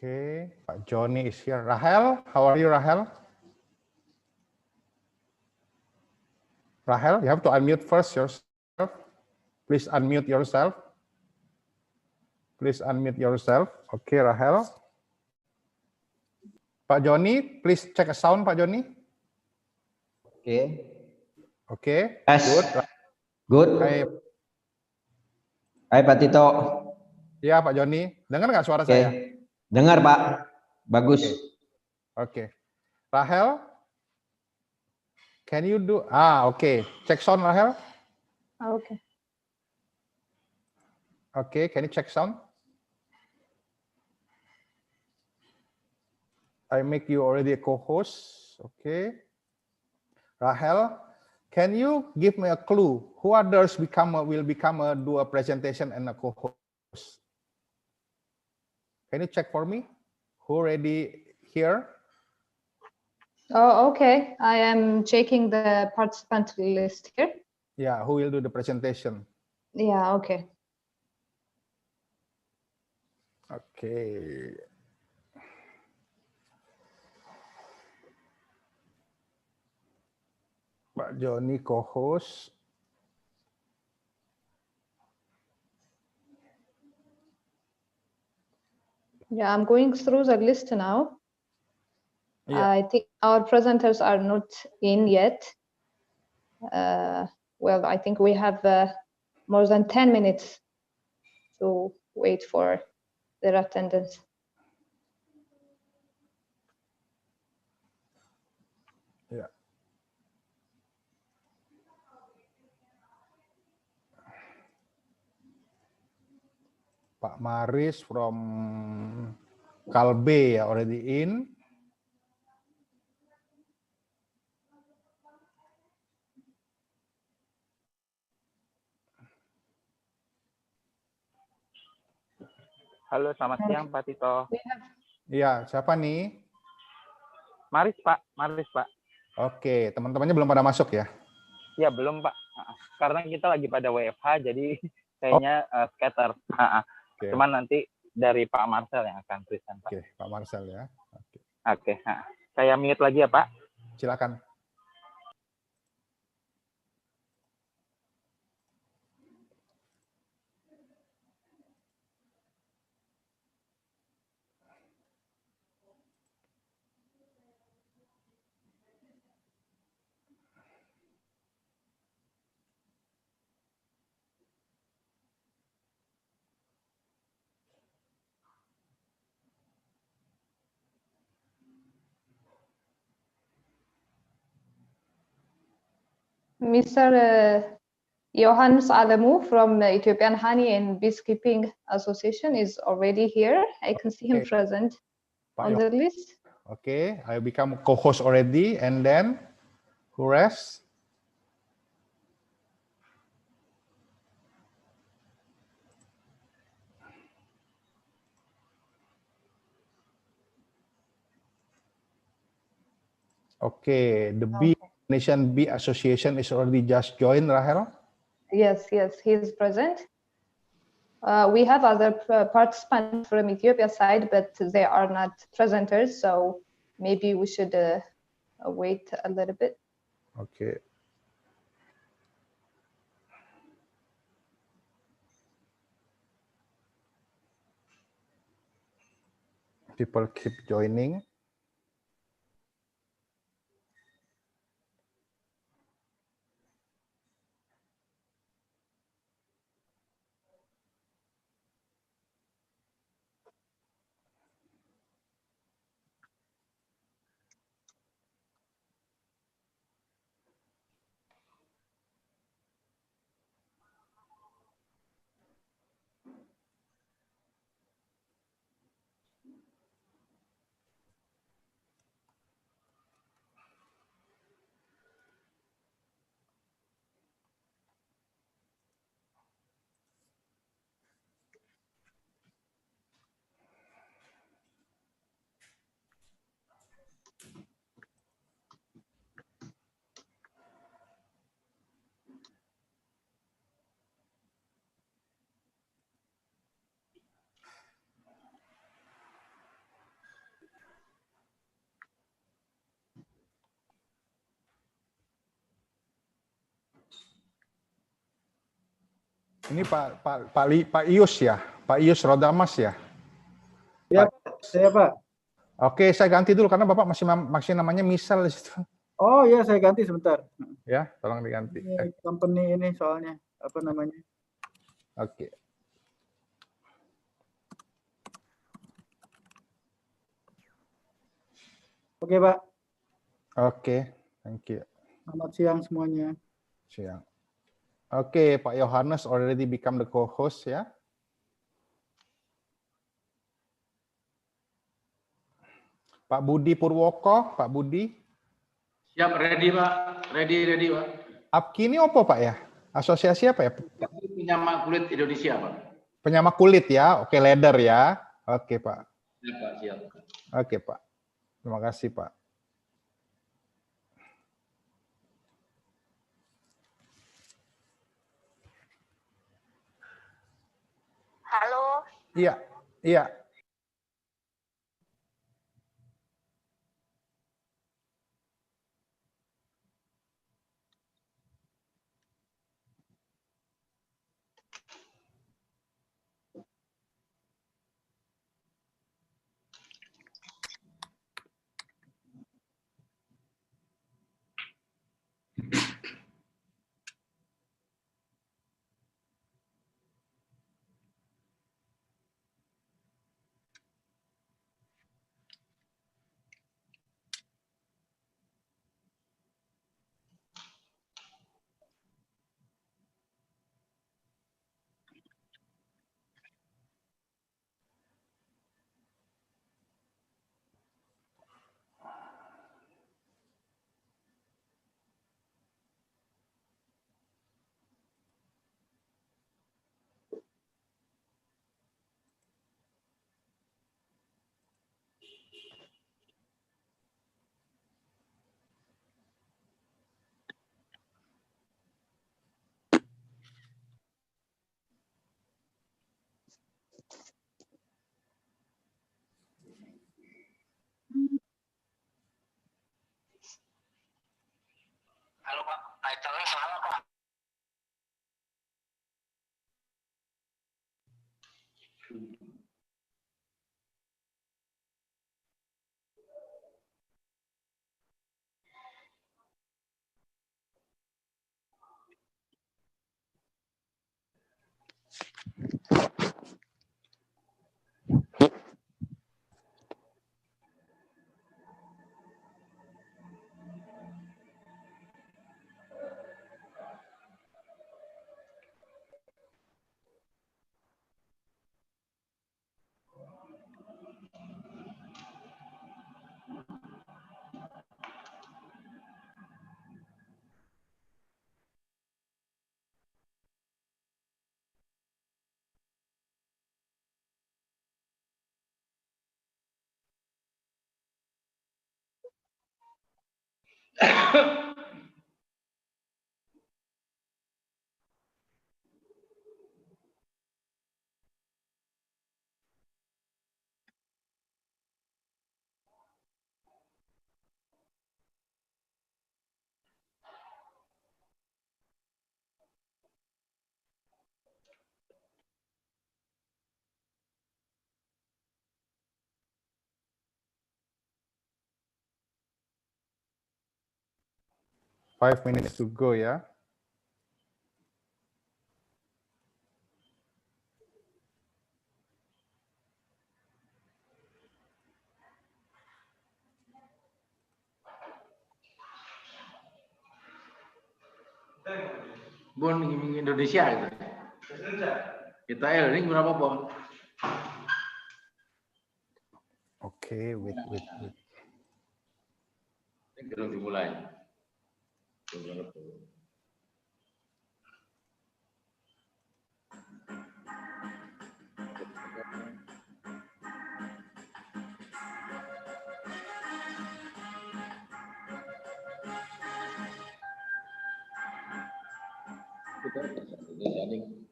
Okay, Pak Joni is here. Rahel, how are you, Rahel? Rahel, you have to unmute first yourself. Please unmute yourself. Please unmute yourself. Okay, Rahel. Pak Joni, please check a sound, Pak Joni. Okay. Okay, Yes. good. Good. Hai Pak Tito. Ya, Pak Joni. Dengar nggak suara Oke. saya? Dengar, Pak. Bagus. Oke. Rahel, can you do... okay. Check sound, Rahel. Okay. Okay, can you check sound? I make you already a co-host. Okay. Rahel, can you give me a clue? Who others will do a presentation and a co-host? Can you check for me? Who already here? Oh, okay. I am checking the participant list here. Yeah, who will do the presentation? Yeah, okay. Okay. Pak Joni co-host. Yeah, I'm going through the list now. Yeah. I think our presenters are not in yet. Well, I think we have more than 10 minutes to wait for their attendance. Yeah. Pak Maris from Kalbe already in. Halo, selamat siang Pak Tito. Iya, siapa nih? Maris Pak, Maris Pak. Oke, teman-temannya belum pada masuk ya? Ya belum Pak, karena kita lagi pada WFH, jadi kayaknya scatter. Okay. Cuman nanti dari Pak Marcel yang akan present Pak. Oke, Pak Marcel ya. Oke. Saya mute lagi ya Pak. Silakan. Mr. Johannes Alemu from Ethiopian Honey and Beekeeping Association is already here. I can see him present on the list. Okay, I become co-host already, and then who rest? Okay, the Indonesian Bee Association is already just joined, Rahel. Yes, he is present. We have other participants from Ethiopia side, but they are not presenters, so maybe we should wait a little bit. Okay. People keep joining. Ini Pak Ius ya, Pak Ius Rodamas ya. Ya, saya Pak. Oke, saya ganti dulu karena Bapak masih namanya Misal di situ. Oh ya, saya ganti sebentar. Ya, tolong diganti. Ini company ini soalnya apa namanya? Oke. Oke Pak. Oke, thank you. Selamat siang semuanya. Siang. Oke, Pak Yohanes already become the co-host ya. Pak Budi Purwoko, Pak Budi. Siap, ready Pak. Ready Pak. APKI ini apa Pak ya? Asosiasi apa ya? Penyamak kulit Indonesia Pak. Penyamak kulit ya, oke, leather ya. Oke Pak. Siap Pak, siap. Oke Pak. Terima kasih Pak. Halo. Iya, iya. Halo Pak, title-nya salah Pak. Five minutes to go ya. Bon, Indonesia itu. Kita ini berapa Bon? Oke, wait. Ini belum dimulai.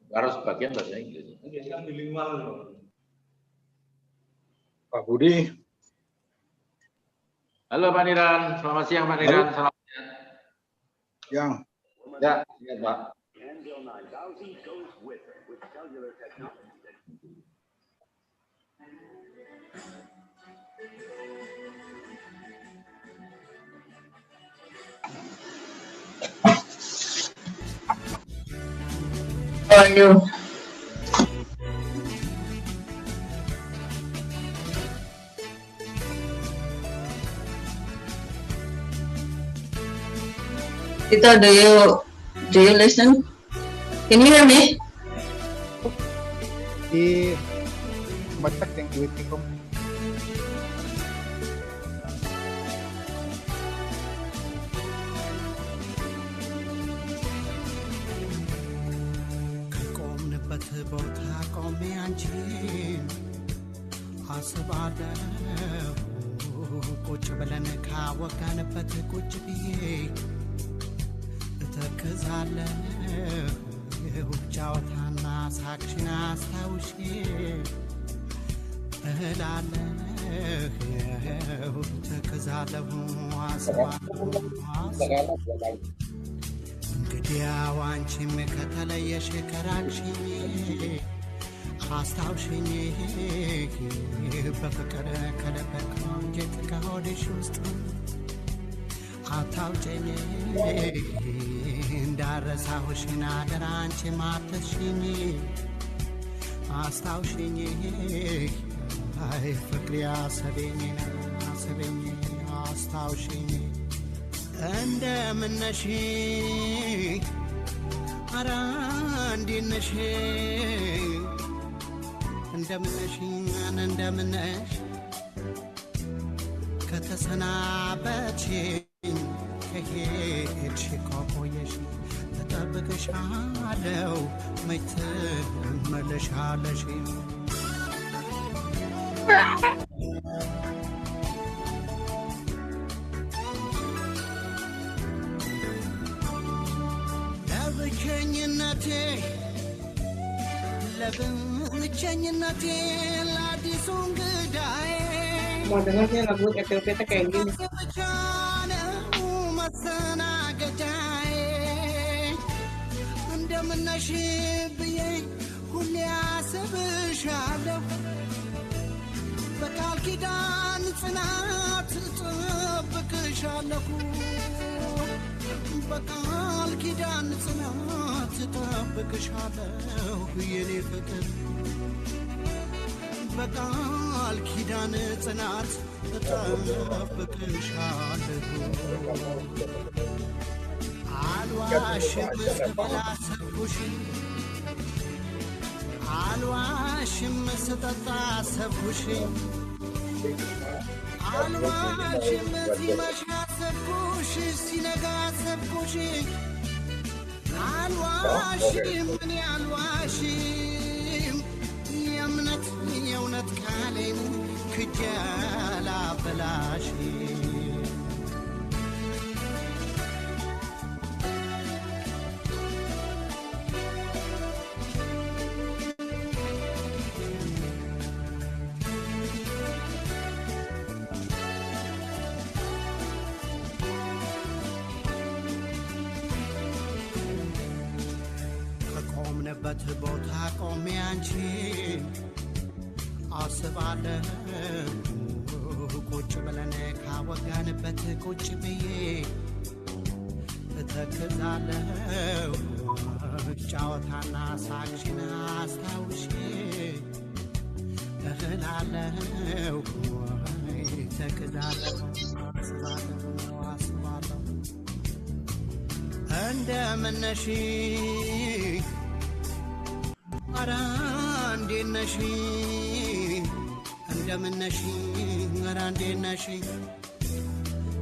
Harus bagian bahasa Inggris. Pak Budi. Halo Pak Niran, selamat siang Pak Niran. Selamat siang. Yang. Ya, siap Pak. How are you? Tito, do you listen? Can you hear me? Di cek yang di waiting room. ከቆምንበት ቦታ ቆሜ አንቺን አስባለሁ ቁጭ ብለን ካወጋንበት ቁጭ ብዬ እተክዛለሁ ጫወታና ሳቅሽን አስታውሼ እላለሁ እተክዛለሁ አስባለሁ እንግዲያው አንቺም ከተለየሽ ከራቅሽኝ አስታውሽኝ በፍቅር ከደበቅነው አንጀት ከሆድሽ ውስጥ አታውጨኝ እንዳረሳሁሽን አደራ አንቺም አትርሽኝ አስታውሽኝ አይ ፍቅሬ አሰቤኝ አስታውሽኝ እንደምን ነሽ ኧረ እንዴት ነሽ እንደምን ነሽ ከተሰናበትሽኝ ከሄድሽ ከቆየሽ እጠብቅሻለሁ መች ትመለሻለሽ ለብቸኝነቴ ለአዲሱ እንግዳዬ Mau dengarnya lagu ETLPT kayak gini. ብቻ ነው መሰናገዳዬ እንደምን ነሽ ብዬ ሁሌ አስብሻለሁ በቃል ኪዳን ጽናት እጠብቅሻለሁ በቃል ኪዳን ጽናት እጠብቅሻለሁ የኔ ፍቅር በቃል ኪዳን ጽናት እጠብቅሻለሁ አልዋሽም ስበላሰብኩሽ አልዋሽም ስጠጣ ሰብኩሽ አልዋሽም ሲመሻ ሰብኩሽ ሲነጋ ሰብኩሽ አልዋሽም እኔ አልዋሽም የእውነት ቃሌን ክጄ አላበላሽም ከቆምንበት ቦታ ቆሜ አንቺን አስባለሁ ቁጭ ብለን ካወጋንበት ቁጭ ብዬ እተክዛለሁ ጫወታና ሳቅሽን አስታውሼ እላለሁ እተክዛለሁ አስባለሁ እንደምን ነሽ ኧረ እንዴት ነሽ እንደምን ነሽ ኧረ እንዴት ነሽ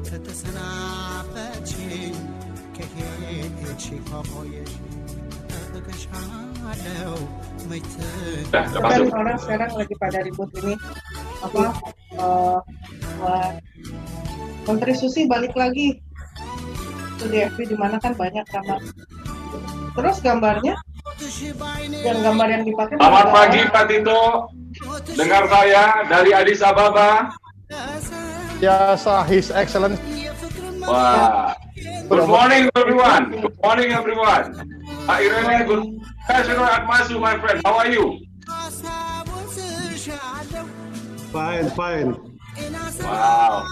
ከተሰናበትሽኝ ከሄድሽ ከቆየሽ እጠብቅሻለሁ መች Kan orang sekarang lagi pada ribut ini apa Menteri Susi balik lagi ke DFB di mana kan banyak kamar. Terus gambarnya yang gambar yang dipakai. Selamat pagi Pak Tito. Dengar saya dari Addis Ababa. Yes, His Excellency. Wah. Good morning everyone. Good morning everyone. Pak Irene, good Ambassador Atmasu, my friend. How are you? Fine, fine. Wow.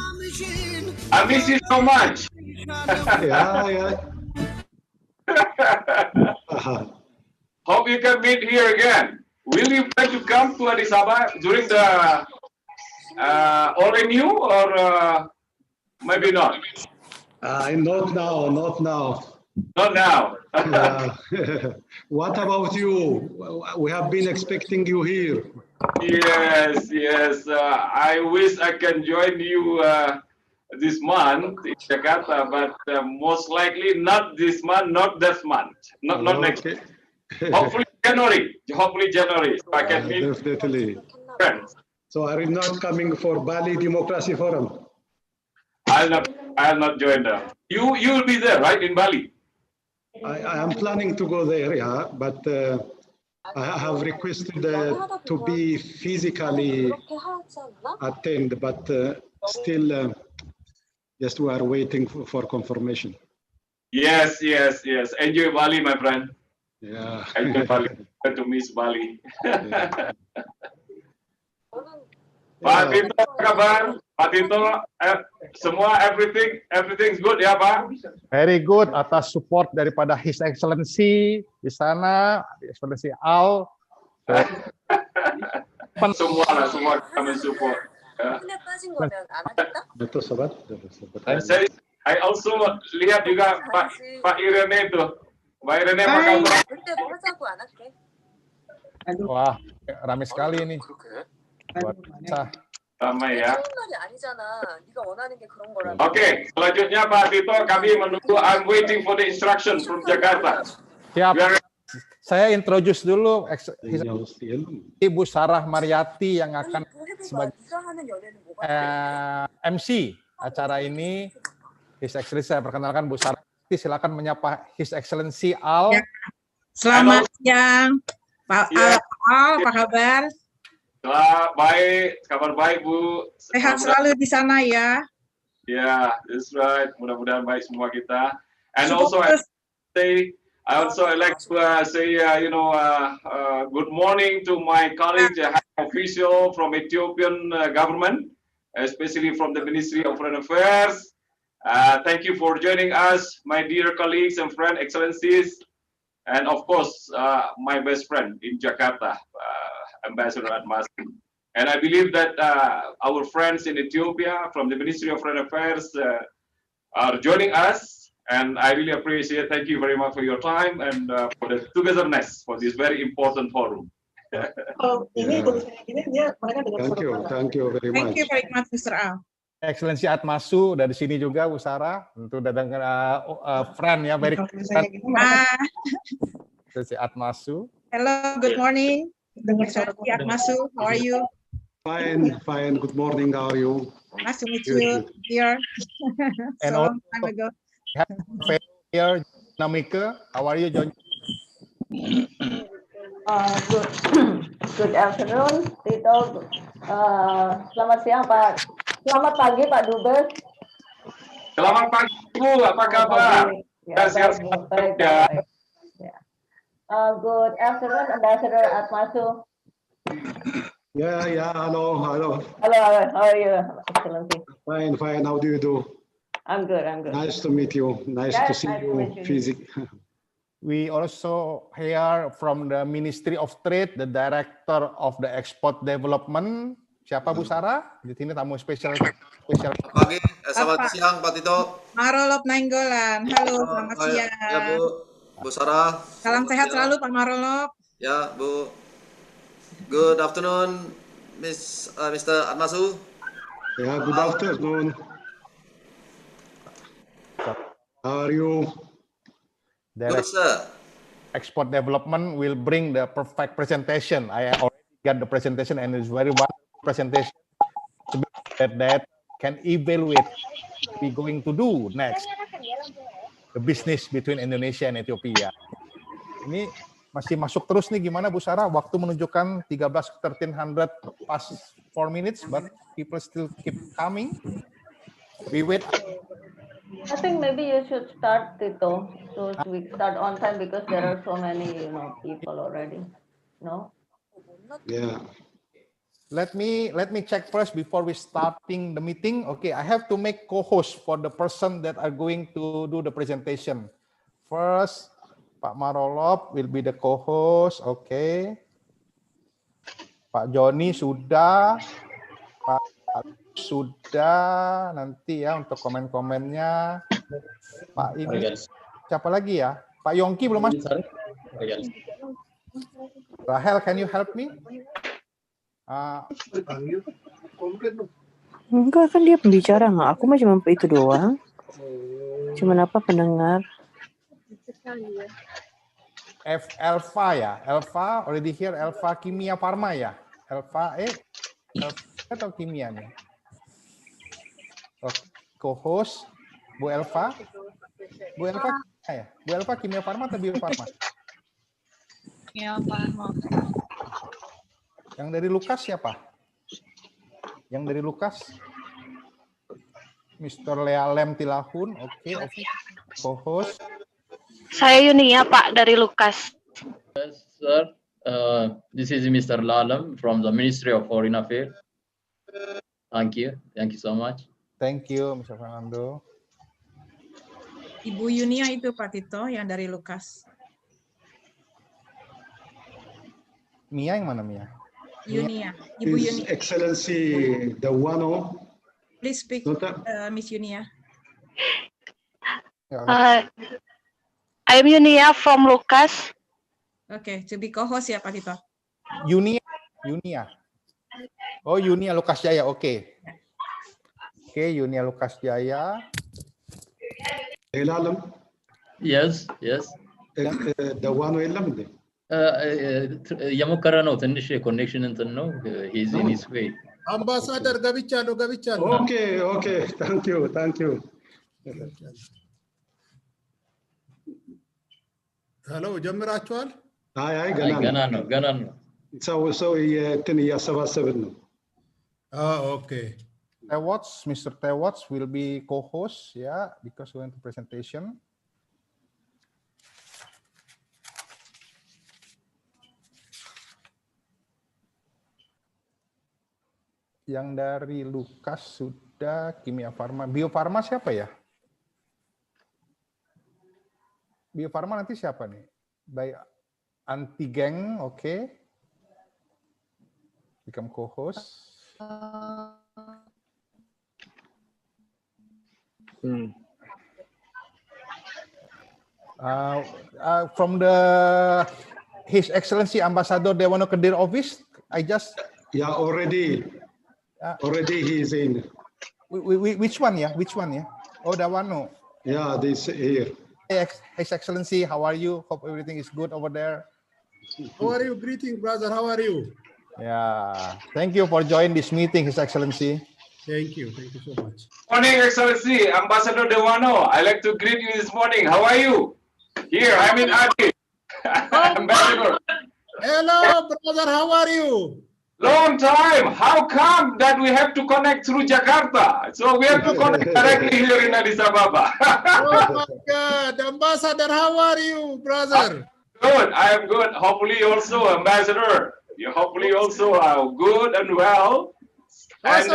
I miss you so much. Yeah. Hope you can meet here again. Will you plan to come to Addis Ababa during the All-Renew or maybe not? Not now, not now. Not now. What about you? We have been expecting you here. Yes. I wish I can join you this month in Jakarta, but most likely not this month, not this month, not next. Hopefully January. So I can meet Definitely. friends. So are you not coming for Bali Democracy Forum? I'll not join them. You will be there, right, in Bali? I am planning to go there, yeah, but I have requested to be physically attend, but still just we are waiting for confirmation. Yes. Enjoy Bali, my friend. Yeah. Enjoy Bali. To miss Bali. Pak Tito, apa kabar? Pak Tito, semua everything's good ya Pak? Very good atas support daripada His Excellency di sana, Excellency Al. Semua kami support. Betul sobat. I also lihat juga Pak Irene itu. Pak Irene apa kabar? Wah, ramai sekali ini. Ramai ya. Oke, selanjutnya Pak Tito, kami menunggu. I'm waiting for the instruction from Jakarta. Siap. Saya introduce dulu Ibu Sarah Mariati yang akan sebagai MC acara ini. His Excellency, saya perkenalkan Bu Sarah. Silakan menyapa His Excellency Al. Ya. Selamat siang, Pak Al, apa kabar? Baik, kabar baik Bu. Sehat selalu di sana ya. Yeah, that's right. Mudah-mudahan baik semua kita. And also I like to say good morning to my colleague, official from Ethiopian government, especially from the Ministry of Foreign Affairs. Thank you for joining us, my dear colleagues and friend excellencies, and of course my best friend in Jakarta, Ambassador Atmasu. And I believe that our friends in Ethiopia from the Ministry of Foreign Affairs are joining us, and I really appreciate. Thank you very much for your time and for the togetherness for this very important forum. Thank you very much. Thank you very much, Mr. Al. Excellency Atmasu dari sini juga Bu Sarah, tentu udah dengar friend ya, very Excellency Atmasu. Hello, good morning. Excellency Atmasu, how are you? Fine. Good morning. How are you? Nice to meet you here. And so long time ago. Here, Namika, how are you, John? Good afternoon, Tito. Selamat siang, Pak. Selamat pagi, Pak Dubes. Selamat pagi, Bu. Apa kabar? Baik. Good afternoon, Ambassador Atmasu. Yeah. Hello. Hello. How are you, Excellency? Fine. How do you do? I'm good. Nice to meet you. Nice to see you physically. We also hear from the Ministry of Trade, the Director of the Export Development. Siapa Bu Sarah? Di sini tamu spesial. Pagi, selamat siang Pak Tito. Marolop Nainggolan. Halo, selamat siang. Ya Bu Sarah. Salam sehat selalu Pak Marolop. Ya Bu. Good afternoon, Mr. Atmasu. Yeah, good afternoon. How are you? Good, sir. Export Development will bring the perfect presentation. I already got the presentation and it's very wonderful presentation that can evaluate what we going to do next. The business between Indonesia and Ethiopia. Ini masih masuk terus nih, gimana Bu Sarah? Waktu menunjukkan 13:13 past 4 minutes, but people still keep coming. We wait. I think maybe you should start, Tito. So we start on time because there are so many, people already. No? Yeah. Let me check first before we starting the meeting. Okay, I have to make co-host for the person that are going to do the presentation. First, Pak Marolop will be the co-host. Okay. Pak Joni sudah, Pak sudah, nanti ya untuk komen-komennya. Pak ini siapa lagi ya? Pak Yongki belum masuk. Rahel, can you help me? Enggak, kan dia pembicara nggak? Aku mah cuma itu doang. Cuman apa pendengar? Elva ya, Elva already here. Elva Kimia Farma ya, Elva atau kimia nih? Okay. Co-host Bu Elva, Bu Elva ya, Bu Elva Kimia Farma atau Bio Farma? Kimia Farma. Yang dari Lukas siapa? Yang dari Lukas? Mr. Lealem Tilahun, oke. Co-host. Saya Yunia, Pak, dari Lukas. Yes, sir. This is Mr. Lalam from the Ministry of Foreign Affairs. Thank you so much. Thank you, Mr. Fernando. Ibu Yunia itu Pak Tito yang dari Lukas. Mia yang mana Mia? Yunia, Ibu His Yunia. Excellency Dewano. Please speak, Miss Yunia. I'm Yunia from Lukas. Okay, to be co-host ya Pak Tito. Yunia. Oh, Yunia Lukas Jaya, oke. Oke, Yunia Lukas Jaya. Lalam. Yes. Dewano የለም እንዴ? የሞከረ ነው ትንሽ ኮኔክሽን እንትን ነው he's in his way. አምባሳደር ገብቻለሁ። ኦኬ ታንክ ዩ ሄሎ ጀምራችኋል? አይ ገና ነው ሰው እንትን እያሰባሰብን ነው። ኦኬ Mr. Tewats will be co-host because we went to presentation. Yang dari Lukas sudah, Kimia Farma. Bio Farma siapa ya? Bio Farma nanti siapa nih? Baik, Antigen, oke. Become co-host. From His Excellency Ambassador Dewano Kedir office, already he is in. Which one ya? Oh, Dewano. Yeah, this here. His Excellency, how are you? Hope everything is good over there. How are you? Greeting, brother. How are you? Yeah, thank you for joining this meeting, His Excellency. Thank you so much. Morning, Excellency, Ambassador Dewano. I like to greet you this morning. How are you? Here, I'm in Adi. Ambassador. Hello, brother. How are you? Long time. How come that we have to connect through Jakarta? So we have to connect directly here in Addis Ababa. Oh my God, Ambassador, how are you, brother? Good. I am good. Hopefully, also, Ambassador. You hopefully also are good and well. And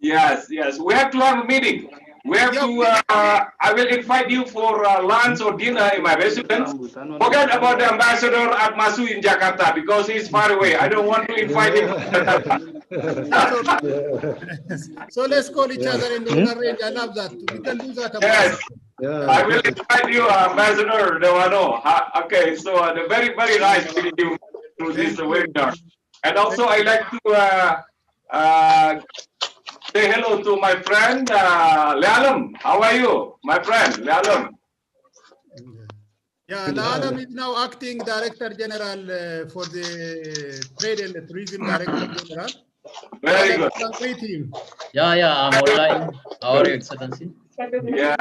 yes. We have to have a meeting. We have to. I will invite you for lunch or dinner in my residence. Forget about the Ambassador Atmasu in Jakarta because he's far away. I don't want to invite him. So let's call each other in the range. I love that. We can do that. Yes. I will invite you, Ambassador Dewano. Okay, so very, very nice meeting you through this webinar. And also, I like to say hello to my friend Lealem. How are you, my friend Lealem? Yeah, Lealem is now acting Director General for the Trade and Tourism Director General. Very good. Greet him. Yeah, I'm online. How are you, Excellency? Yeah.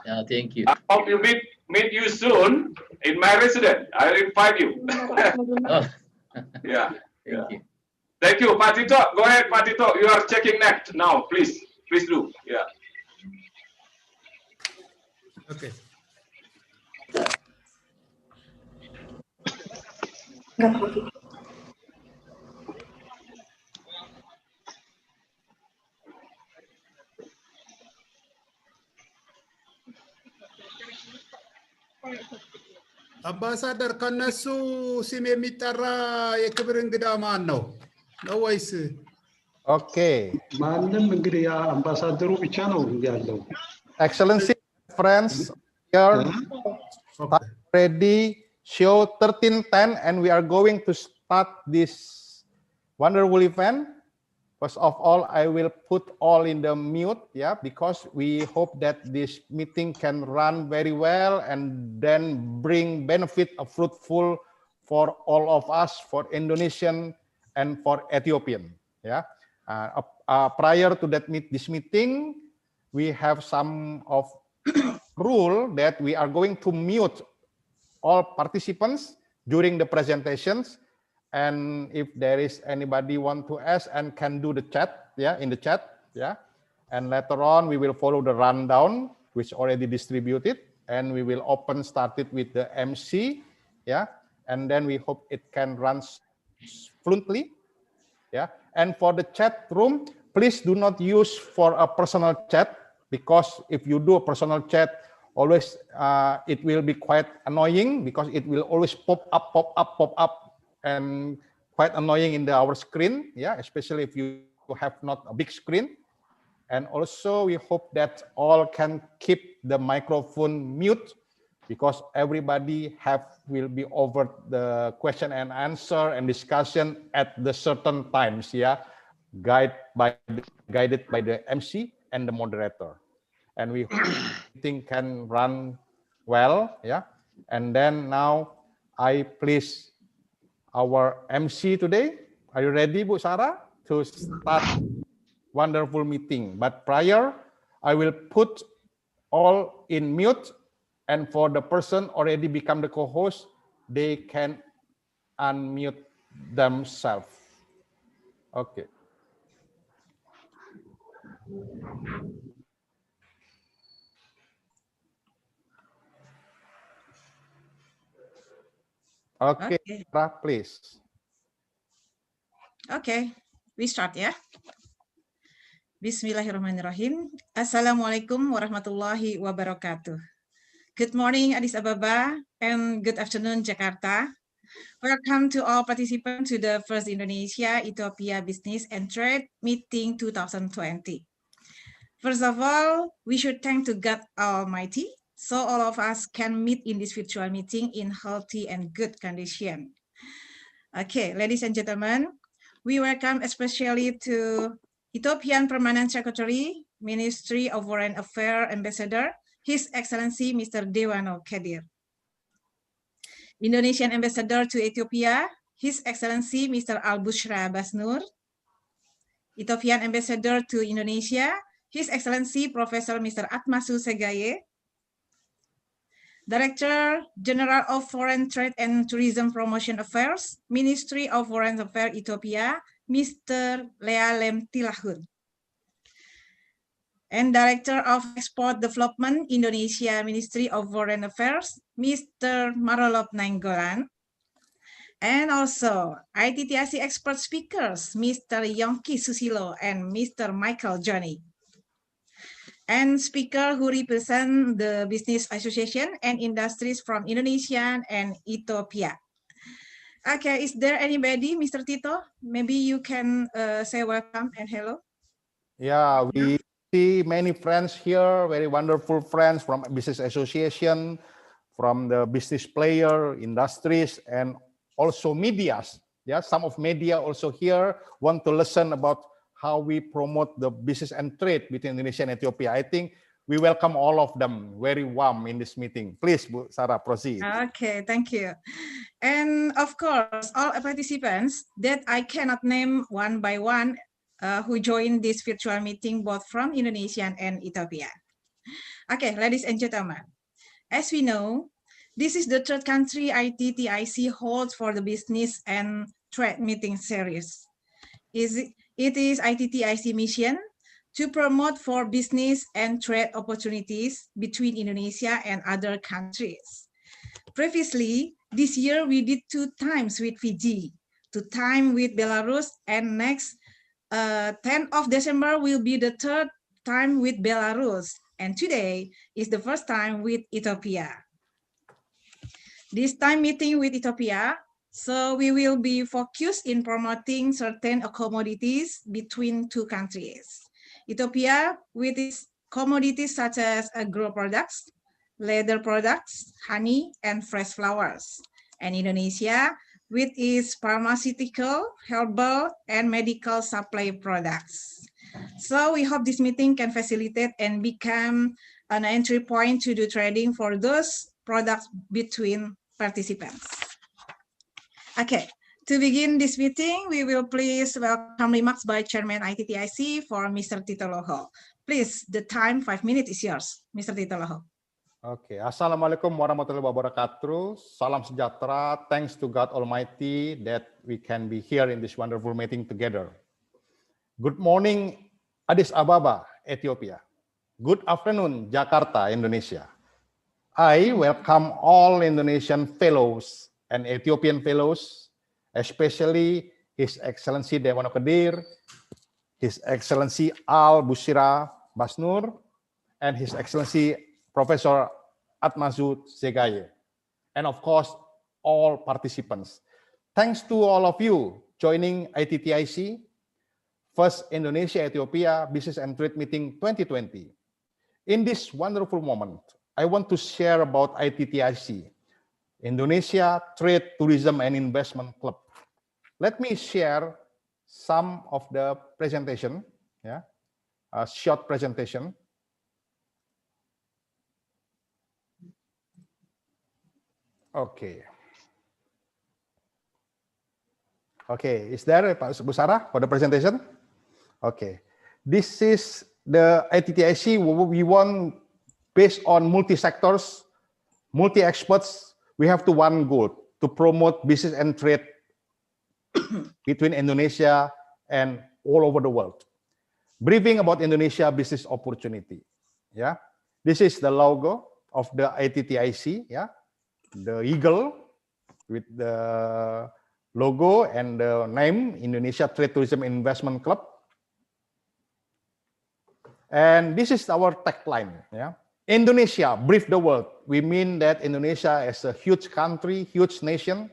Yeah, thank you. I hope you meet you soon in my residence. I'll invite you. Yeah. Thank you. Thank you, Pak Tito. Go ahead, Pak Tito. You are checking next now, please do. Yeah. Okay. አምባሳደር ከነሱ ስም የሚጠራ የክብር እንግዳ ማን ነው ወይስ? ኦኬ ማንም እንግዲህ ያ አምባሳደሩ ብቻ ነው ያለው። Excellency, friends, here ready show 13:10 and we are going to start this wonderful event. First of all, I will put all in the mute, yeah, because we hope that this meeting can run very well and then bring benefit of fruitful for all of us, for Indonesian and for Ethiopian, yeah. Prior to this meeting, we have some of rule that we are going to mute all participants during the presentations. And if there is anybody want to ask and can do the chat, yeah, in the chat, yeah. And later on, we will follow the rundown, which already distributed, and we will started with the MC, yeah. And then we hope it can run fluently, yeah. And for the chat room, please do not use for a personal chat, because if you do a personal chat, always it will be quite annoying because it will always pop up. And quite annoying in our screen, yeah, especially if you have not a big screen. And also we hope that all can keep the microphone mute, because everybody will be over the question and answer and discussion at the certain times, yeah, guided by the MC and the moderator. And we hope everything can run well, yeah. And then now I please our MC today. Are you ready, Bu Sarah, to start wonderful meeting? But prior, I will put all in mute, and for the person already become the co-host, they can unmute themselves. Okay. Okay, Sarah, please. Okay, we start ya. Bismillahirrahmanirrahim. Assalamualaikum warahmatullahi wabarakatuh. Good morning, Addis Ababa, and good afternoon, Jakarta. Welcome to all participants to the first Indonesia-Ethiopia Business and Trade Meeting 2020. First of all, we should thank to God Almighty, so all of us can meet in this virtual meeting in healthy and good condition. Okay, ladies and gentlemen, we welcome especially to Ethiopian Permanent Secretary, Ministry of Foreign Affairs Ambassador, His Excellency Mr. Dewano Kadir. Indonesian Ambassador to Ethiopia, His Excellency Mr. Al-Bushra Basnur. Ethiopian Ambassador to Indonesia, His Excellency Professor Mr. Atmasu Segaye. Director General of Foreign Trade and Tourism Promotion Affairs, Ministry of Foreign Affairs Ethiopia, Mr. Lealem Tilahun. And Director of Export Development, Indonesia Ministry of Foreign Affairs, Mr. Marolop Nainggolan. And also ITTIC expert speakers, Mr. Yongki Susilo and Mr. Michael Johnny. And speaker who represent the business association and industries from Indonesia and Ethiopia. Okay, is there anybody, Mr. Tito? Maybe you can say welcome and hello. Yeah, we see many friends here, very wonderful friends from business association, from the business player, industries, and also medias. Yeah, some of media also here want to listen about how we promote the business and trade between Indonesia and Ethiopia. I think we welcome all of them very warm in this meeting. Please, Bu Sarah, proceed. Okay, thank you. And of course, all participants that I cannot name one by one who joined this virtual meeting both from Indonesia and Ethiopia. Okay, ladies and gentlemen, as we know, this is the third country ITTIC holds for the business and trade meeting series. It is ITTIC mission to promote for business and trade opportunities between Indonesia and other countries. Previously, this year we did 2 times with Fiji, 2 times with Belarus, and next 10th of December will be the 3rd time with Belarus, and today is the first time with Ethiopia. This time meeting with Ethiopia, so we will be focused in promoting certain commodities between 2 countries. Ethiopia with its commodities such as agro products, leather products, honey, and fresh flowers. And Indonesia with its pharmaceutical, herbal, and medical supply products. So we hope this meeting can facilitate and become an entry point to do trading for those products between participants. Okay, to begin this meeting, we will please welcome remarks by Chairman ITTIC for Mr. Tito Loho. Please, the time 5 minutes is yours, Mr. Tito Loho. Okay, Assalamualaikum warahmatullahi wabarakatuh. Salam sejahtera. Thanks to God Almighty that we can be here in this wonderful meeting together. Good morning, Addis Ababa, Ethiopia. Good afternoon, Jakarta, Indonesia. I welcome all Indonesian fellows and Ethiopian fellows, especially His Excellency Dewan Qadir, His Excellency Al Bushira Basnur, and His Excellency Professor Atmazu Zegaye, and of course, all participants. Thanks to all of you joining ITTIC, First Indonesia-Ethiopia Business and Trade Meeting 2020. In this wonderful moment, I want to share about ITTIC, Indonesia Trade, Tourism, and Investment Club. Let me share some of the presentation, a short presentation. Okay. Okay, is there Pak Busara for the presentation? Okay. This is the ITTIC. We want, based on multi-sectors, multi-experts, we have to one goal, to promote business and trade between Indonesia and all over the world. Briefing about Indonesia business opportunity. Yeah, this is the logo of the ITTIC. Yeah. The eagle with the logo and the name Indonesia Trade Tourism Investment Club. And this is our tagline. Yeah, Indonesia, brief the world. We mean that Indonesia is a huge country, huge nation,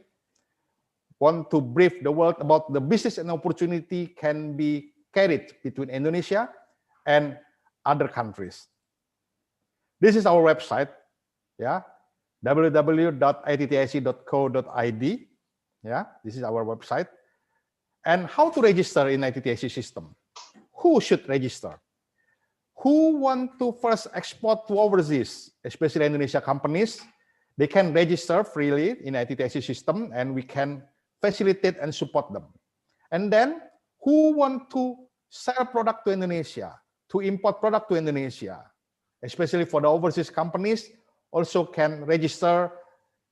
want to brief the world about the business and opportunity can be carried between Indonesia and other countries. This is our website. Yeah. www.ittic.co.id. Yeah, this is our website. And how to register in ITTIC system? Who should register? Who want to first export to overseas, especially Indonesia companies? They can register freely in ITTIC system, and we can facilitate and support them. And then, who want to sell product to Indonesia, to import product to Indonesia, especially for the overseas companies, also can register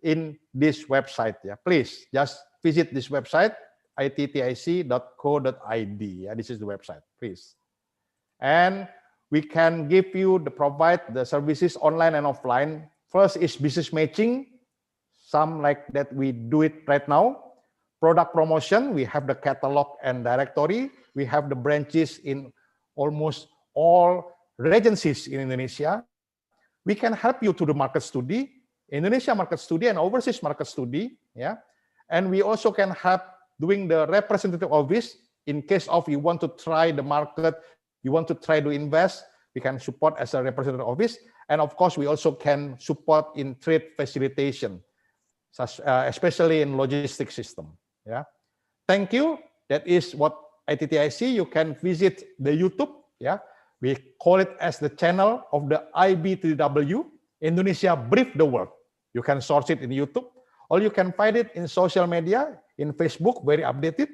in this website. Yeah, please just visit this website, ittic.co.id. Yeah, this is the website, please. And we can give you provide the services online and offline. First is business matching, some like that we do it right now. Product promotion, we have the catalog and directory. We have the branches in almost all regencies in Indonesia. We can help you to the market study, Indonesia market study and overseas market study. Yeah, and we also can help doing the representative office in case of you want to try the market, you want to try to invest. We can support as a representative office, and of course we also can support in trade facilitation, such especially in logistics system. Yeah, thank you. That is what ITTIC. You can visit the YouTube. Yeah. We call it as the channel of the IBTW, Indonesia Brief the World. You can source it in YouTube, or you can find it in social media, in Facebook, very updated.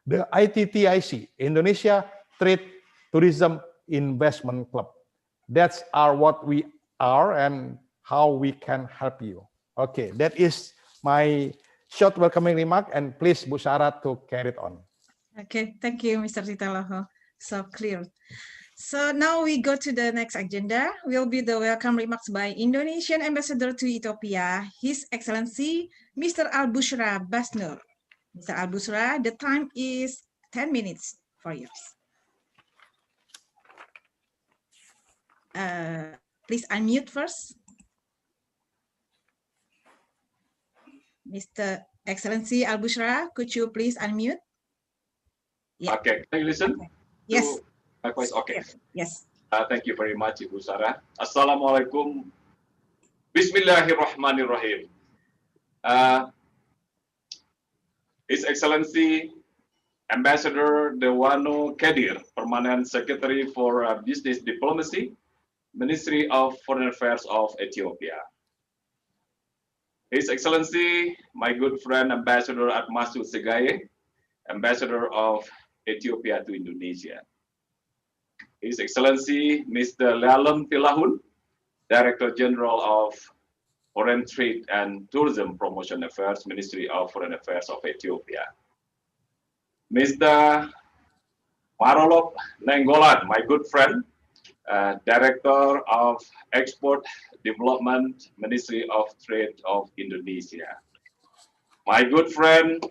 The ITTIC, Indonesia Trade Tourism Investment Club. That's what we are and how we can help you. Okay, that is my short welcoming remark, and please Bu Sarah to carry it on. Okay, thank you, Mr. Tito Loho. So clear. So now we go to the next agenda. Will be the welcome remarks by Indonesian Ambassador to Ethiopia, His Excellency Mr. Al-Bushra Basnur. Mr. Al-Bushra, the time is 10 minutes for you. Please unmute first. Mr. Excellency Al-Bushra, could you please unmute? Yeah. Okay, can you listen? Okay. Yes. My voice, okay. Yes. Thank you very much, Ibu Sarah. Assalamualaikum. Bismillahirrahmanirrahim. His Excellency Ambassador Dewano Kadir, Permanent Secretary for Business Diplomacy, Ministry of Foreign Affairs of Ethiopia. His Excellency, my good friend Ambassador Atmasu Segaye, Ambassador of Ethiopia to Indonesia. His Excellency Mr. Lalem Tilahun, Director General of Foreign Trade and Tourism Promotion Affairs, Ministry of Foreign Affairs of Ethiopia. Mr. Marolop Nenggolan, my good friend, Director of Export Development, Ministry of Trade of Indonesia. My good friend,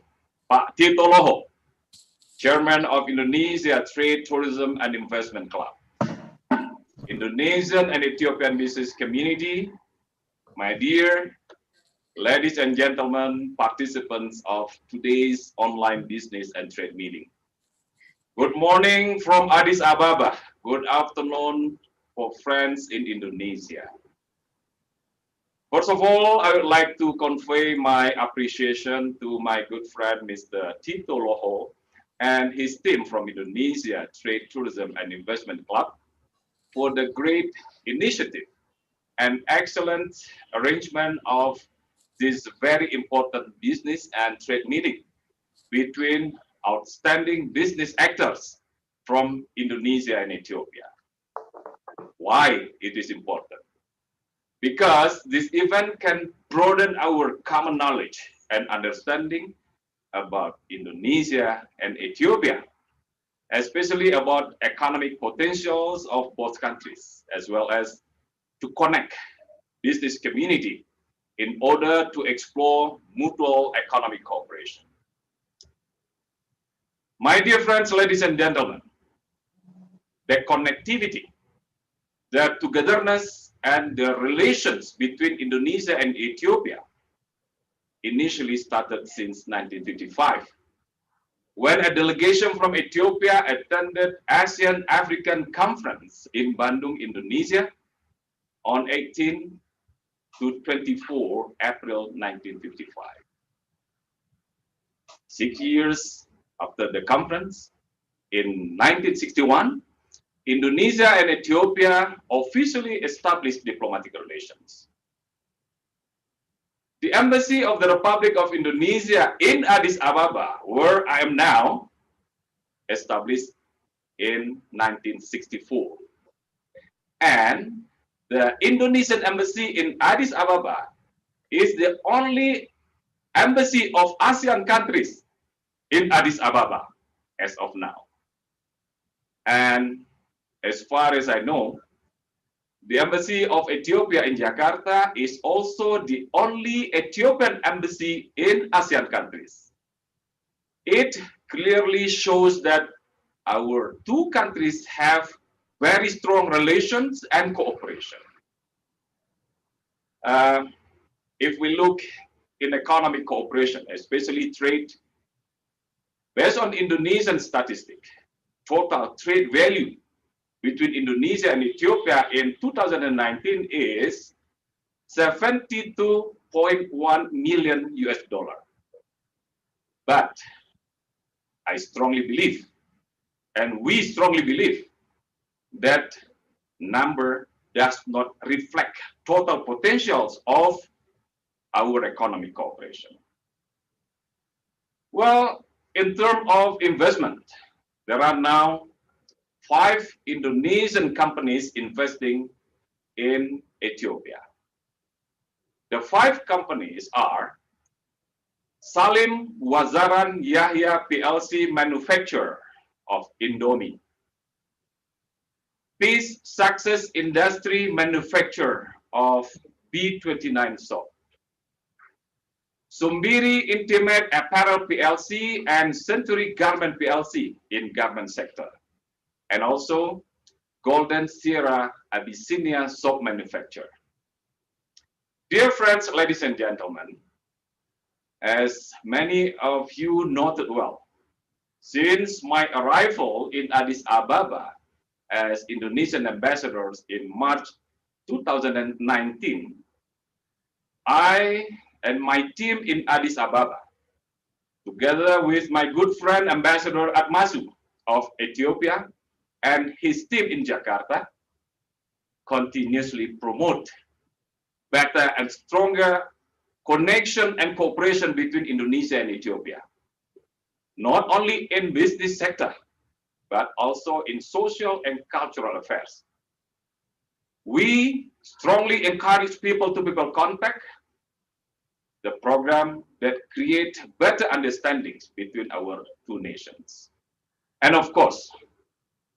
Pak Tito Loho, Chairman of Indonesia Trade, Tourism and Investment Club. Indonesian and Ethiopian business community, my dear ladies and gentlemen, participants of today's online business and trade meeting. Good morning from Addis Ababa. Good afternoon for friends in Indonesia. First of all, I would like to convey my appreciation to my good friend, Mr. Tito Loho, and his team from Indonesia Trade, Tourism and Investment Club for the great initiative and excellent arrangement of this very important business and trade meeting between outstanding business actors from Indonesia and Ethiopia. Why it is important? Because this event can broaden our common knowledge and understanding about Indonesia and Ethiopia, especially about economic potentials of both countries, as well as to connect business community in order to explore mutual economic cooperation. My dear friends, ladies and gentlemen, the connectivity, the togetherness, and the relations between Indonesia and Ethiopia initially started since 1955, when a delegation from Ethiopia attended ASEAN African Conference in Bandung, Indonesia on 18 to 24 April 1955. 6 years after the conference, in 1961, Indonesia and Ethiopia officially established diplomatic relations. The Embassy of the Republic of Indonesia in Addis Ababa, where I am now, established in 1964. And the Indonesian Embassy in Addis Ababa is the only embassy of ASEAN countries in Addis Ababa as of now. And as far as I know, the Embassy of Ethiopia in Jakarta is also the only Ethiopian embassy in ASEAN countries. It clearly shows that our two countries have very strong relations and cooperation. If we look in economic cooperation, especially trade, based on Indonesian statistic, total trade value between Indonesia and Ethiopia in 2019 is 72.1 million US dollar. But I strongly believe, and we strongly believe, that number does not reflect total potentials of our economic cooperation. Well, in terms of investment, there are now 5 Indonesian companies investing in Ethiopia. The 5 companies are Salim Wazaran Yahya PLC, manufacturer of Indomie. Peace Success Industry Manufacturer of B29 soap. Sumbiri Intimate Apparel PLC and Century Garment PLC in garment sector. And also Golden Sierra Abyssinia soap manufacturer. Dear friends, ladies and gentlemen, as many of you noted well, since my arrival in Addis Ababa as Indonesian ambassadors in March 2019, I and my team in Addis Ababa, together with my good friend Ambassador Atmasu of Ethiopia and his team in Jakarta, continuously promote better and stronger connection and cooperation between Indonesia and Ethiopia, not only in business sector, but also in social and cultural affairs. We strongly encourage people-to-people contact, the program that create better understandings between our two nations. And of course,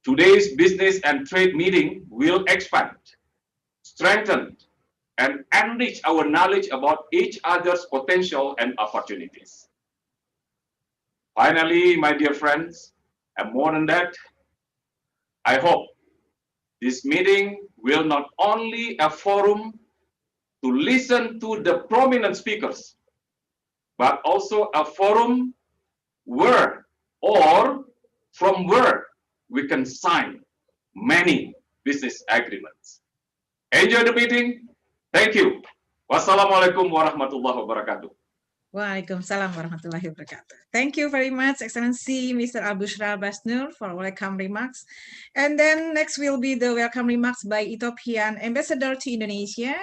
today's business and trade meeting will expand, strengthen, and enrich our knowledge about each other's potential and opportunities. Finally, my dear friends, and more than that, I hope this meeting will not only a forum to listen to the prominent speakers, but also a forum where or from where we can sign many business agreements. Enjoy the meeting. Thank you. Wassalamualaikum warahmatullahi wabarakatuh. Waalaikumsalam warahmatullahi wabarakatuh. Thank you very much, Excellency Mr. Abushra Basnur, for welcome remarks. And then next will be the welcome remarks by Ethiopian Ambassador to Indonesia,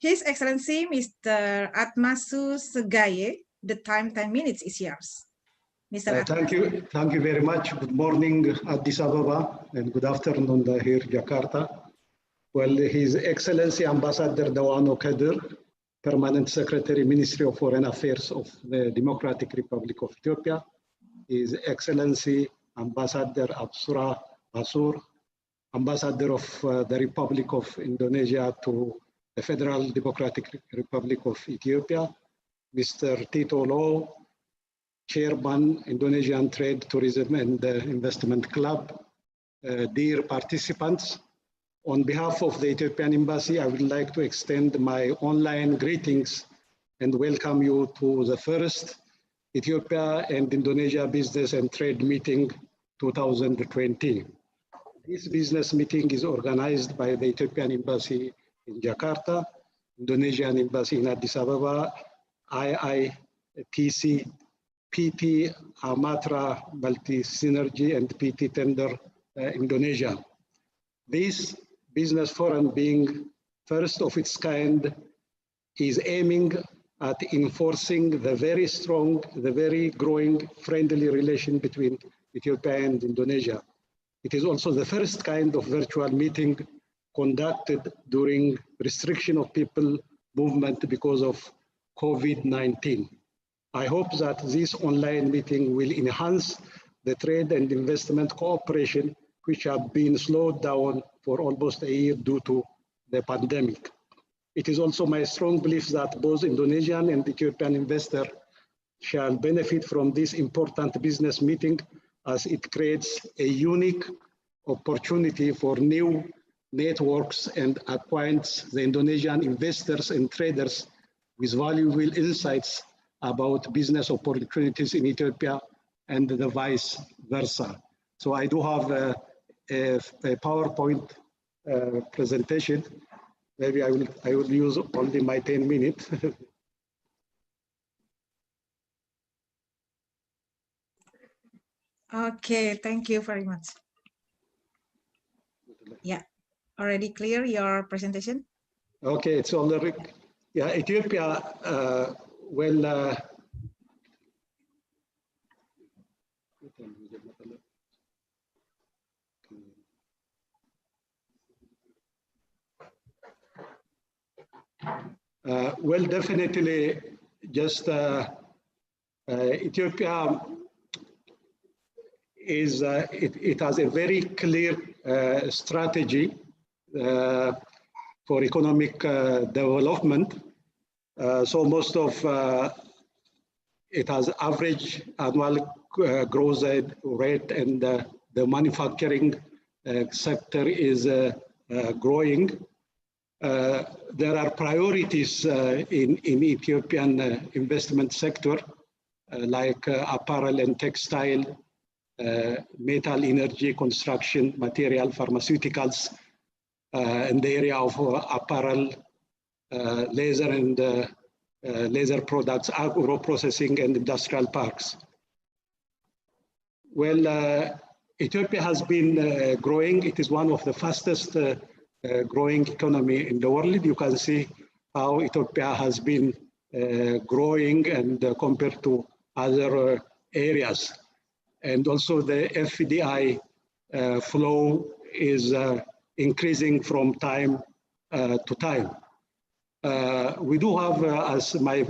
His Excellency Mr. Atmasu Segaye. The time 10 minutes is yours. Mr. Thank you very much. Good morning, Addis Ababa, and good afternoon here, Jakarta. Well, His Excellency Ambassador Dawano Kadir, Permanent Secretary, Ministry of Foreign Affairs of the Democratic Republic of Ethiopia, His Excellency Ambassador Absura Basur, Ambassador of the Republic of Indonesia to the Federal Democratic Republic of Ethiopia, Mr. Tito Lo, Chairman, Indonesian Trade, Tourism and Investment Club, dear participants, on behalf of the Ethiopian Embassy, I would like to extend my online greetings and welcome you to the first Ethiopia and Indonesia Business and Trade Meeting 2020. This business meeting is organized by the Ethiopian Embassy in Jakarta, Indonesian Embassy in Addis Ababa, IITTIC, PT Amatra Multi Synergy, and PT Tender Indonesia. This business forum, being first of its kind, is aiming at enforcing the very strong, the very growing friendly relation between Ethiopia and Indonesia. It is also the first kind of virtual meeting conducted during restriction of people movement because of COVID-19. I hope that this online meeting will enhance the trade and investment cooperation, which have been slowed down for almost a year due to the pandemic. It is also my strong belief that both Indonesian and Ethiopian investors shall benefit from this important business meeting, as it creates a unique opportunity for new networks and acquaints the Indonesian investors and traders with valuable insights about business opportunities in Ethiopia and the vice versa. So I do have a PowerPoint presentation. Maybe I will use only my 10 minutes. Okay, thank you very much. Yeah, already clear your presentation? Okay, it's already, yeah, Ethiopia, well, definitely, just Ethiopia is it has a very clear strategy for economic development. So most of it has average annual growth rate, and the manufacturing sector is growing. There are priorities in Ethiopian investment sector, like apparel and textile, metal, energy, construction, material, pharmaceuticals, in the area of apparel, laser and laser products, agro processing, and industrial parks. Well, Ethiopia has been growing. It is one of the fastest growing economy in the world. You can see how Ethiopia has been growing and compared to other areas. And also the FDI flow is increasing from time to time. We do have, as my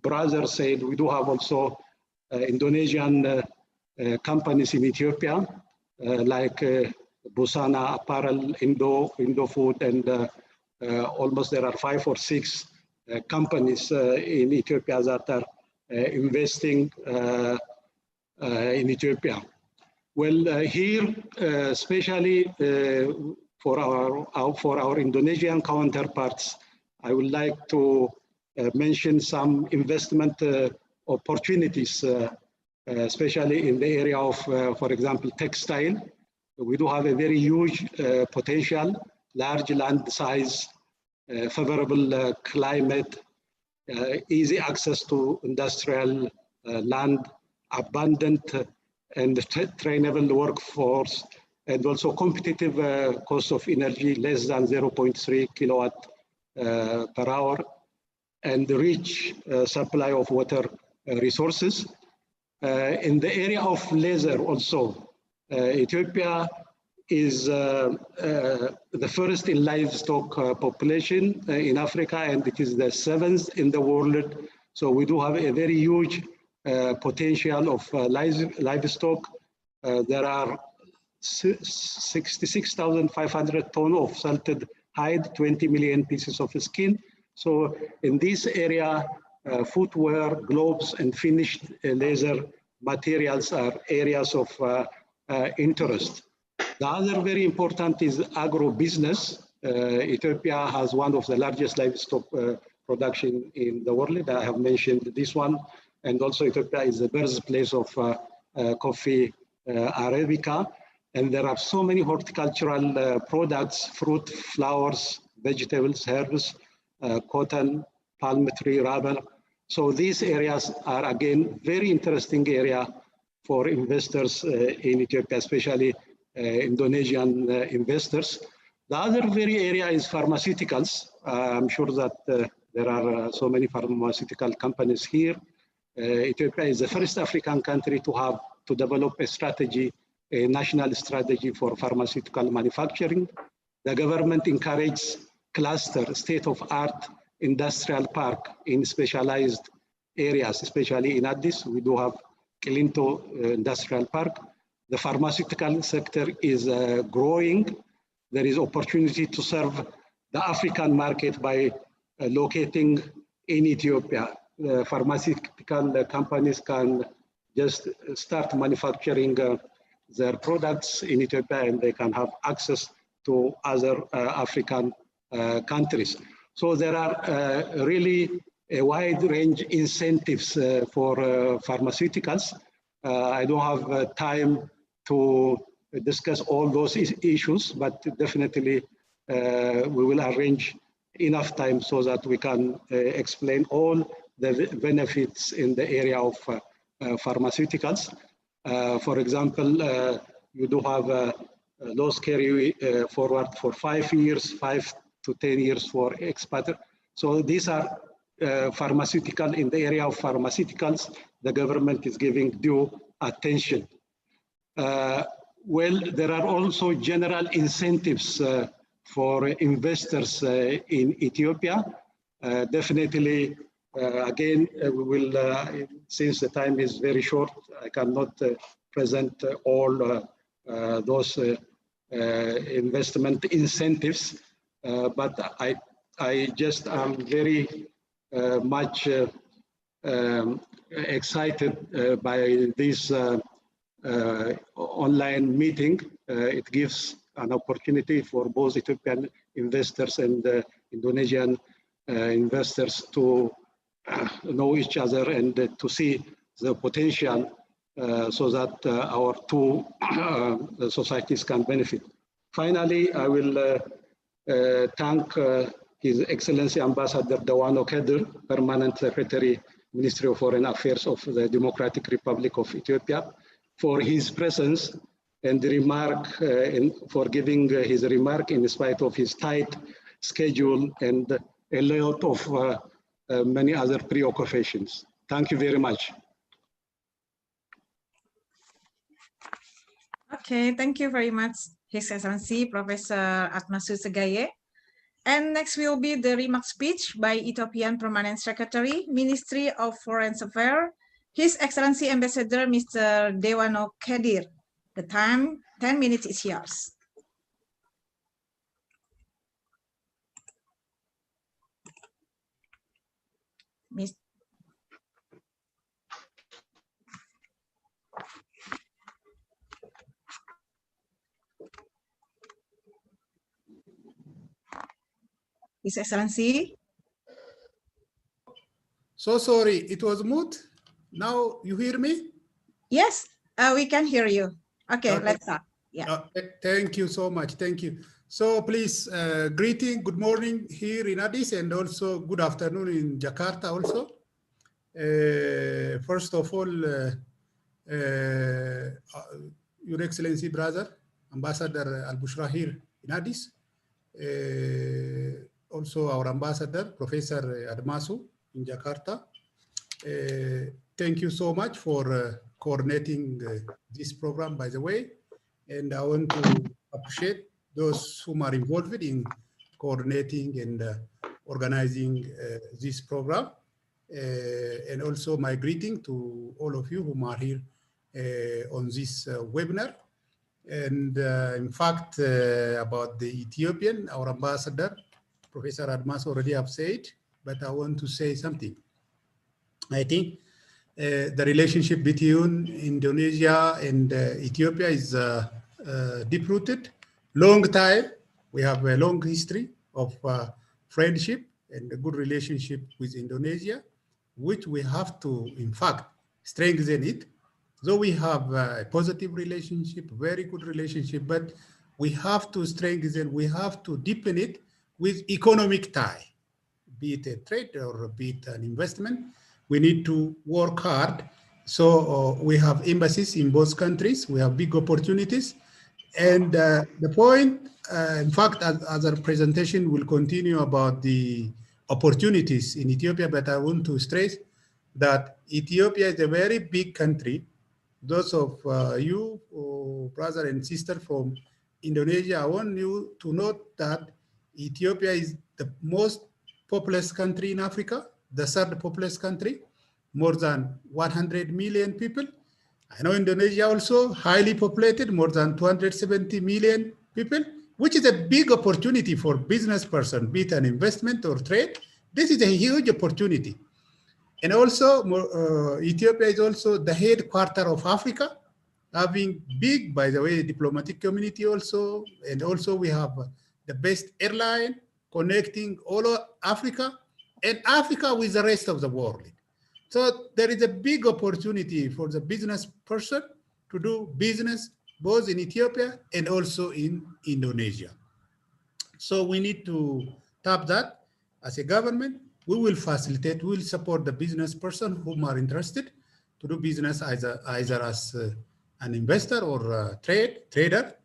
brother said, we do have also Indonesian companies in Ethiopia, like Busana Apparel, Indo Food, and almost there are 5 or 6 companies in Ethiopia that are investing in Ethiopia. Well, here, especially for our Indonesian counterparts, I would like to mention some investment opportunities, especially in the area of, for example, textile. We do have a very huge potential, large land size, favorable climate, easy access to industrial land, abundant and trainable workforce, and also competitive cost of energy, less than 0.3 kilowatt per hour, and rich supply of water resources. In the area of laser also, Ethiopia is the first in livestock population in Africa, and it is the 7th in the world. So we do have a very huge potential of livestock. There are 66,500 tons of salted hide, 20 million pieces of skin. So in this area, footwear, gloves, and finished laser materials are areas of interest. The other very important is agro-business. Ethiopia has one of the largest livestock production in the world. I have mentioned this one. And also Ethiopia is the birthplace of coffee Arabica. And there are so many horticultural products, fruit, flowers, vegetables, herbs, cotton, palm tree, rubber. So these areas are, again, very interesting area for investors in Ethiopia, especially Indonesian investors. The other very area is pharmaceuticals. I'm sure that there are so many pharmaceutical companies here. Ethiopia is the first African country to develop a strategy, a national strategy for pharmaceutical manufacturing. The government encourages cluster, state-of-art industrial park in specialized areas, especially in Addis. We do have Kilinto Industrial Park. The pharmaceutical sector is growing. There is opportunity to serve the African market by locating in Ethiopia. Pharmaceutical companies can just start manufacturing their products in Ethiopia, and they can have access to other African countries. So there are really a wide range incentives for pharmaceuticals. I don't have time to discuss all those issues, but definitely we will arrange enough time so that we can explain all the benefits in the area of pharmaceuticals. For example, you do have loss carry forward for 5 years, 5 to 10 years for expat. So these are pharmaceutical. In the area of pharmaceuticals, the government is giving due attention. Well, there are also general incentives for investors in Ethiopia. Definitely, Again, we will, since the time is very short, I cannot present all those investment incentives, but I just am very much excited by this online meeting. It gives an opportunity for both Ethiopian investors and Indonesian investors to know each other and to see the potential so that our two societies can benefit. Finally, I will thank His Excellency Ambassador Dewano Kedir, Permanent Secretary, Ministry of Foreign Affairs of the Democratic Republic of Ethiopia, for his presence and the remark, for giving his remark in spite of his tight schedule and a lot of many other preoccupations. Thank you very much. Okay, thank you very much, His Excellency Professor Atmasu Segaye. And next will be the remark speech by Ethiopian Permanent Secretary, Ministry of Foreign Affairs, His Excellency Ambassador Mr. Dewano Kedir. The time, 10 minutes is yours. His Excellency. So sorry, it was mute. Now you hear me? Yes, we can hear you. Okay, let's start. Yeah. Thank you so much. Thank you. So please, greeting, good morning here in Addis, and also good afternoon in Jakarta also. First of all, Your Excellency, brother, Ambassador Al-Bushra here in Addis. Also our ambassador, Professor Admasu in Jakarta. Thank you so much for coordinating this program, by the way. And I want to appreciate those who are involved in coordinating and organizing this program. And also my greeting to all of you who are here on this webinar. And in fact, about the Ethiopian, our ambassador, Professor Admas already have said, but I want to say something. I think the relationship between Indonesia and Ethiopia is deep-rooted, long time. We have a long history of friendship and a good relationship with Indonesia, which we have to, in fact, strengthen it. Though we have a positive relationship, very good relationship, but we have to strengthen, we have to deepen it with economic tie, be it a trade or be it an investment. We need to work hard. So we have embassies in both countries. We have big opportunities. And the point, in fact, as our presentation will continue about the opportunities in Ethiopia, but I want to stress that Ethiopia is a very big country. Those of you, brother and sister from Indonesia, I want you to note that Ethiopia is the most populous country in Africa, the third populous country, more than 100 million people. I know Indonesia also highly populated, more than 270 million people, which is a big opportunity for business person, be it an investment or trade. This is a huge opportunity. And also, Ethiopia is also the headquarter of Africa, having big, by the way, diplomatic community also. And also we have the best airline connecting all of Africa and Africa with the rest of the world. So there is a big opportunity for the business person to do business both in Ethiopia and also in Indonesia. So we need to tap that as a government. We will facilitate, we will support the business person whom are interested to do business either as an investor or a trader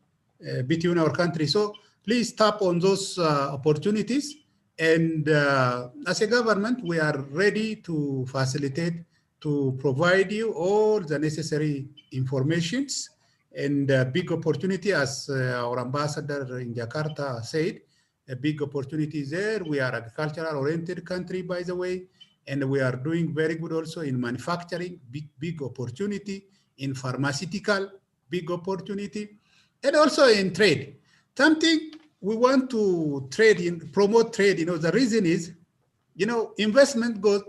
between our countries. So please tap on those opportunities. And as a government, we are ready to facilitate, to provide you all the necessary informations and big opportunity, as our ambassador in Jakarta said, a big opportunity there. We are agricultural oriented country, by the way, And we are doing very good also in manufacturing, big opportunity, in pharmaceutical, big opportunity, and also in trade. Something we want to promote trade, the reason is, investment goes,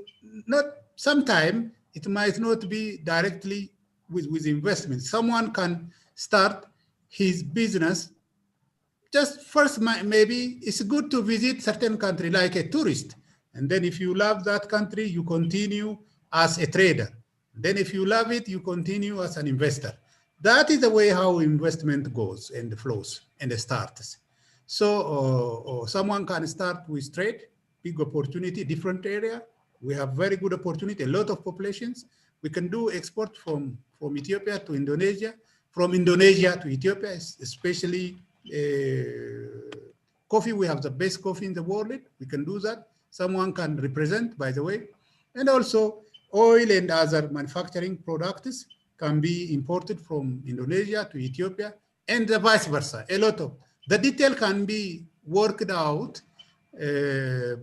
not sometime it might not be directly with investment. Someone can start his business. Just first, maybe it's good to visit certain country like a tourist. And then if you love that country, you continue as a trader. Then if you love it, you continue as an investor. That is the way how investment goes and flows and starts. So someone can start with trade, big opportunity, different area. We have very good opportunity, a lot of populations. We can do export from Ethiopia to Indonesia, from Indonesia to Ethiopia, especially coffee. We have the best coffee in the world. We can do that. Someone can represent, by the way. And also oil and other manufacturing products can be imported from Indonesia to Ethiopia and vice versa. A lot of the detail can be worked out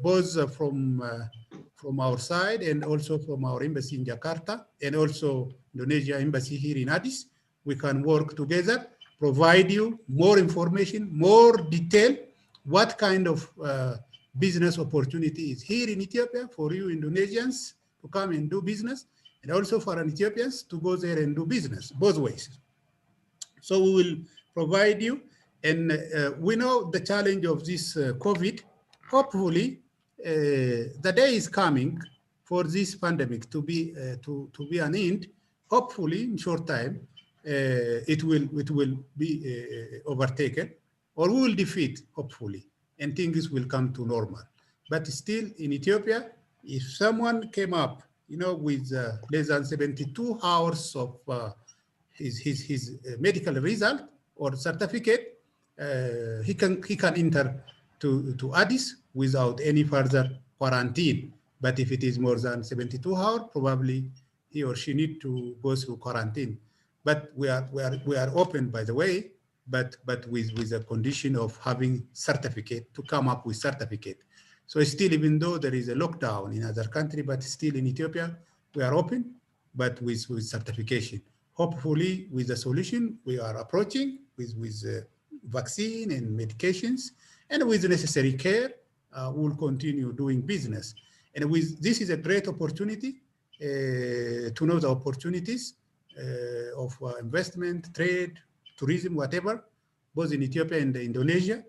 both from our side and also from our embassy in Jakarta and also Indonesia embassy here in Addis. We can work together, provide you more information, more detail, what kind of business opportunity is here in Ethiopia for you Indonesians to come and do business, and also for Ethiopians to go there and do business, both ways. So we will provide you, and we know the challenge of this COVID. Hopefully, the day is coming for this pandemic to be an end. Hopefully, in short time, it will be overtaken, or we will defeat, hopefully, and things will come to normal. But still, in Ethiopia, if someone came up, with less than 72 hours of his medical result or certificate, he can enter to Addis without any further quarantine. But if it is more than 72 hours, probably he or she need to go through quarantine. But we are open, by the way, but with a condition of having certificate, to come up with certificate. So still, even though there is a lockdown in other country, but still in Ethiopia, we are open, but with certification. Hopefully, with the solution we are approaching with vaccine and medications, and with the necessary care, we'll continue doing business. And this is a great opportunity to know the opportunities of investment, trade, tourism, whatever, both in Ethiopia and Indonesia.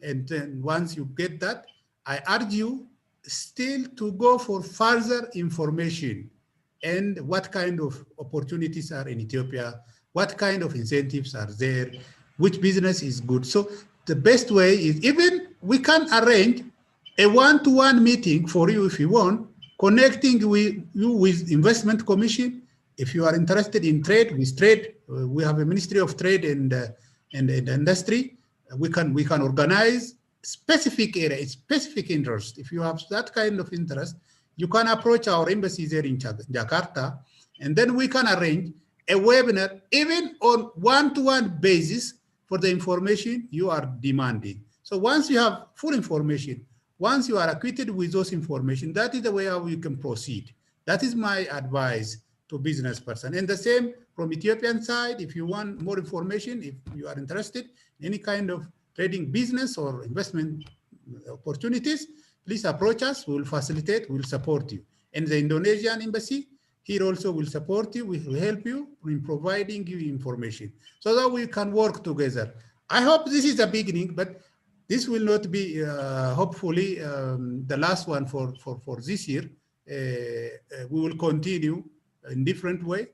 And then once you get that, I urge you still to go for further information and what kind of opportunities are in Ethiopia, what kind of incentives are there, which business is good. So the best way is, even we can arrange a one-to-one meeting for you if you want, connecting you with Investment Commission. If you are interested in trade, with trade, we have a Ministry of Trade and Industry. We can organize specific area, specific interest. If you have that kind of interest, you can approach our embassies here in Jakarta, and then we can arrange a webinar, even on one-to-one basis, for the information you are demanding. So once you have full information, once you are acquainted with those information, that is the way how you can proceed. That is my advice to business person. And the same from Ethiopian side, if you want more information, if you are interested in any kind of trading business or investment opportunities, please approach us. We will facilitate, we will support you. And the Indonesian embassy here also will support you, we will help you in providing you information so that we can work together. I hope this is a beginning, but this will not be, hopefully, the last one for this year. We will continue in different way.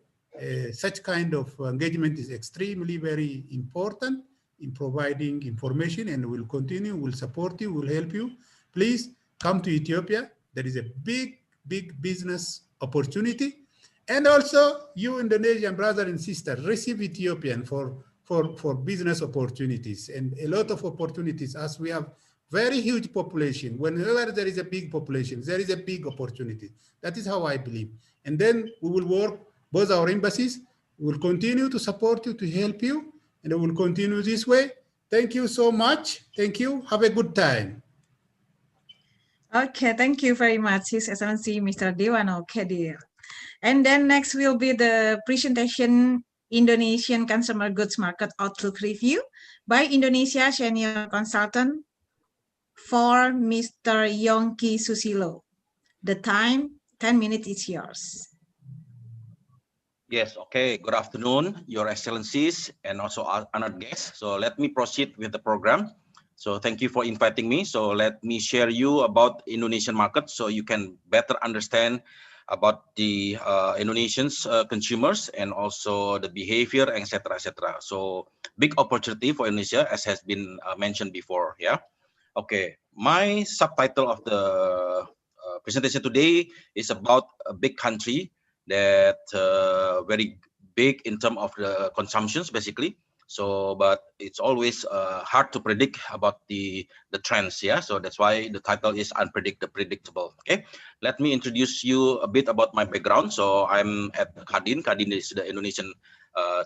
Such kind of engagement is extremely very important in providing information, and we'll continue, we'll support you, we'll help you. Please come to Ethiopia. There is a big business opportunity. And also, you Indonesian brothers and sisters, receive Ethiopian for business opportunities, and a lot of opportunities, as we have very huge population. Whenever there is a big population, there is a big opportunity. That is how I believe. And then we will work, both our embassies will continue to support you, to help you, and we will continue this way. Thank you so much. Thank you. Have a good time. Okay, thank you very much, His Excellency Mr. Dewano Kedir. And then next will be the presentation Indonesian Consumer Goods Market Outlook Review by Indonesia Senior Consultant for Mr. Yongki Susilo. The time, 10 minutes is yours. Yes, okay. Good afternoon, Your Excellencies, and also honored guests. So let me proceed with the program. So thank you for inviting me. So let me share you about Indonesian market so you can better understand about the Indonesians consumers and also the behavior, etc., etc. So big opportunity for Indonesia, as has been mentioned before. Yeah. Okay. My subtitle of the presentation today is about a big country that very big in terms of the consumptions, basically. So, but it's always hard to predict about the trends. Yeah. So that's why the title is Unpredictable. Okay. Let me introduce you a bit about my background. So I'm at Kadin. Kadin is the Indonesian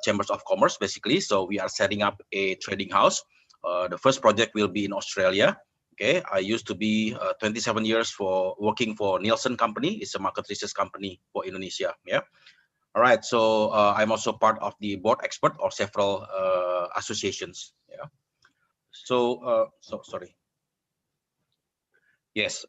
Chambers of Commerce, basically. So we are setting up a trading house. The first project will be in Australia. Okay, I used to be 27 years for working for Nielsen Company. It's a market research company for Indonesia. Yeah. All right. So I'm also part of the board expert of several associations. Yeah. So sorry. Yes.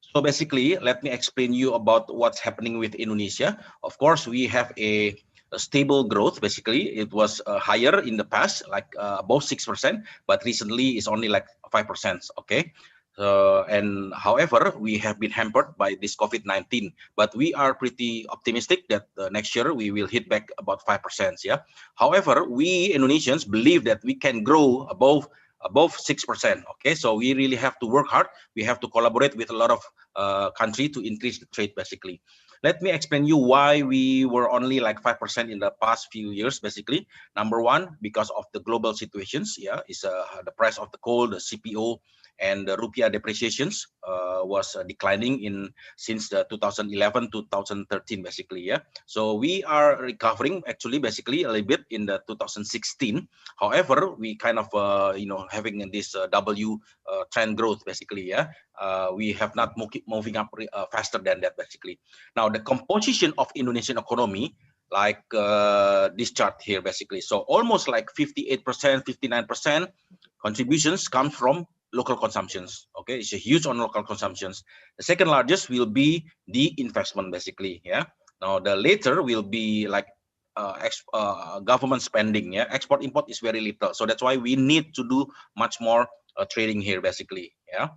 So basically, let me explain you about what's happening with Indonesia. Of course, we have a stable growth. Basically, it was higher in the past, like above 6%, but recently it's only like 5%. Okay. And however, we have been hampered by this COVID-19, but we are pretty optimistic that next year we will hit back about 5%. Yeah. However, we Indonesians believe that we can grow above 6%. Okay, so we really have to work hard. We have to collaborate with a lot of country to increase the trade, basically. Let me explain you why we were only like 5% in the past few years, basically. Number one, because of the global situations. Yeah, is the price of the coal, the CPO, and the rupiah depreciations was declining since the 2011 2013, basically. Yeah, so we are recovering actually basically a little bit in the 2016. However, we kind of having this W trend growth, basically. Yeah, we have not moving up faster than that, basically. Now the composition of Indonesian economy, like this chart here, basically. So almost like 58%, 59% contributions come from local consumptions. Okay, it's a huge on local consumptions. The second largest will be the investment, basically. Yeah. Now the later will be like government spending. Yeah, export import is very little, so that's why we need to do much more trading here, basically. Yeah.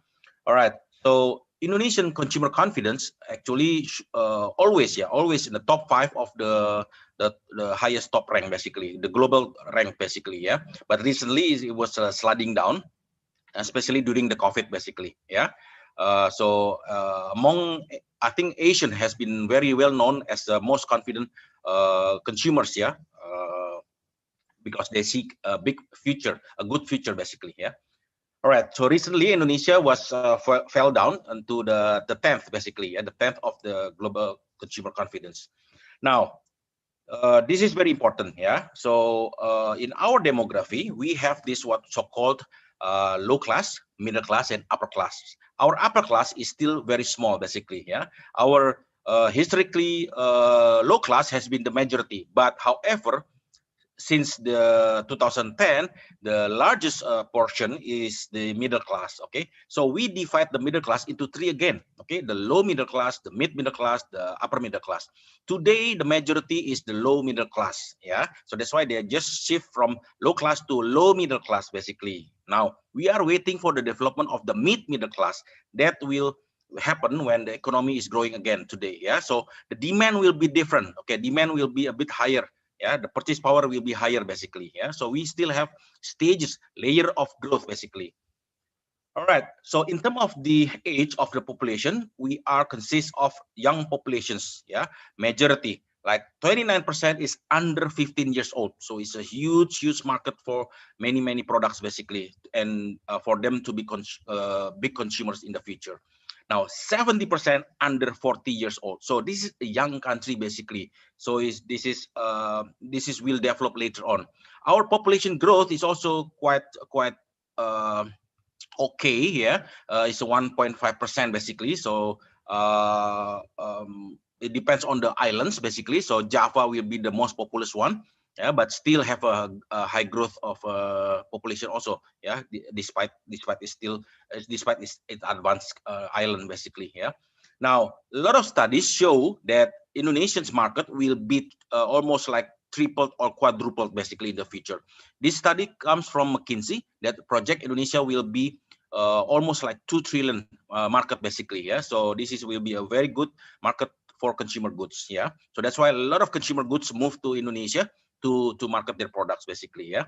All right. So Indonesian consumer confidence actually always in the top 5 of the highest top rank, basically, the global rank, basically. Yeah. But recently it was sliding down, especially during the COVID, basically. Yeah. So among, I think Asian has been very well known as the most confident consumers. Yeah. Because they seek a big future, a good future, basically. Yeah. All right. So recently Indonesia was fell down into the 10th, basically, and the 10th of the global consumer confidence. Now, this is very important. Yeah. So in our demography, we have this what so-called low class, middle class, and upper class. Our upper class is still very small, basically. Yeah. Our historically low class has been the majority, but however, since the 2010, the largest portion is the middle class. Okay, so we divide the middle class into 3 again. Okay, the low middle class, the mid middle class, the upper middle class. Today the majority is the low middle class. Yeah, so that's why they just shift from low class to low middle class, basically. Now we are waiting for the development of the mid middle class. That will happen when the economy is growing again today. Yeah, so the demand will be different. Okay, demand will be a bit higher. Yeah, the purchase power will be higher, basically. Yeah, so we still have stages, layer of growth, basically. All right. So in terms of the age of the population, we are consist of young populations. Yeah, majority like 29% is under 15 years old. So it's a huge market for many products, basically, and for them to be big consumers in the future. Now 70% under 40 years old. So this is a young country, basically. So this is will develop later on. Our population growth is also quite okay. Yeah, it's a 1.5% basically. So it depends on the islands basically. So Java will be the most populous one. Yeah, but still have a high growth of population also. Yeah, despite it's still despite its advanced island basically. Yeah. Now a lot of studies show that Indonesian's market will be almost like tripled or quadrupled basically in the future. This study comes from McKinsey that project Indonesia will be almost like 2 trillion market basically. Yeah, so this will be a very good market for consumer goods. Yeah, so that's why a lot of consumer goods move to Indonesia to market their products basically. Yeah.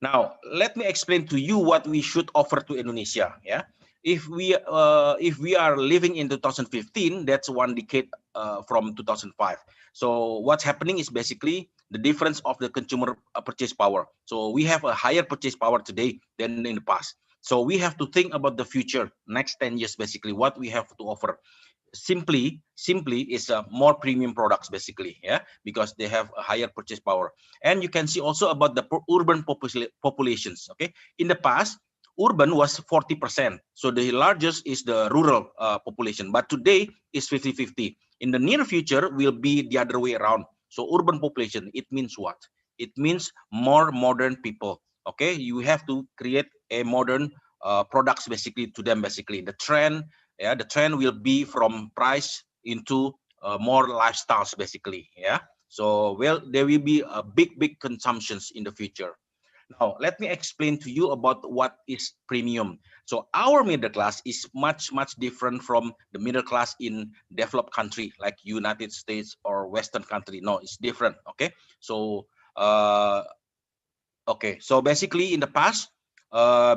Now let me explain to you what we should offer to Indonesia. Yeah, if we are living in 2015, that's one decade from 2005. So what's happening is basically the difference of the consumer purchase power. So we have a higher purchase power today than in the past. So we have to think about the future, next 10 years basically, what we have to offer. Simply is more premium products basically. Yeah, because they have a higher purchase power. And you can see also about the urban populations. Okay, in the past urban was 40%, so the largest is the rural population, but today is 50-50. In the near future will be the other way around. So urban population, it means what? It means more modern people. Okay, you have to create a modern products basically to them basically. The trend will be from price into more lifestyles basically. Yeah, so there will be a big consumptions in the future. Now let me explain to you about what is premium. So our middle class is much different from the middle class in developed country like United States or Western country. No, it's different. Okay, so so basically in the past,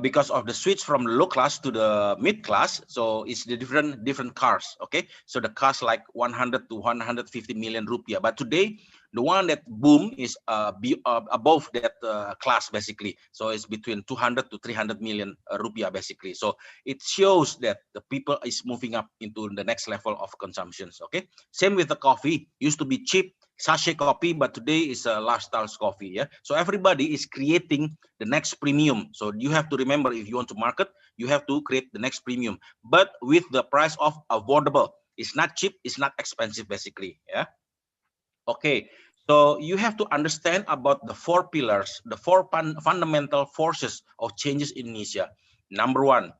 because of the switch from low class to the mid class, so it's the different cars. Okay, so the cars like 100 to 150 million rupiah, but today the one that boom is above that class basically. So it's between 200 to 300 million rupiah basically. So it shows that the people is moving up into the next level of consumptions. Okay, same with the coffee. Used to be cheap sachet coffee, but today is a lifestyle coffee. Yeah, so everybody is creating the next premium. So you have to remember, if you want to market, you have to create the next premium, but with the price of affordable. It's not cheap, it's not expensive basically. Yeah. Okay, so you have to understand about the 4 pillars, the 4 fundamental forces of changes in Indonesia. Number 1,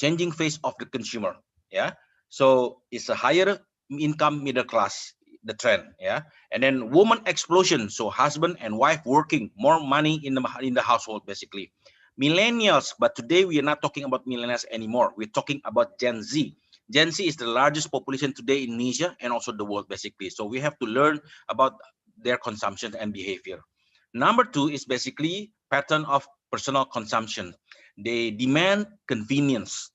changing face of the consumer. Yeah, so it's a higher income middle class, the trend. Yeah, and then woman explosion, so husband and wife working, more money in the household basically. Millennials, but today we are not talking about millennials anymore, we're talking about Gen Z. Gen Z is the largest population today in Indonesia and also the world basically. So we have to learn about their consumption and behavior. Number 2 is basically pattern of personal consumption. They demand convenience.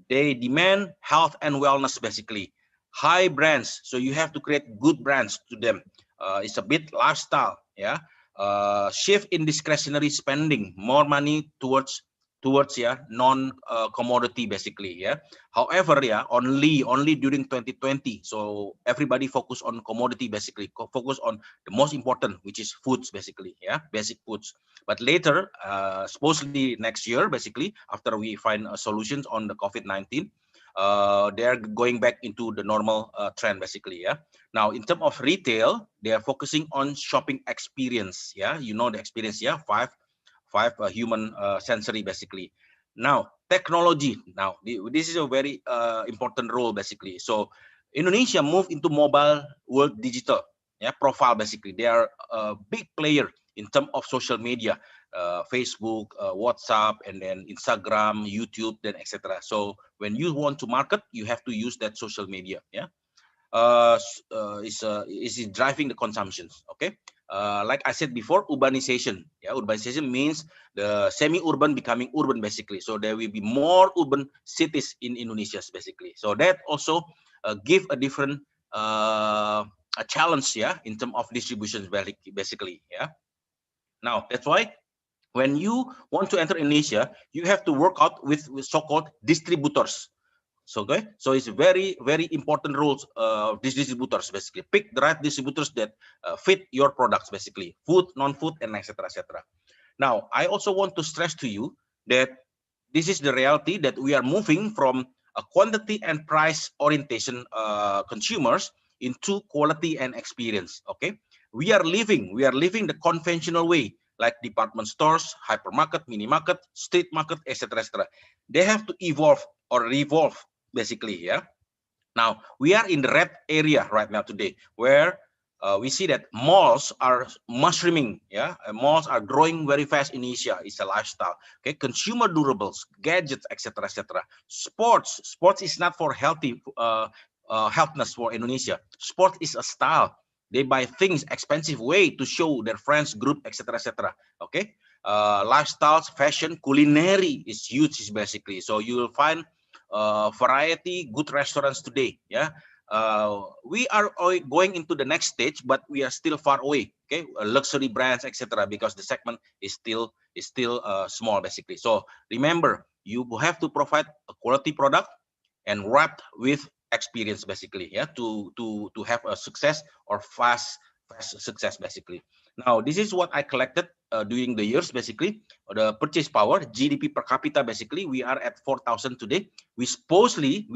They demand health and wellness basically. High brands, so you have to create good brands to them. It's a bit lifestyle. Yeah, shift in discretionary spending, more money towards non commodity basically. Yeah, however, yeah, only during 2020, so everybody focus on commodity basically, focus on the most important, which is foods basically. Yeah, basic foods. But later, supposedly next year basically, after we find solutions on the COVID-19, they're going back into the normal trend basically. Yeah, now in terms of retail, they are focusing on shopping experience. Yeah, you know the experience. Yeah, five human sensory basically. Now technology, now this is a very important role basically. So Indonesia moved into mobile world digital. Yeah, profile basically, they are a big player in terms of social media, Facebook, WhatsApp, and then Instagram, YouTube, then etc. So when you want to market, you have to use that social media. Yeah, is driving the consumptions. Okay, like I said before, urbanization. Yeah, urbanization means the semi-urban becoming urban basically. So there will be more urban cities in Indonesia basically. So that also give a different a challenge, yeah, in terms of distribution basically. Yeah, now that's why when you want to enter Indonesia, you have to work out with so-called distributors. So okay, so it's very important rules. These distributors basically pick the right distributors that fit your products basically, food, non-food, and etc. etc. Now, I also want to stress to you that this is the reality that we are moving from a quantity and price orientation consumers into quality and experience. Okay, we are living the conventional way, like department stores, hypermarket, mini market, street market, etc., etc. They have to evolve or revolve, basically. Yeah. Now we are in the red area right now today, where we see that malls are mushrooming. Yeah, malls are growing very fast in Asia. It's a lifestyle. Okay, consumer durables, gadgets, etc., etc. Sports is not for healthness for Indonesia. Sport is a style. They buy things expensive way to show their friends, group, etc., etc. Okay, lifestyles, fashion, culinary is huge, basically. So you will find variety good restaurants today. Yeah, we are going into the next stage, but we are still far away. Okay, luxury brands, etc., because the segment is still small, basically. So remember, you have to provide a quality product and wrapped with experience, basically. Yeah, to have a success or fast success, basically. Now this is what I collected during the years, basically. The purchase power, GDP per capita, basically we are at 4,000 today. We supposedly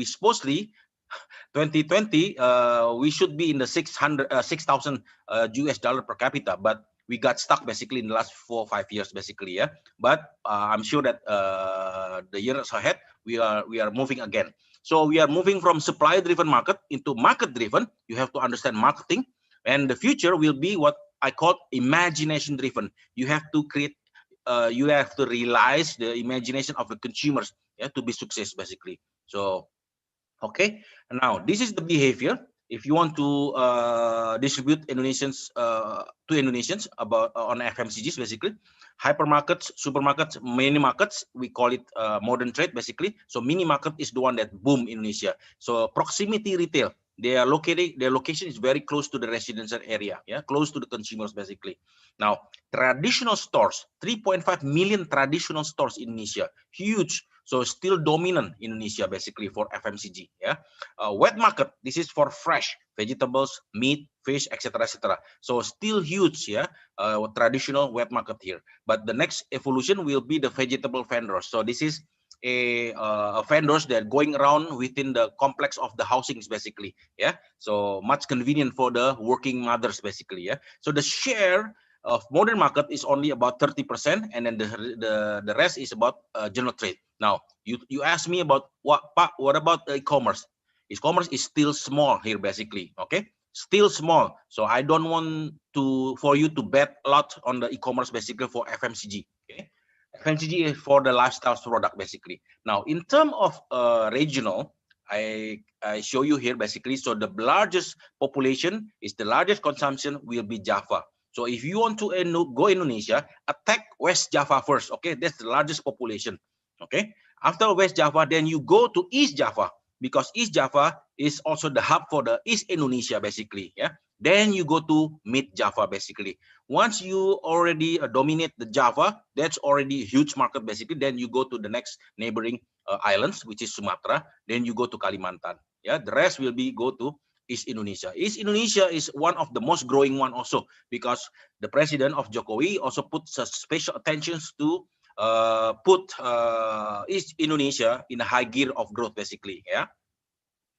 2020 we should be in the 6,000 US dollar per capita, but we got stuck basically in the last 4 or 5 years, basically. Yeah, but I'm sure that the years ahead we are moving again. So we are moving from supply driven market into market driven. You have to understand marketing, and the future will be what I call imagination driven. You have to create you have to realize the imagination of the consumers, yeah, to be success, basically. So okay, now this is the behavior. If you want to distribute Indonesians to Indonesians about on FMCGs, basically, hypermarkets, supermarkets, mini markets, we call it modern trade, basically. So mini market is the one that boom in Indonesia. So proximity retail, their location is very close to the residential area, yeah, close to the consumers, basically. Now traditional stores, 3.5 million traditional stores in Indonesia, huge. So still dominant in Indonesia, basically, for FMCG. Yeah, wet market, this is for fresh vegetables, meat, fish, etc., etc. So still huge. Yeah, traditional wet market here. But the next evolution will be the vegetable vendors. So this is a vendors that are going around within the complex of the housings, basically. Yeah, so much convenient for the working mothers, basically. Yeah, so the share of modern market is only about 30%, and then the rest is about general trade. Now you ask me about what about e-commerce? E-commerce is still small here, basically. Okay, still small. So I don't want for you to bet a lot on the e-commerce, basically, for FMCG. Okay, FMCG is for the lifestyle product, basically. Now in terms of regional, I show you here, basically. So the largest population is the largest consumption will be Java. So if you want to go Indonesia, attack West Java first. Okay, that's the largest population. Okay, after West Java, then you go to East Java, because East Java is also the hub for the East Indonesia, basically. Yeah, then you go to Mid Java, basically. Once you already dominate the Java, that's already a huge market, basically. Then you go to the next neighboring islands, which is Sumatra. Then you go to Kalimantan. Yeah, the rest will be go to East Indonesia. East Indonesia is one of the most growing one also, because the president of Jokowi also put special attentions to put East Indonesia in a high gear of growth, basically. Yeah.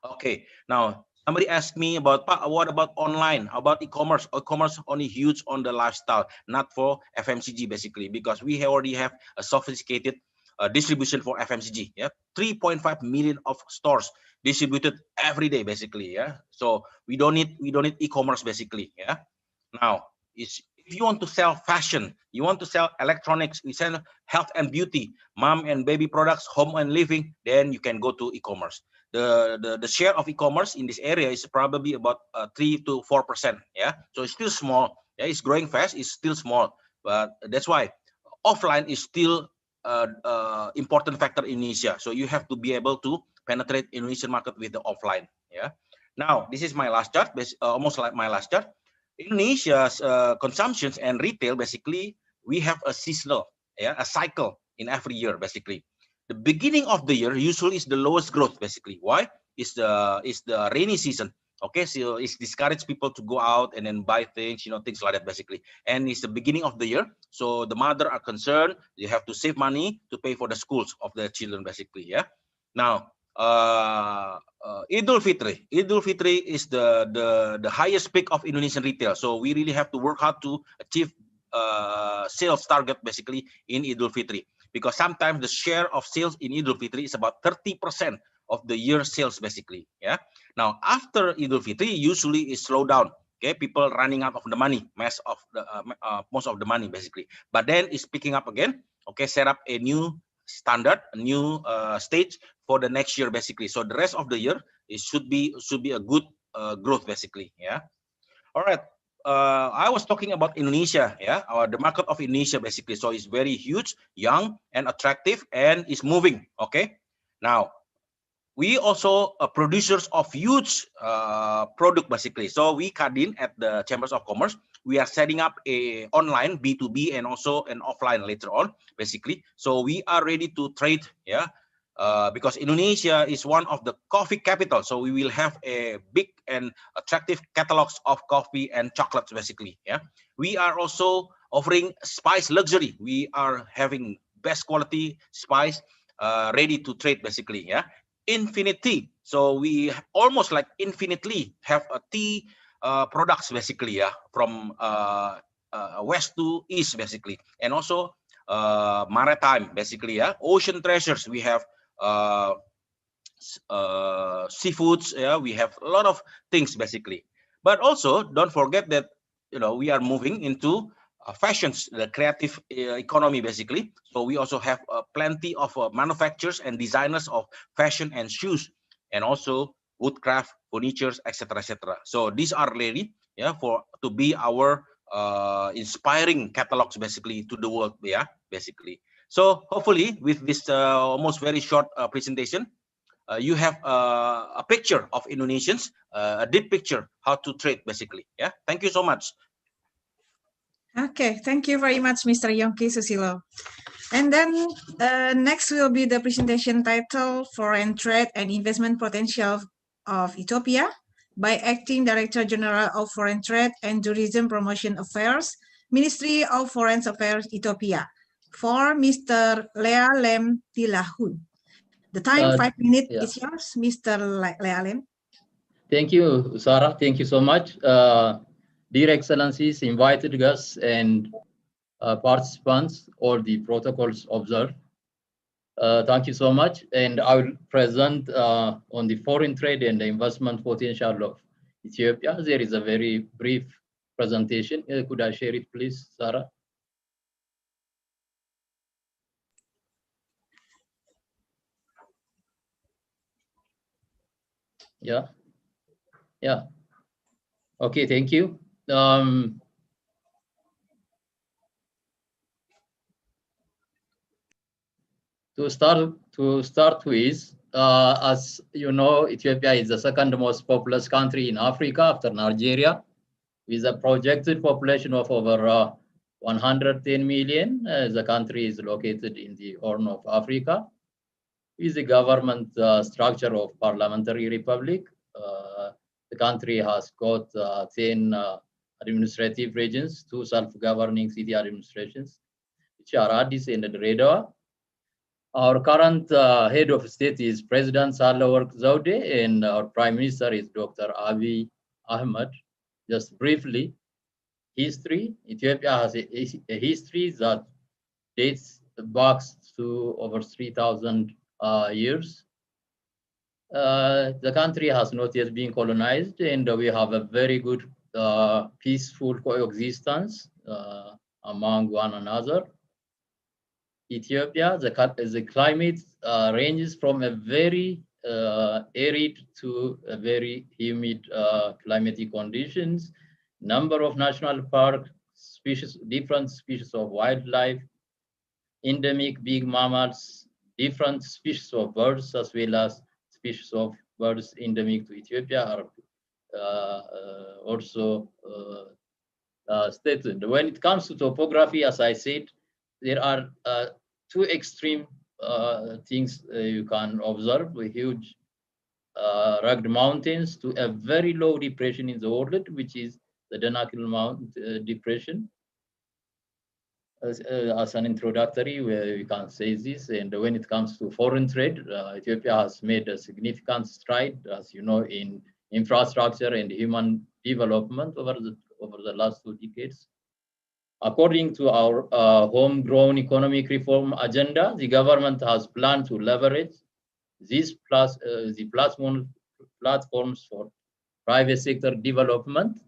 Okay. Now somebody asked me about, what about online? How about e-commerce? E-commerce only huge on the lifestyle, not for FMCG, basically, because we already have a sophisticated distribution for FMCG. Yeah, 3.5 million of stores distributed every day, basically. Yeah, so we don't need e-commerce, basically. Yeah. Now if you want to sell fashion, you want to sell electronics, we sell health and beauty, mom and baby products, home and living, then you can go to e-commerce. The share of e-commerce in this area is probably about 3 to 4%. Yeah, so it's still small. Yeah, it's growing fast, it's still small, but that's why offline is still important factor in Indonesia. So you have to be able to penetrate Indonesian market with the offline. Yeah. Now this is my last chart, almost like my last chart. Indonesia's consumptions and retail, basically, we have a seasonal, yeah, a cycle in every year, basically. The beginning of the year usually is the lowest growth, basically. Why? It's the rainy season. Okay, so it's discouraged people to go out and then buy things, things like that basically. And it's the beginning of the year, so the mother are concerned. You have to save money to pay for the schools of their children basically. Yeah. Now, Idul Fitri. Idul Fitri is the highest peak of Indonesian retail. So we really have to work hard to achieve sales target basically in Idul Fitri, because sometimes the share of sales in Idul Fitri is about 30% of the year sales basically. Yeah. Now after Idul Fitri, usually it slow down. Okay, people running out of the money, most of the money basically. But then it's picking up again. Okay, set up a new standard, a new stage for the next year basically. So the rest of the year it should be a good growth basically. Yeah. All right. I was talking about Indonesia, yeah, the market of Indonesia basically. So it's very huge, young, and attractive, and it's moving. Okay. Now, we also producers of huge product basically. So we, Kadin, at the Chambers of Commerce, we are setting up a online B2B and also an offline later on basically. So we are ready to trade, yeah, because Indonesia is one of the coffee capital. So we will have a big and attractive catalogs of coffee and chocolates basically. Yeah, we are also offering spice luxury. We are having best quality spice ready to trade basically. Yeah. Infinity, so we almost like infinitely have a tea products basically, yeah, from west to east basically, and also maritime basically, yeah, ocean treasures. We have seafoods, yeah, we have a lot of things basically. But also don't forget that we are moving into fashions, the creative economy basically. So we also have plenty of manufacturers and designers of fashion and shoes, and also woodcraft, furnitures, etc., etc. So these are ready, yeah, to be our inspiring catalogs basically to the world, yeah, basically. So hopefully with this almost very short presentation, you have a picture of Indonesians, a deep picture how to trade basically. Yeah, thank you so much. Okay, thank you very much, Mr. Yongki Susilo. And then next will be the presentation title, Foreign Trade and Investment Potential of Ethiopia, by Acting Director General of Foreign Trade and Tourism Promotion Affairs, Ministry of Foreign Affairs, Ethiopia, for Mr. Lea Lem Tilahun. The time, 5 minutes, is yours, Mr. Lea Lem. Thank you, Sarah. Thank you so much. Dear Excellencies, invited guests and participants, all the protocols observed. Thank you so much. And I will present on the foreign trade and the investment potential of Ethiopia. There is a very brief presentation. Could I share it, please, Sarah? Yeah. Yeah. Okay, thank you. To start with, as you know, Ethiopia is the second most populous country in Africa after Nigeria, with a projected population of over 110 million. The country is located in the Horn of Africa, with the government structure of parliamentary republic. The country has got 10 administrative regions, 2 self-governing city administrations, which are Addis and Redwa. Our current head of state is President Sahle-Work Zewde, and our Prime Minister is Dr. Abiy Ahmed. Just briefly, history. Ethiopia has a history that dates back to over 3,000 years. The country has not yet been colonized, and we have a very good peaceful coexistence among one another. Ethiopia, the climate ranges from a very arid to a very humid climatic conditions. Number of national park species, different species of wildlife, endemic big mammals, different species of birds, as well as species of birds endemic to Ethiopia are also stated. When it comes to topography, as I said, there are 2 extreme things you can observe: a huge rugged mountains to a very low depression in the world, which is the Danakil Mount depression. As an introductory, we can say this. And when it comes to foreign trade, Ethiopia has made a significant stride, as you know, in infrastructure and human development over the last 2 decades. According to our homegrown economic reform agenda, the government has planned to leverage these platforms for private sector development,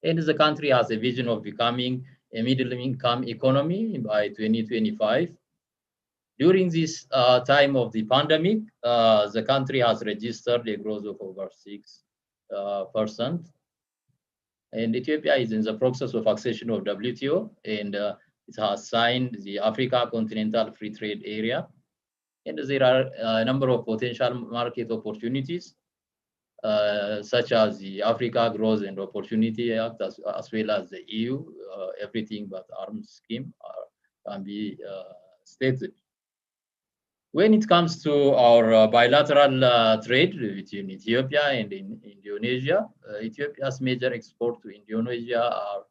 and the country has a vision of becoming a middle-income economy by 2025. During this time of the pandemic, the country has registered a growth of over 6%. And Ethiopia is in the process of accession of WTO, and it has signed the Africa Continental Free Trade Area. And there are a number of potential market opportunities, such as the Africa Growth and Opportunity Act, as well as the EU, everything but arms scheme can be stated. When it comes to our bilateral trade between Ethiopia and Indonesia, Ethiopia's major export to Indonesia are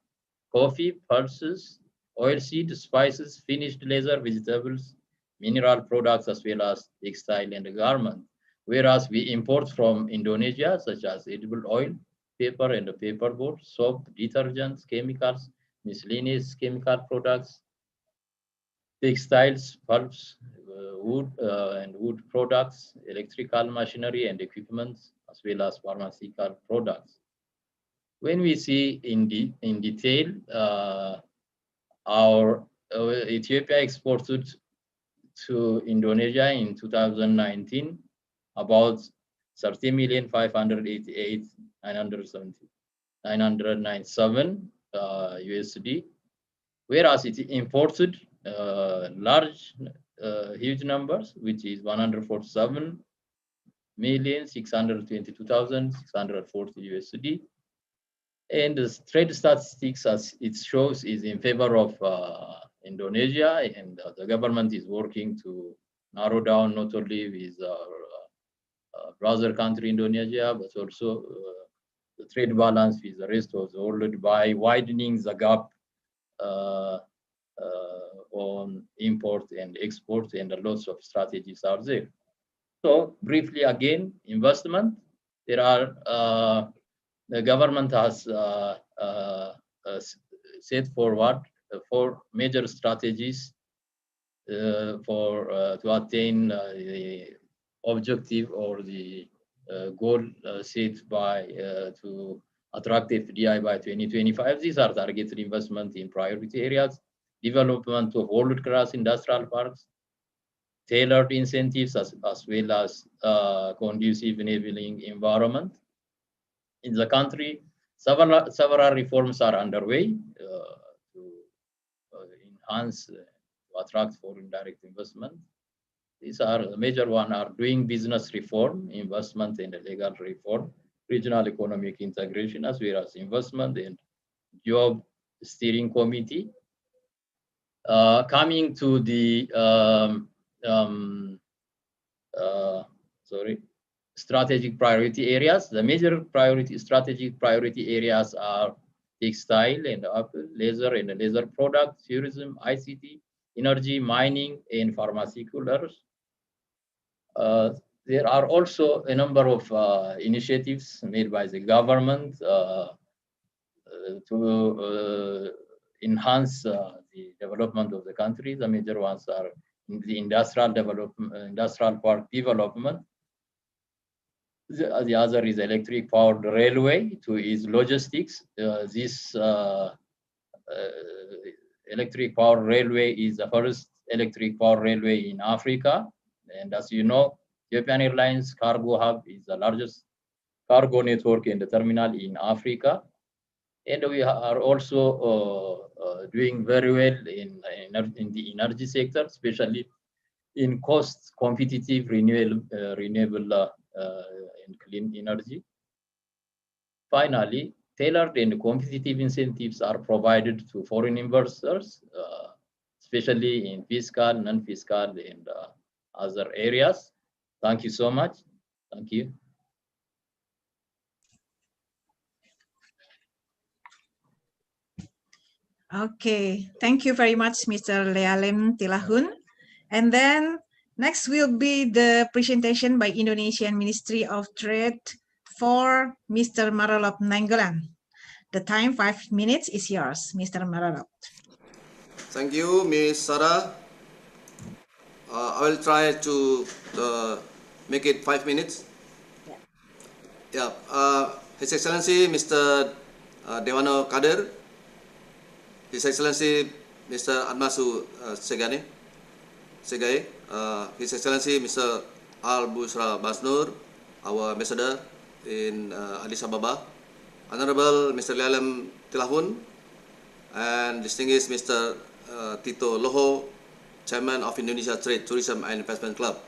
coffee, pulses, oilseed, spices, finished leather, vegetables, mineral products, as well as textile and garment. Whereas we import from Indonesia, such as edible oil, paper and paperboard, soap, detergents, chemicals, miscellaneous chemical products, textiles, pulps, wood and wood products, electrical machinery and equipment, as well as pharmaceutical products. When we see in detail, our Ethiopia exported to Indonesia in 2019 about 30,588,997 USD, whereas it imported huge numbers, which is 147,622,640 USD. And the trade statistics, as it shows, is in favor of Indonesia, and the government is working to narrow down not only with our brother country Indonesia, but also the trade balance with the rest of the world by widening the gap on import and export, and lots of strategies are there. So briefly again, investment. There are the government has set forward 4 major strategies to attain the objective or the goal set by to attract FDI by 2025. These are targeted investment in priority areas, development of world-class industrial parks, tailored incentives, as well as conducive enabling environment. In the country, several reforms are underway to enhance, to attract foreign direct investment. These are the major one are doing business reform, investment and legal reform, regional economic integration, as well as investment and job steering committee. Coming to the strategic priority areas, the major strategic priority areas are textile and leather and leather products, tourism, ICT, energy, mining, and pharmaceuticals. There are also a number of initiatives made by the government to enhance the development of the country. The major ones are the industrial park development. The other is electric powered railway to its logistics. This electric powered railway is the first electric powered railway in Africa. And as you know, Ethiopian Airlines Cargo Hub is the largest cargo network in the terminal in Africa. And we are also doing very well in the energy sector, especially in cost competitive renewable and clean energy. Finally, tailored and competitive incentives are provided to foreign investors, especially in fiscal, non-fiscal, and other areas. Thank you so much. Thank you. Okay, thank you very much, Mr. Lealem Tilahun. And then next will be the presentation by Indonesian Ministry of Trade for Mr. Marolop Nainggolan. The time 5 minutes is yours, Mr. Marolop. Thank you, Ms. Sarah. I will try to make it 5 minutes. Yeah. His Excellency Mr. Dewano Kader, His Excellency Mr. Admasu Segae, His Excellency Mr. Al Busra Basnur, our ambassador in Addis Ababa, Honorable Mr. Lealem Tilahun, and distinguished Mr. Tito Loho, Chairman of Indonesia Trade, Tourism and Investment Club,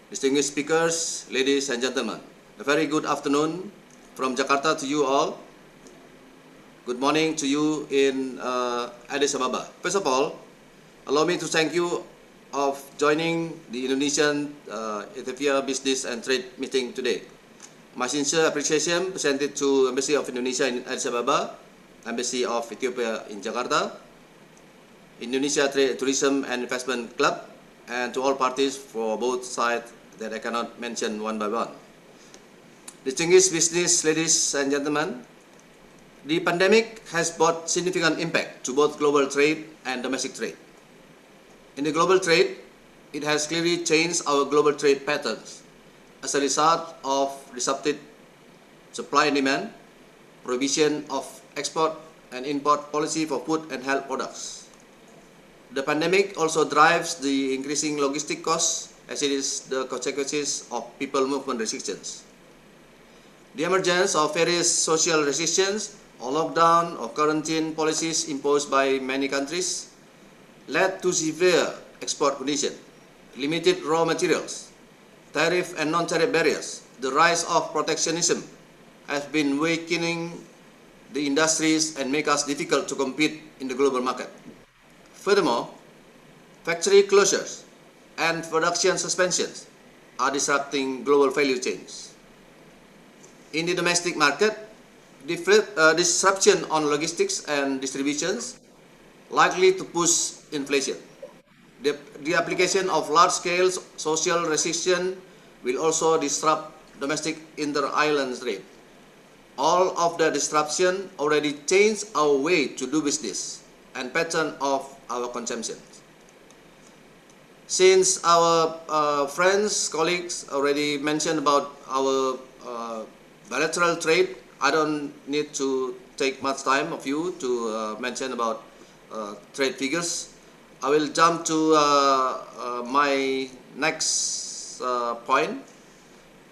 distinguished speakers, ladies and gentlemen, a very good afternoon from Jakarta to you all. Good morning to you in Addis Ababa. First of all, allow me to thank you of joining the Indonesian Ethiopia Business and Trade meeting today. My sincere appreciation presented to Embassy of Indonesia in Addis Ababa, Embassy of Ethiopia in Jakarta, Indonesia Trade, Tourism and Investment Club, and to all parties for both sides that I cannot mention one by one. Distinguished business ladies and gentlemen, the pandemic has brought significant impact to both global trade and domestic trade. In the global trade, it has clearly changed our global trade patterns as a result of disrupted supply and demand, prohibition of export and import policy for food and health products. The pandemic also drives the increasing logistic costs as it is the consequences of people movement restrictions. The emergence of various social restrictions or lockdown or quarantine policies imposed by many countries led to severe export conditions, limited raw materials, tariff and non-tariff barriers. The rise of protectionism has been weakening the industries and make us difficult to compete in the global market. Furthermore, factory closures and production suspensions are disrupting global value chains. In the domestic market, disruption on logistics and distributions likely to push inflation. The application of large-scale social restriction will also disrupt domestic inter-island trade. All of the disruption already changed our way to do business and pattern of our consumption. Since our friends, colleagues already mentioned about our bilateral trade, I don't need to take much time of you to mention about trade figures. I will jump to my next point,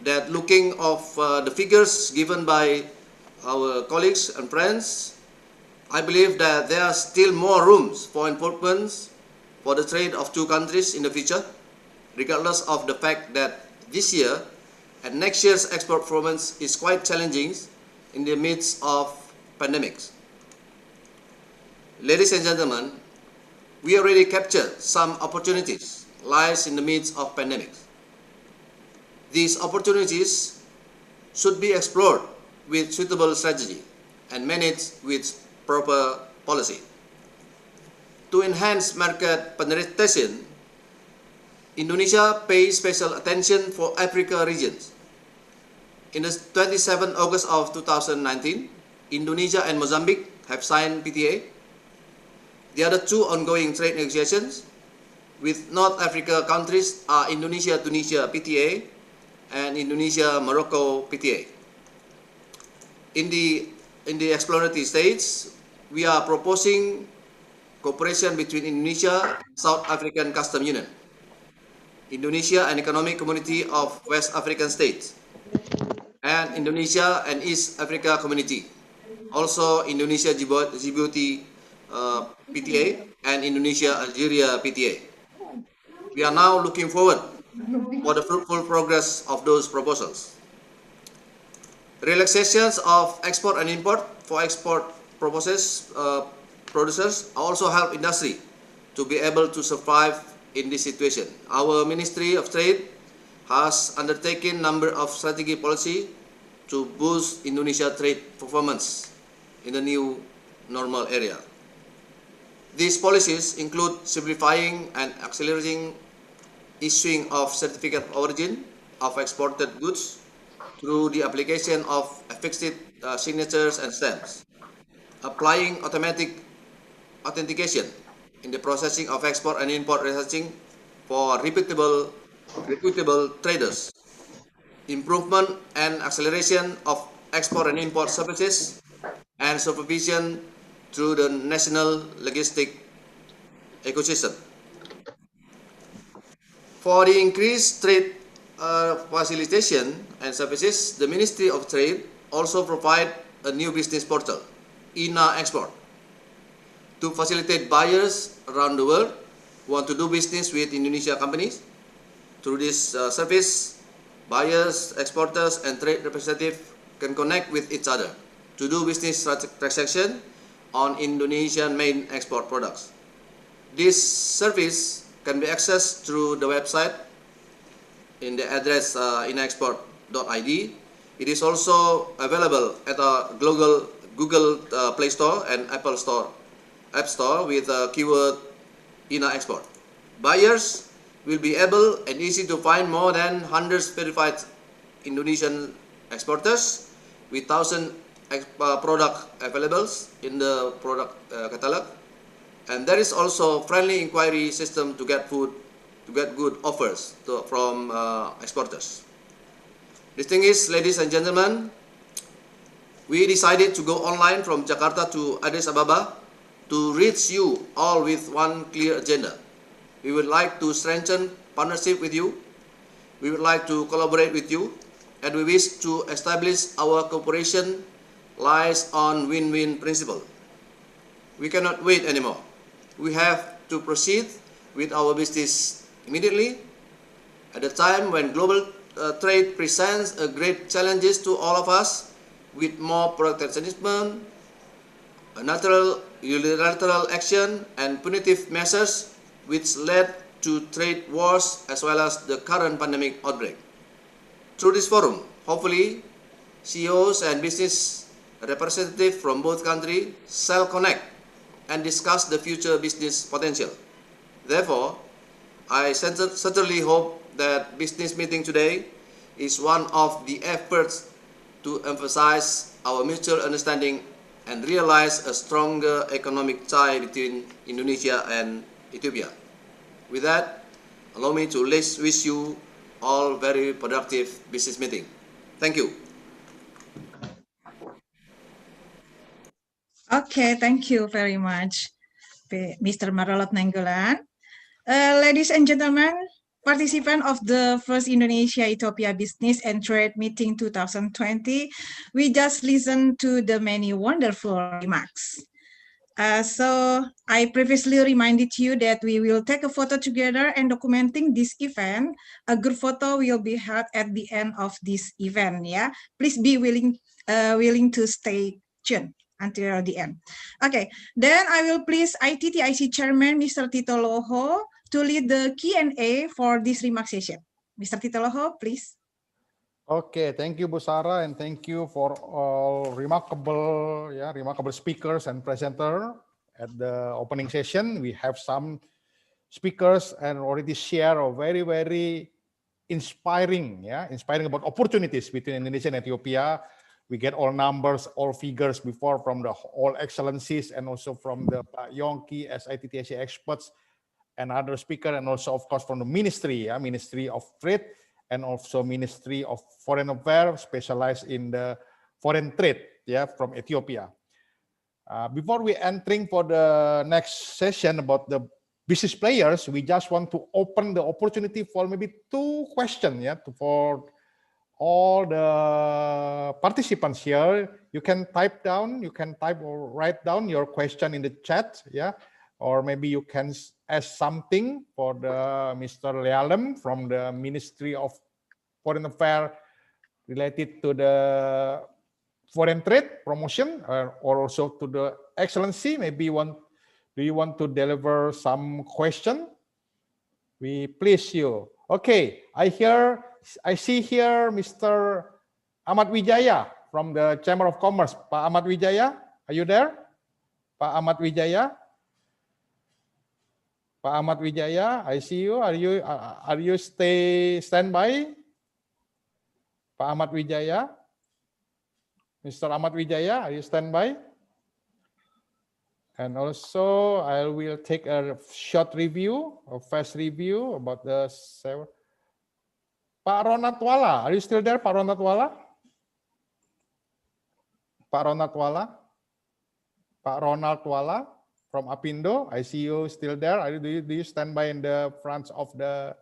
that looking of the figures given by our colleagues and friends, I believe that there are still more rooms for improvements for the trade of two countries in the future, regardless of the fact that this year and next year's export performance is quite challenging in the midst of pandemics. Ladies and gentlemen, we already captured some opportunities lies in the midst of pandemics. These opportunities should be explored with suitable strategy and managed with proper policy. To enhance market penetration, Indonesia pays special attention for Africa regions. In the 27th August of 2019, Indonesia and Mozambique have signed PTA. The other two ongoing trade negotiations with North Africa countries are Indonesia-Tunisia PTA and Indonesia-Morocco PTA. In the exploratory stage, we are proposing cooperation between Indonesia and South African Customs Union, Indonesia and Economic Community of West African States, and Indonesia and East Africa Community, also Indonesia-Djibouti PTA and Indonesia-Algeria PTA. We are now looking forward for the fruitful progress of those proposals. Relaxations of export and import for export producers also help industry to be able to survive in this situation. Our Ministry of Trade has undertaken a number of strategic policy to boost Indonesia trade performance in the new normal area. These policies include simplifying and accelerating issuing of certificate of origin of exported goods through the application of affixed signatures and stamps, applying automatic authentication in the processing of export and import licensing for reputable traders, improvement and acceleration of export and import services, and supervision through the national logistic ecosystem. For the increased trade facilitation and services, the Ministry of Trade also provide a new business portal, INA Export, to facilitate buyers around the world who want to do business with Indonesia companies. Through this service, buyers, exporters, and trade representatives can connect with each other to do business transaction on Indonesian main export products. This service can be accessed through the website in the address inaexport.id. It is also available at a Google Play Store and Apple App Store with a keyword INA Export. Buyers will be able and easy to find more than 100 verified Indonesian exporters with 1,000 product available in the product catalog. And there is also friendly inquiry system to get good offers from exporters. Distinguished ladies and gentlemen, we decided to go online from Jakarta to Addis Ababa to reach you all with one clear agenda. We would like to strengthen partnership with you. We would like to collaborate with you, and we wish to establish our cooperation lies on win-win principle. We cannot wait anymore. We have to proceed with our business immediately at a time when global trade presents a great challenges to all of us, with more protectionism, unilateral action, and punitive measures which led to trade wars as well as the current pandemic outbreak. Through this forum, hopefully, CEOs and business representatives from both countries shall connect and discuss the future business potential. Therefore, I certainly hope that business meeting today is one of the efforts to emphasize our mutual understanding and realize a stronger economic tie between Indonesia and Ethiopia. With that, allow me to wish you all very productive business meeting. Thank you. Okay, thank you very much, Mr. Marolot Nainggolan. Ladies and gentlemen, participant of the first Indonesia-Ethiopia Business and Trade Meeting 2020, we just listened to the many wonderful remarks. So I previously reminded you that we will take a photo together and documenting this event. A group photo will be held at the end of this event. Yeah, please be willing to stay tuned until the end. Okay, then I will please ITTIC Chairman Mr. Tito Loho to lead the Q&A for this remark session. Mr. Tito Loho, please. Okay, thank you, Bu Sarah, and thank you for all remarkable speakers and presenter at the opening session. We have some speakers and already share a very, very inspiring about opportunities between Indonesia and Ethiopia. We get all numbers, all figures before from the all excellencies and also from the Yongki as ITTIC experts and other speaker, and also of course from the Ministry of Trade, and also Ministry of Foreign Affairs, specialized in the foreign trade, from Ethiopia. Before we entering for the next session about the business players, we just want to open the opportunity for maybe 2 questions, for all the participants here. You can type or write down your question in the chat, or maybe you can ask something for the Mr. Lealem from the Ministry of Foreign Affairs related to the foreign trade promotion, or also to the Excellency. Maybe do you want to deliver some question? We please you. Okay, I see here Mr. Ahmad Wijaya from the Chamber of Commerce. Pak Ahmad Wijaya, are you there? Pak Ahmad Wijaya? Pak Ahmad Wijaya, I see you. Are you standby? Pak Ahmad Wijaya, Mr. Ahmad Wijaya, are you standby? And also, I will take a short review, a fast review about the. Pak Ronald Wala, are you still there, Pak Ronald Wala? Pak Ronald Wala? Pak Ronald Wala from Apindo, I see you still there. Do you stand by in the front of the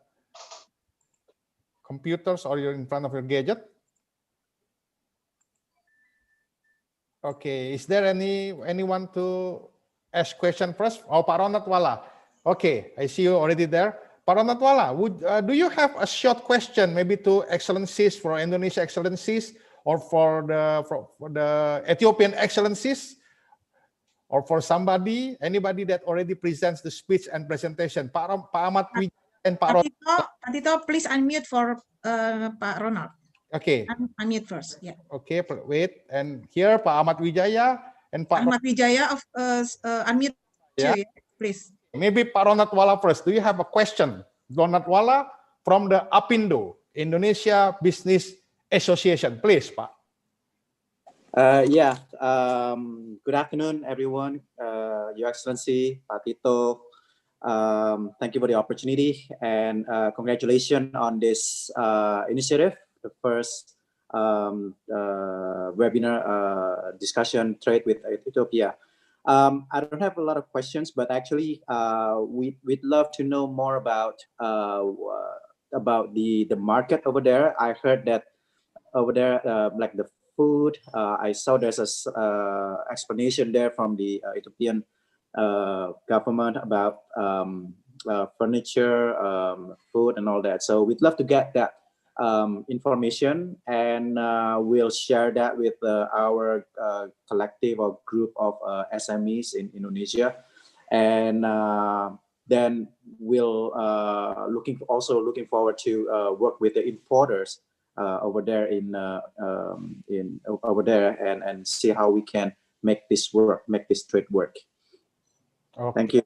computers or you're in front of your gadget? Okay, is there anyone to ask question first? Oh, Pak Ronald Wala. Okay, I see you already there. Pak Ronald Wala, do you have a short question maybe to excellencies for Indonesia excellencies or for the Ethiopian excellencies? Or for anybody that already presents the speech and presentation, Pak Ahmad Wijaya and Pak Ronald. Pak Tito, please unmute for Pak Ronald. Okay. Unmute first, yeah. Okay, wait. And here, Pak Ahmad Wijaya and Pak Ahmad Wijaya, unmute yeah. too, yeah, please. Maybe Pak Ronald Wala first. Do you have a question? Ronald Wala from the Apindo, Indonesia Business Association. Please, Pak. Good afternoon, everyone. Your Excellency, Pak Tito. Thank you for the opportunity and congratulations on this initiative, the first webinar discussion trade with Ethiopia. I don't have a lot of questions, but actually we'd love to know more about the market over there. I heard that over there, like the food, I saw there's a explanation there from the Ethiopian government about furniture, food, and all that. So we'd love to get that information, and we'll share that with our collective or group of SMEs in Indonesia, and then we'll looking forward to work with the importers over there over there and see how we can make this trade work. Okay. Thank you.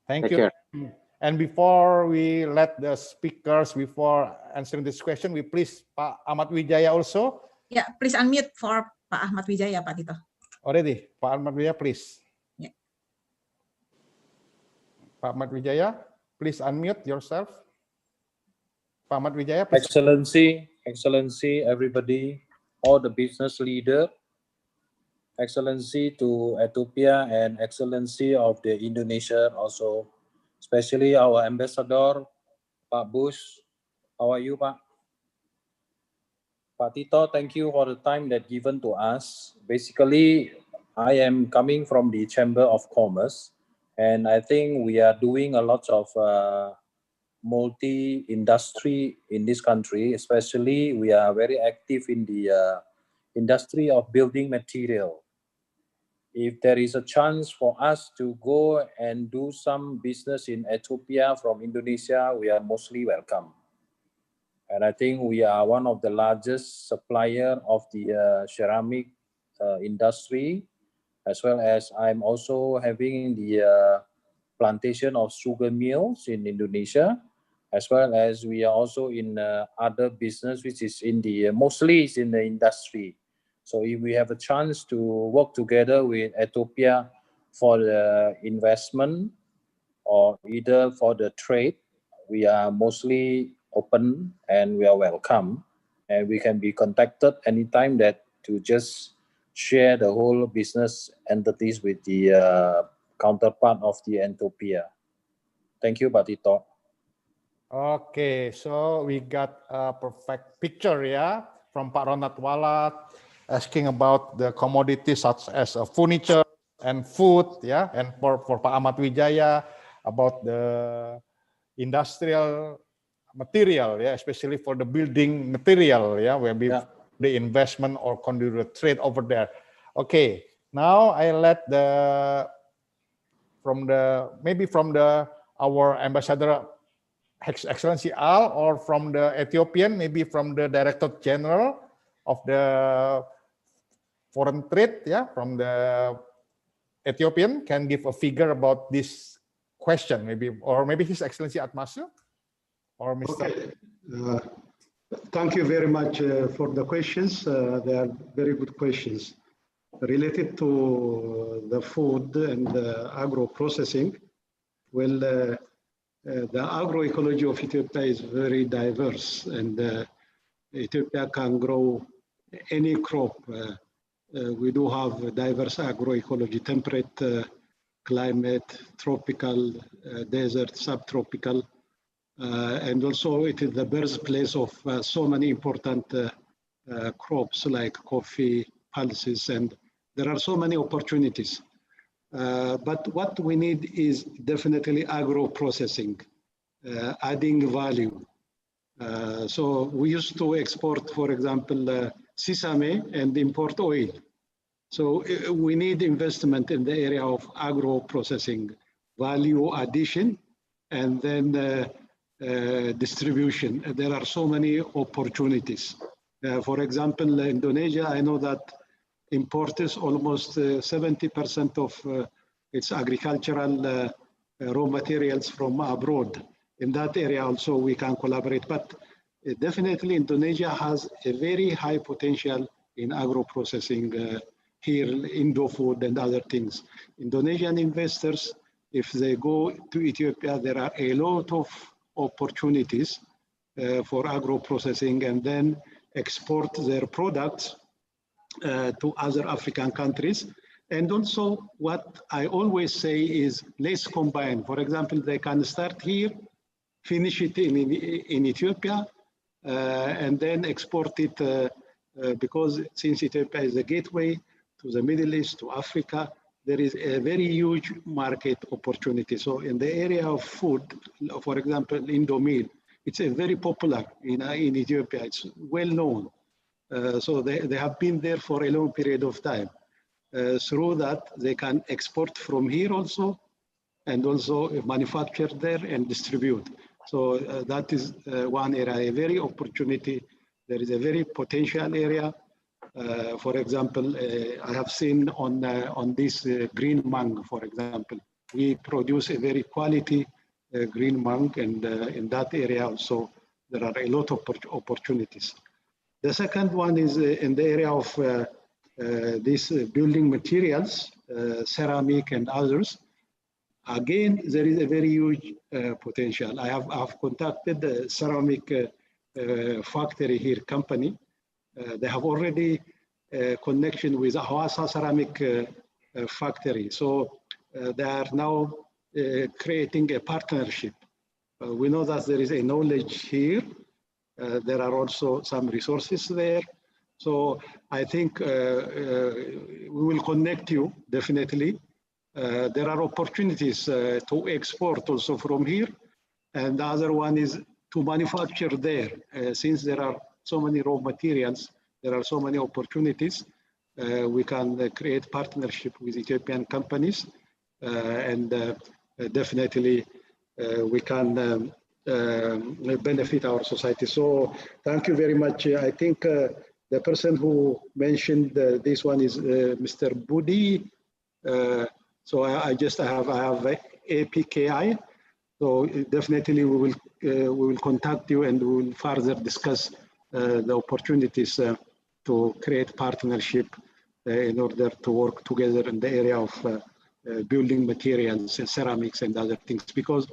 Thank Take you. care. And before we let the speakers, before answering this question, we please Pak Ahmad Wijaya also. Yeah, please unmute for Pak Ahmad Wijaya, Pak Tito. Already, Pak Ahmad Wijaya, please. Yeah. Pak Ahmad Wijaya, please unmute yourself. Pak Ahmad Wijaya, please. Excellency, everybody, all the business leader, Excellency to Ethiopia and Excellency of the Indonesia also, especially our ambassador, Pak Bush. How are you, Pak? Pak Tito, thank you for the time that given to us. Basically, I am coming from the Chamber of Commerce, and I think we are doing a lot of multi-industry in this country. Especially, we are very active in the industry of building material. If there is a chance for us to go and do some business in Ethiopia from Indonesia, we are mostly welcome. And I think we are one of the largest supplier of the ceramic industry, as well as I'm also having the plantation of sugar mills in Indonesia, as well as we are also in other business, which is in the mostly is in the industry. So if we have a chance to work together with Ethiopia for the investment or either for the trade, we are mostly open and we are welcome, and we can be contacted anytime that to just share the whole business entities with the counterpart of the Ethiopia. Thank you, Pak Tito. Okay, so we got a perfect picture, yeah, from Pak Ronald Wala asking about the commodities such as furniture and food, yeah, and for Pak Ahmad Wijaya about the industrial material, yeah, especially for the building material, yeah, where the investment or conduit trade over there. Okay, now I let our ambassador Excellency Al, or from the Ethiopian, maybe from the Director General of the Foreign Trade, yeah, from the Ethiopian, can give a figure about this question, maybe, or maybe His Excellency Atmasu or Mr. Okay. Thank you very much for the questions. They are very good questions related to the food and agro processing. Well, the agroecology of Ethiopia is very diverse, and Ethiopia can grow any crop. We do have a diverse agroecology: temperate climate, tropical, desert, subtropical. And also it is the birthplace of so many important crops like coffee, pulses, and there are so many opportunities. But what we need is definitely agro-processing, adding value. So we used to export, for example, sesame and import oil. So we need investment in the area of agro-processing, value addition, and then distribution. There are so many opportunities. For example, Indonesia, I know that imports almost 70% of its agricultural raw materials from abroad. In that area also we can collaborate, but definitely Indonesia has a very high potential in agro-processing here, Indo-food and other things. Indonesian investors, if they go to Ethiopia, there are a lot of opportunities for agro-processing and then export their products to other African countries. And also what I always say is let's combine. For example, they can start here, finish it in Ethiopia, and then export it because since Ethiopia is a gateway to the Middle East, to Africa, there is a very huge market opportunity. So in the area of food, for example, Indomil, it's a very popular in Ethiopia. It's well known. So they have been there for a long period of time. Through that, they can export from here also, and also manufacture there and distribute. So that is one area, a very opportunity. There is a very potential area. For example, I have seen on this green mung, for example, we produce a very quality green mung, and in that area also there are a lot of opportunities. The second one is in the area of these building materials, ceramic and others. Again, there is a very huge potential. I have contacted the ceramic factory here company. They have already a connection with Hawassa ceramic factory. So they are now creating a partnership. We know that there is a knowledge here. There are also some resources there. So I think we will connect you definitely. There are opportunities to export also from here. And the other one is to manufacture there. Since there are so many raw materials, there are so many opportunities. We can create partnership with Ethiopian companies, and definitely we can benefit our society. So thank you very much. I think the person who mentioned this one is Mr. Budi. So I have APKI. So definitely we will contact you and we will further discuss the opportunities to create partnership in order to work together in the area of building materials, ceramics and other things. Because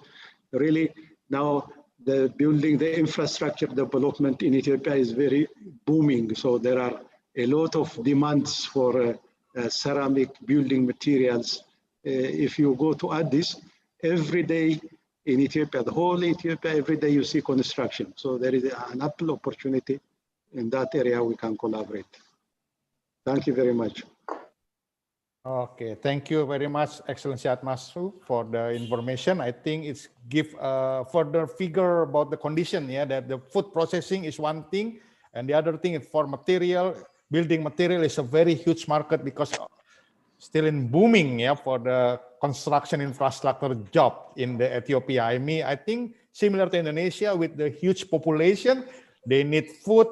really now the infrastructure development in Ethiopia is very booming. So there are a lot of demands for ceramic building materials. If you go to Addis, every day in Ethiopia, the whole Ethiopia, every day you see construction. So there is an ample opportunity in that area we can collaborate. Thank you very much. Okay, thank you very much, Excellency Atmasu, for the information. I think it's give further figure about the condition, yeah, that the food processing is one thing, and the other thing is for material, building material is a very huge market because still in booming, yeah, for the construction infrastructure job in the Ethiopia. I think similar to Indonesia with the huge population, they need food,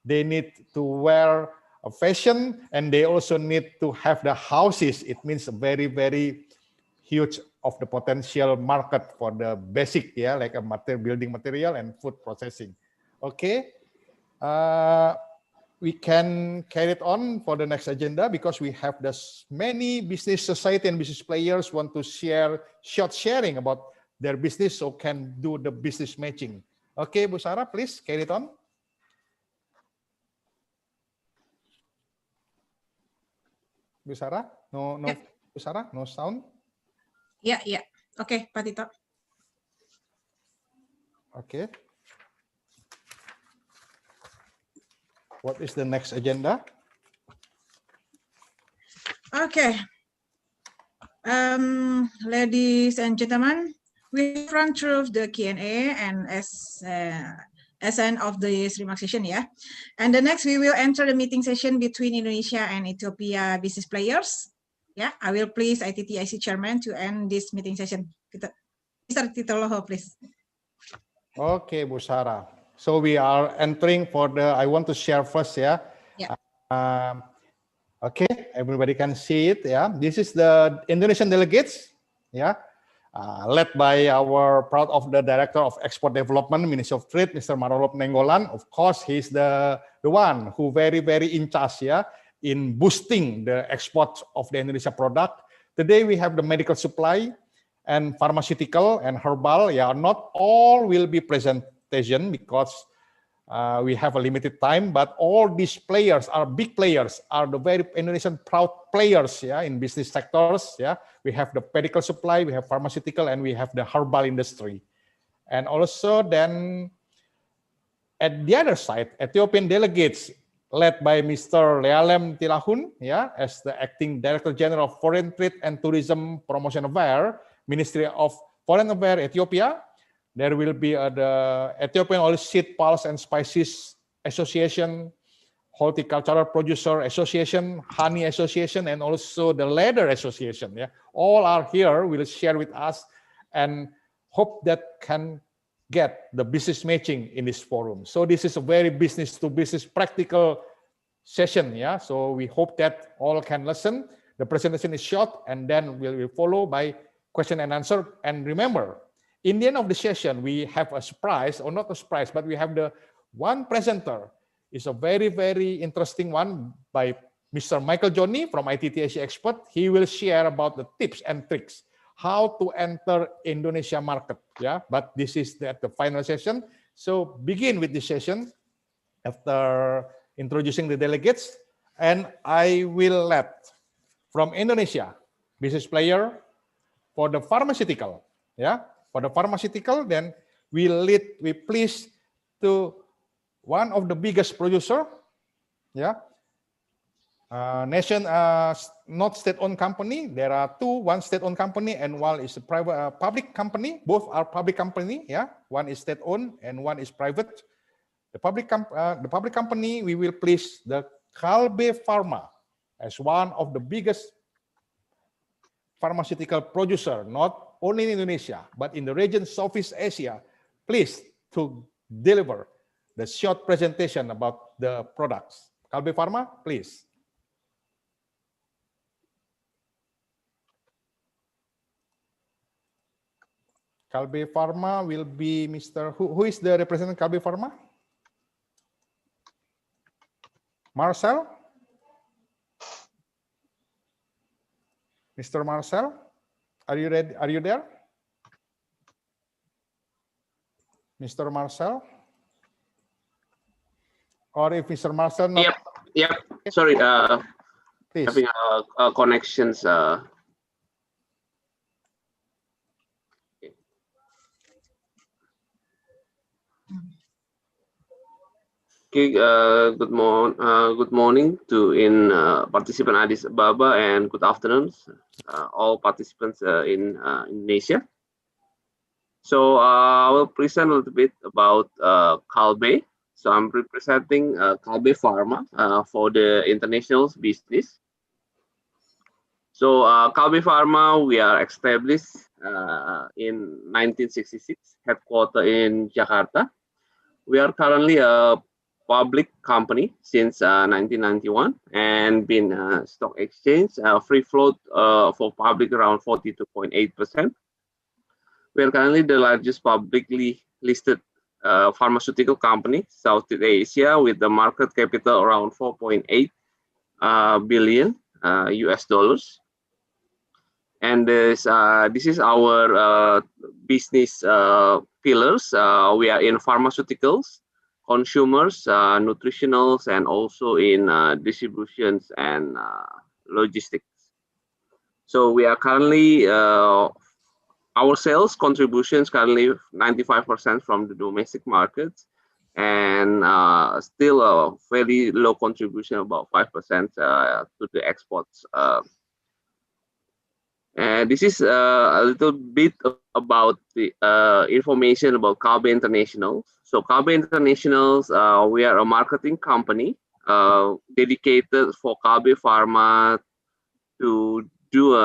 they need to wear a fashion, and they also need to have the houses. It means a very, very huge of the potential market for the basic, yeah, like a building material and food processing. Okay, we can carry it on for the next agenda because we have this many business society and business players want to share short sharing about their business, so can do the business matching. Okay, Bu Sarah, please carry it on. Bu Sarah, no, Yeah. Bu Sarah, no sound. Yeah. Okay, Pak Tito. Okay. What is the next agenda? Okay. Ladies and gentlemen, we run through the Q&A and as end of this remark session, yeah. And the next we will enter the meeting session between Indonesia and Ethiopia business players. Yeah, I will please ITTIC chairman to end this meeting session. Mr. Tito Loho, please. Okay, Bu Sarah. So we are entering for the, I want to share first, yeah. Yeah. Okay, everybody can see it, yeah. This is the Indonesian delegates, yeah. Led by our proud of the Director of Export Development, Ministry of Trade, Mr. Marolop Nenggolan. Of course, he's the one who very in charge, yeah, in boosting the export of the Indonesia product. Today we have the medical supply and pharmaceutical and herbal. Yeah, not all will be presentation because we have a limited time, but all these players are big players, are the very Indonesian proud players, yeah, in business sectors, yeah. We have the medical supply, we have pharmaceutical, and we have the herbal industry. And also then at the other side, Ethiopian delegates led by Mr. Lealem Tilahun, yeah, as the Acting Director General of Foreign Trade and Tourism Promotion Affairs, Ministry of Foreign Affairs, Ethiopia. There will be the Ethiopian Oilseed, Pulse and Spices Association, Horticultural Producer Association, Honey Association, and also the Leather Association. Yeah, all are here. Will share with us, and hope that can get the business matching in this forum. So this is a very business to business practical session. Yeah, so we hope that all can listen. The presentation is short, and then we will follow by question and answer. And remember, in the end of the session, we have a surprise, or not a surprise, but we have the one presenter. It's a very interesting one by Mr. Michael Johnny from ITTIC Expert. He will share about the tips and tricks how to enter Indonesia market. Yeah, but this is the final session. So begin with this session after introducing the delegates, and I will let from Indonesia business player for the pharmaceutical. Yeah. For the pharmaceutical, then we please to one of the biggest producer, yeah, not state-owned company. There are two, one state-owned company and one is a private public company. Both are public company, yeah. One is state-owned and one is private. The public company, we will please the Kalbe Pharma as one of the biggest pharmaceutical producer, not only in Indonesia, but in the region Southeast Asia. Please to deliver the short presentation about the products. Kalbe Pharma, please. Kalbe Pharma will be Mr. Who is the representative Kalbe Pharma? Marcel? Mr. Marcel, are you ready? Are you there? Mr. Marcel? Or if Mr. Marcel not... Yep. Sorry, please. Having connections. Okay, good morning to participant Addis Ababa, and good afternoon all participants in Indonesia. So I will present a little bit about Kalbe. So I'm representing Kalbe Pharma for the international business. So Kalbe Pharma, we are established in 1966, headquartered in Jakarta. We are currently a public company since 1991 and been stock exchange, free float for public around 42.8%. We are currently the largest publicly listed pharmaceutical company Southeast Asia with the market capital around 4.8 billion US dollars. And this is our business pillars. We are in pharmaceuticals, consumers, nutritionals, and also in distributions and logistics. So we are currently, our sales contributions currently 95% from the domestic market, and still a very low contribution, about 5% to the exports. This is a little bit about the information about Kalbe International. So Kalbe International, we are a marketing company dedicated for Kalbe Pharma to do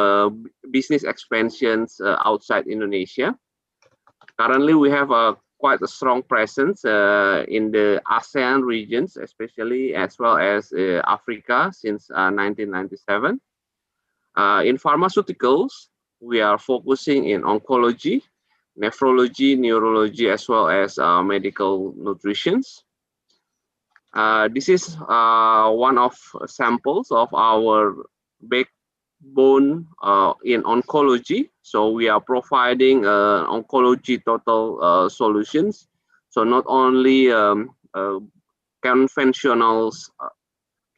business expansions outside Indonesia. Currently, we have quite a strong presence in the ASEAN regions, especially as well as Africa since 1997. In pharmaceuticals, we are focusing in oncology, nephrology, neurology, as well as medical nutrition. This is one of samples of our backbone in oncology. So we are providing oncology total solutions. So not only conventional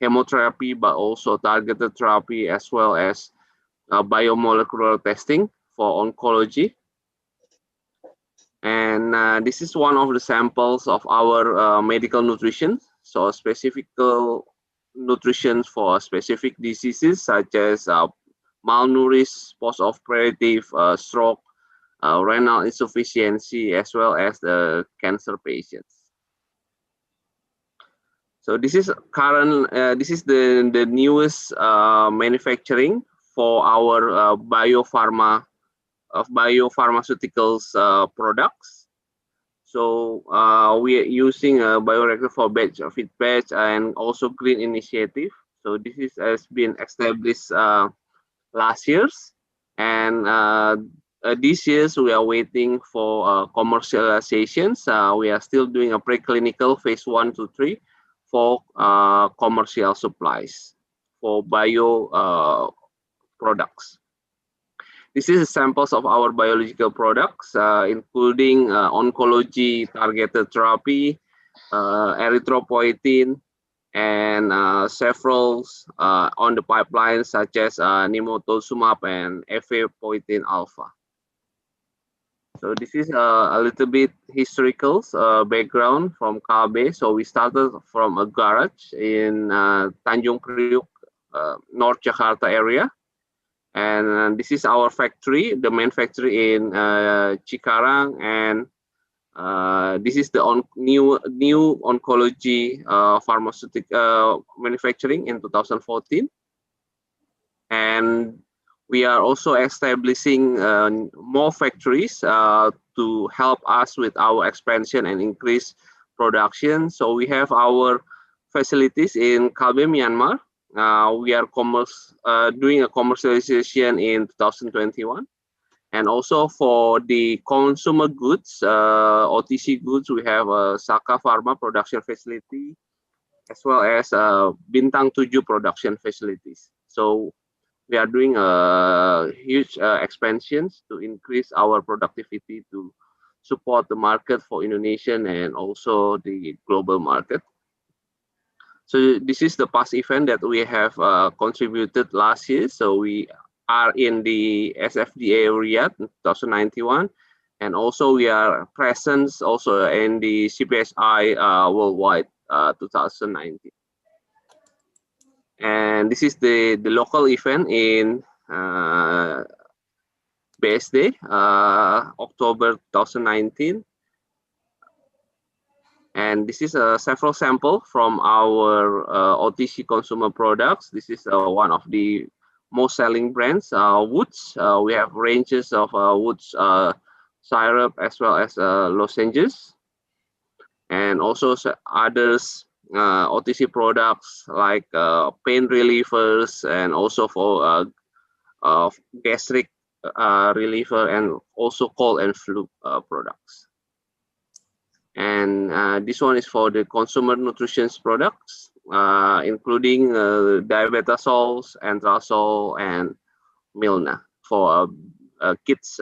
chemotherapy, but also targeted therapy as well as biomolecular testing for oncology. And this is one of the samples of our medical nutrition. So specific nutrition for specific diseases such as malnourished, post-operative stroke, renal insufficiency, as well as the cancer patients. So this is current. This is the newest manufacturing for our biopharmaceuticals products. So we are using a bioreactor for batch feed batch and also green initiative. So this has been established last years, and this years we are waiting for commercializations. We are still doing a preclinical phase 1 to 3 for commercial supplies for bio products. This is samples of our biological products, including oncology targeted therapy, erythropoietin, and several on the pipeline such as nimotozumab and efapoietin alpha. So this is a little bit historical background from Kalbe. So we started from a garage in Tanjung Priok, North Jakarta area. And this is our factory, the main factory in Cikarang, and this is the new oncology pharmaceutical manufacturing in 2014. And we are also establishing more factories to help us with our expansion and increase production. So we have our facilities in Kalbe, Myanmar. We are doing a commercialization in 2021. And also for the consumer goods, OTC goods, we have a Saka Pharma production facility, as well as Bintang 7 production facilities. So we are doing huge expansions to increase our productivity to support the market for Indonesian and also the global market. So this is the past event that we have contributed last year. So we are in the SFDA Riyadh in 2091, and also we are present also in the CPSI worldwide 2019. And this is the local event in BSD, October 2019. And this is several sample from our OTC consumer products. This is one of the most selling brands, Woods. We have ranges of Woods syrup as well as lozenges, and also others OTC products like pain relievers and also for gastric reliever and also cold and flu products. And this one is for the consumer nutrition products, including diabetasol, antrazol, and Milna for kids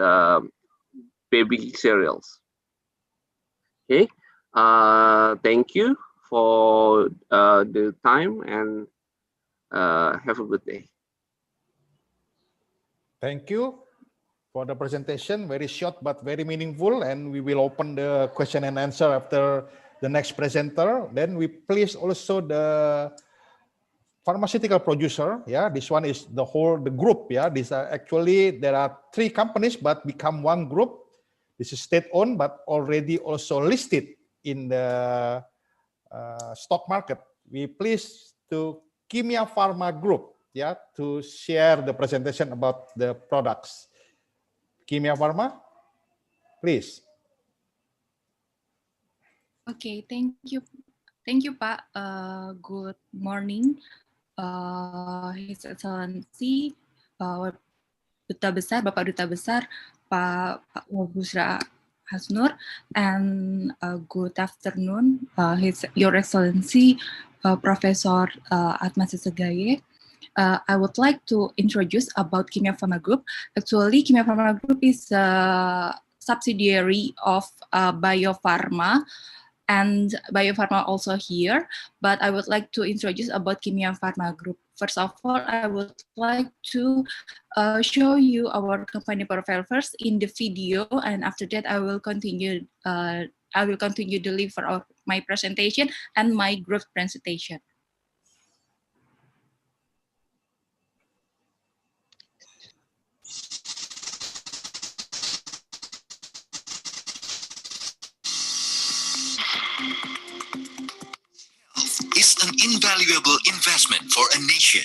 baby cereals. Okay, thank you for the time and have a good day. Thank you for the presentation, very short but very meaningful, and we will open the question and answer after the next presenter. Then we please also the pharmaceutical producer. Yeah, this one is the group. Yeah, these are actually there are 3 companies but become one group. This is state-owned but already also listed in the stock market. We please to Kimia Pharma Group, yeah, to share the presentation about the products. Kimia Pharma, please. Okay, thank you, Pak. Good morning, His Excellency, Duta Besar, Bapak Duta Besar, Pak Busra Hasnur, and good afternoon, Your Excellency, Professor Atma Sesegaye. I would like to introduce about Kimia Pharma Group. Actually, Kimia Pharma Group is a subsidiary of Bio Farma, and Bio Farma also here. But I would like to introduce about Kimia Pharma Group. First of all, I would like to show you our company profile first in the video, and after that, I will continue. Deliver my presentation and my group presentation. Is an invaluable investment for a nation.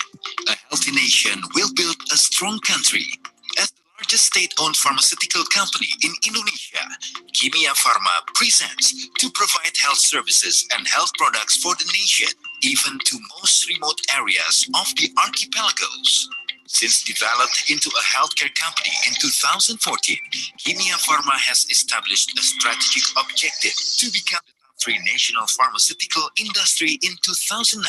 A healthy nation will build a strong country. As the largest state-owned pharmaceutical company in Indonesia, Kimia Pharma presents to provide health services and health products for the nation, even to most remote areas of the archipelagos. Since developed into a healthcare company in 2014, Kimia Pharma has established a strategic objective to become the top 3 national pharmaceutical industry in 2019.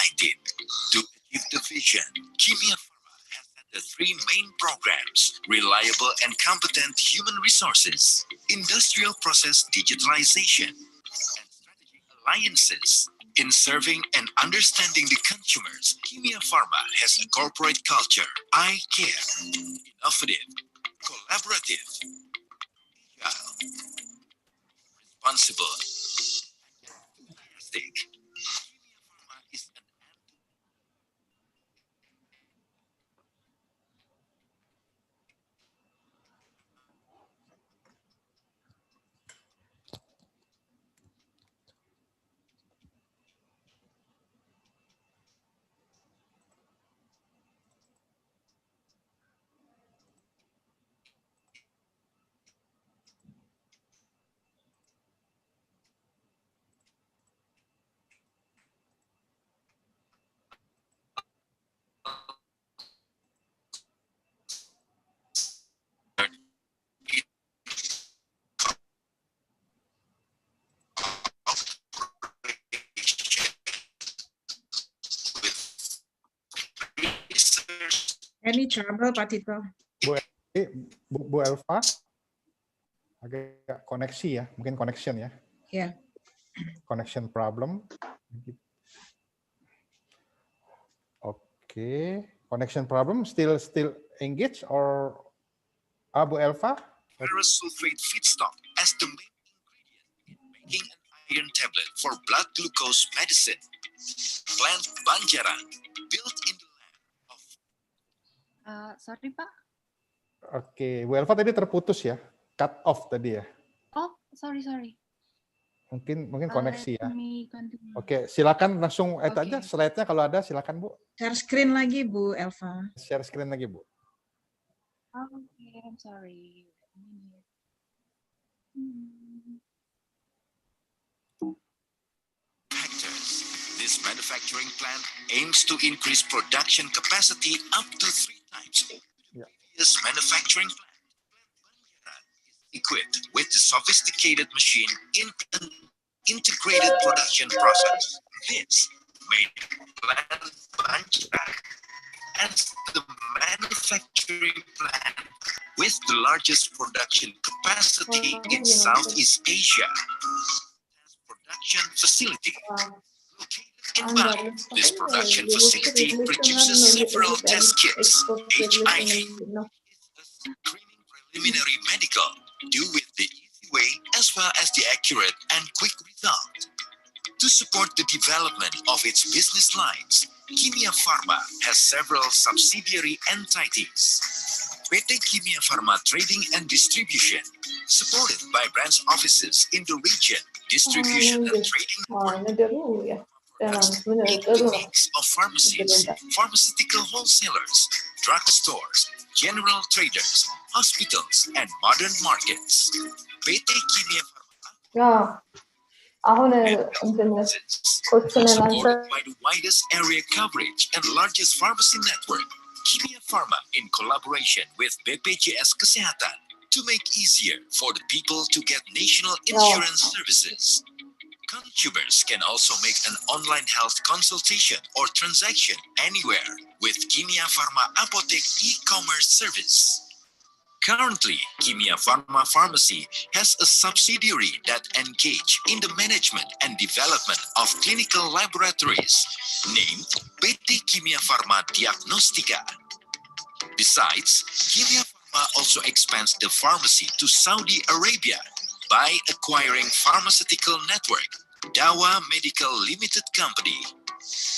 To achieve the vision, Kimia Pharma has had the 3 main programs: reliable and competent human resources, industrial process digitalization, and strategic alliances. In serving and understanding the consumers, Kimia Pharma has a corporate culture: I care, innovative, collaborative, agile, responsible, enthusiastic. Kimia Pharma is an Any trouble, Pak Tito? Bu Elva, agak koneksi ya, mungkin connection ya. Yeah. Connection problem. Okay, connection problem still engaged or Bu Elva? ferrous sulfate feedstock as the main ingredient in making an iron tablet for blood glucose medicine. Plant Banjaran, built in the Sorry, Pak. Oke, Bu Elva tadi terputus ya, cut off tadi ya. Oh, sorry. Mungkin koneksi ya. Let me continue. Oke, silakan langsung aja slide-nya kalau ada, silakan Bu. Share screen lagi, Bu Elva. Share screen lagi, Bu. Okay, I'm sorry. This This manufacturing plant aims to increase production capacity up to 3 times. This manufacturing plant is equipped with the sophisticated machine in an integrated production process. This made plant Banjaran as the manufacturing plant with the largest production capacity in Southeast Asia. Production facility. In Bali, this production facility produces several test kits. HIV preliminary medical, do with the easy way as well as the accurate and quick result. To support the development of its business lines, Kimia Pharma has several subsidiary entities. PT Kimia Pharma Trading and Distribution, supported by branch offices in the region, distribution and trading clinics of pharmacies, pharmaceutical wholesalers, drugstores, general traders, hospitals, and modern markets. PT Kimia Yeah. supported by the widest area coverage and largest pharmacy network, Kimia Pharma in collaboration with BPJS Kesehatan to make easier for the people to get national insurance services. Consumers can also make an online health consultation or transaction anywhere with Kimia Pharma Apotek e-commerce service. Currently, Kimia Pharma Pharmacy has a subsidiary that engage in the management and development of clinical laboratories, named PT Kimia Pharma Diagnostica. Besides, Kimia Pharma also expands the pharmacy to Saudi Arabia by acquiring pharmaceutical network Dawa Medical Limited Company.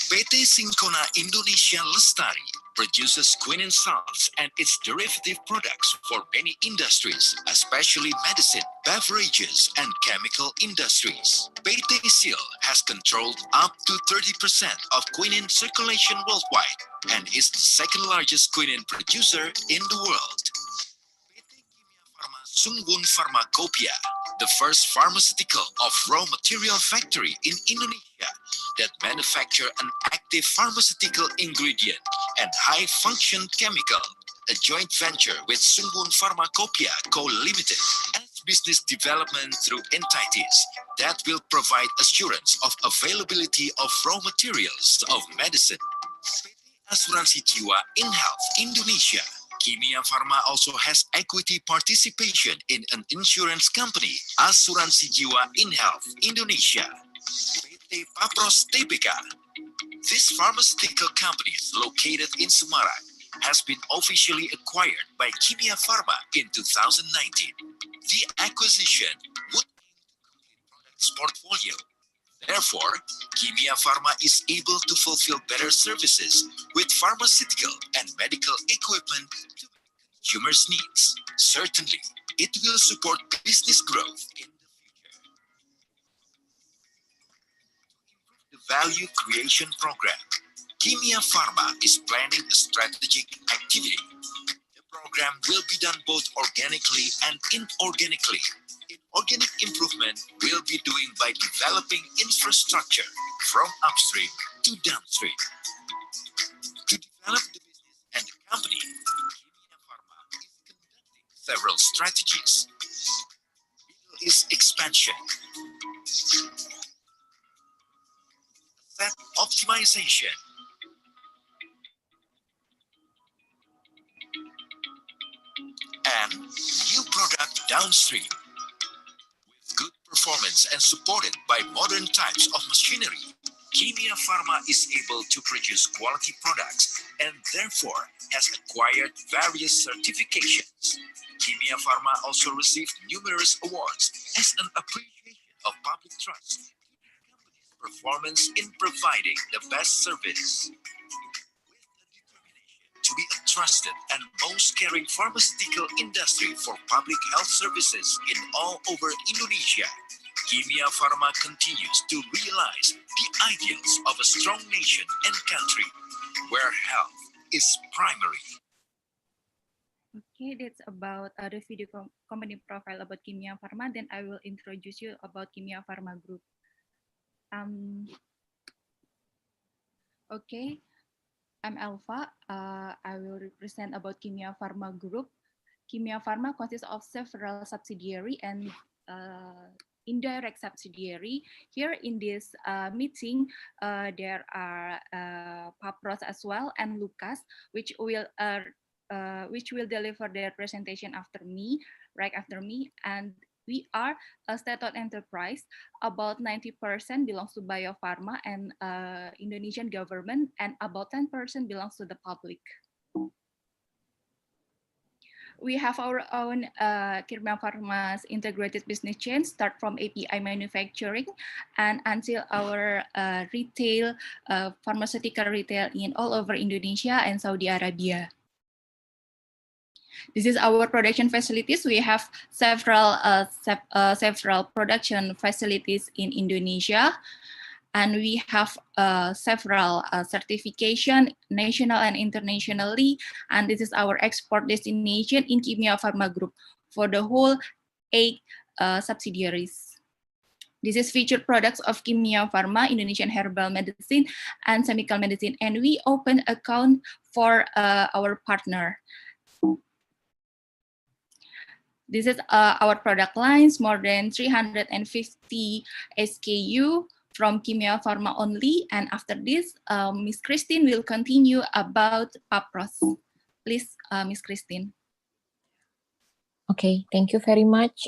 PT Syncona Indonesia Lestari produces quinine salts and its derivative products for many industries, especially medicine, beverages, and chemical industries. PT Seal has controlled up to 30% of quinine circulation worldwide and is the second largest quinine producer in the world. Sunggun Pharmacopoeia, the first pharmaceutical of raw material factory in Indonesia that manufacture an active pharmaceutical ingredient and high-function chemical, a joint venture with Sunggun Pharmacopoeia Co. Limited, as business development through entities that will provide assurance of availability of raw materials of medicine. Asuransi Jiwa in Health Indonesia. Kimia Pharma also has equity participation in an insurance company, Asuransi Jiwa in Health Indonesia. PT Papros Tbk. This pharmaceutical company is located in Semarang, has been officially acquired by Kimia Pharma in 2019. The acquisition would include its portfolio. Therefore, Kimia Pharma is able to fulfill better services with pharmaceutical and medical equipment to meet consumers' needs. Certainly, it will support business growth in the Value Creation Program. Kimia Pharma is planning a strategic activity. The program will be done both organically and inorganically. Organic improvement will be doing by developing infrastructure from upstream to downstream. To develop the business and the company, Kimia Pharma is conducting several strategies. Middle is expansion, asset optimization, and new product downstream. Good performance and supported by modern types of machinery, Kimia Pharma is able to produce quality products and therefore has acquired various certifications. Kimia Pharma also received numerous awards as an appreciation of public trust in the company's performance in providing the best service. To be a trusted and most caring pharmaceutical industry for public health services in all over Indonesia, Kimia Pharma continues to realize the ideals of a strong nation and country where health is primary. Okay, that's about the video company profile about Kimia Pharma. Then I will introduce you about Kimia Pharma Group. Okay, I'm Alpha. I will represent about Kimia Pharma Group. Kimia Pharma consists of several subsidiary and indirect subsidiary. Here in this meeting, there are Papros as well and Lucas, which will deliver their presentation after me, right after me. And we are a state-owned enterprise. About 90% belongs to Bio Farma and Indonesian government, and about 10% belongs to the public. We have our own Kimia Pharma's integrated business chain, start from API manufacturing and until our retail, pharmaceutical retail in all over Indonesia and Saudi Arabia. This is our production facilities. We have several production facilities in Indonesia, and we have several certification, national and internationally. And this is our export destination in Kimia Pharma Group for the whole 8 subsidiaries. This is featured products of Kimia Pharma, Indonesian herbal medicine, and chemical medicine. And we open account for our partner. This is our product lines, more than 350 SKU from Kimia Pharma only. And after this, Miss Christine will continue about Papros. Please, Miss Christine. Okay, thank you very much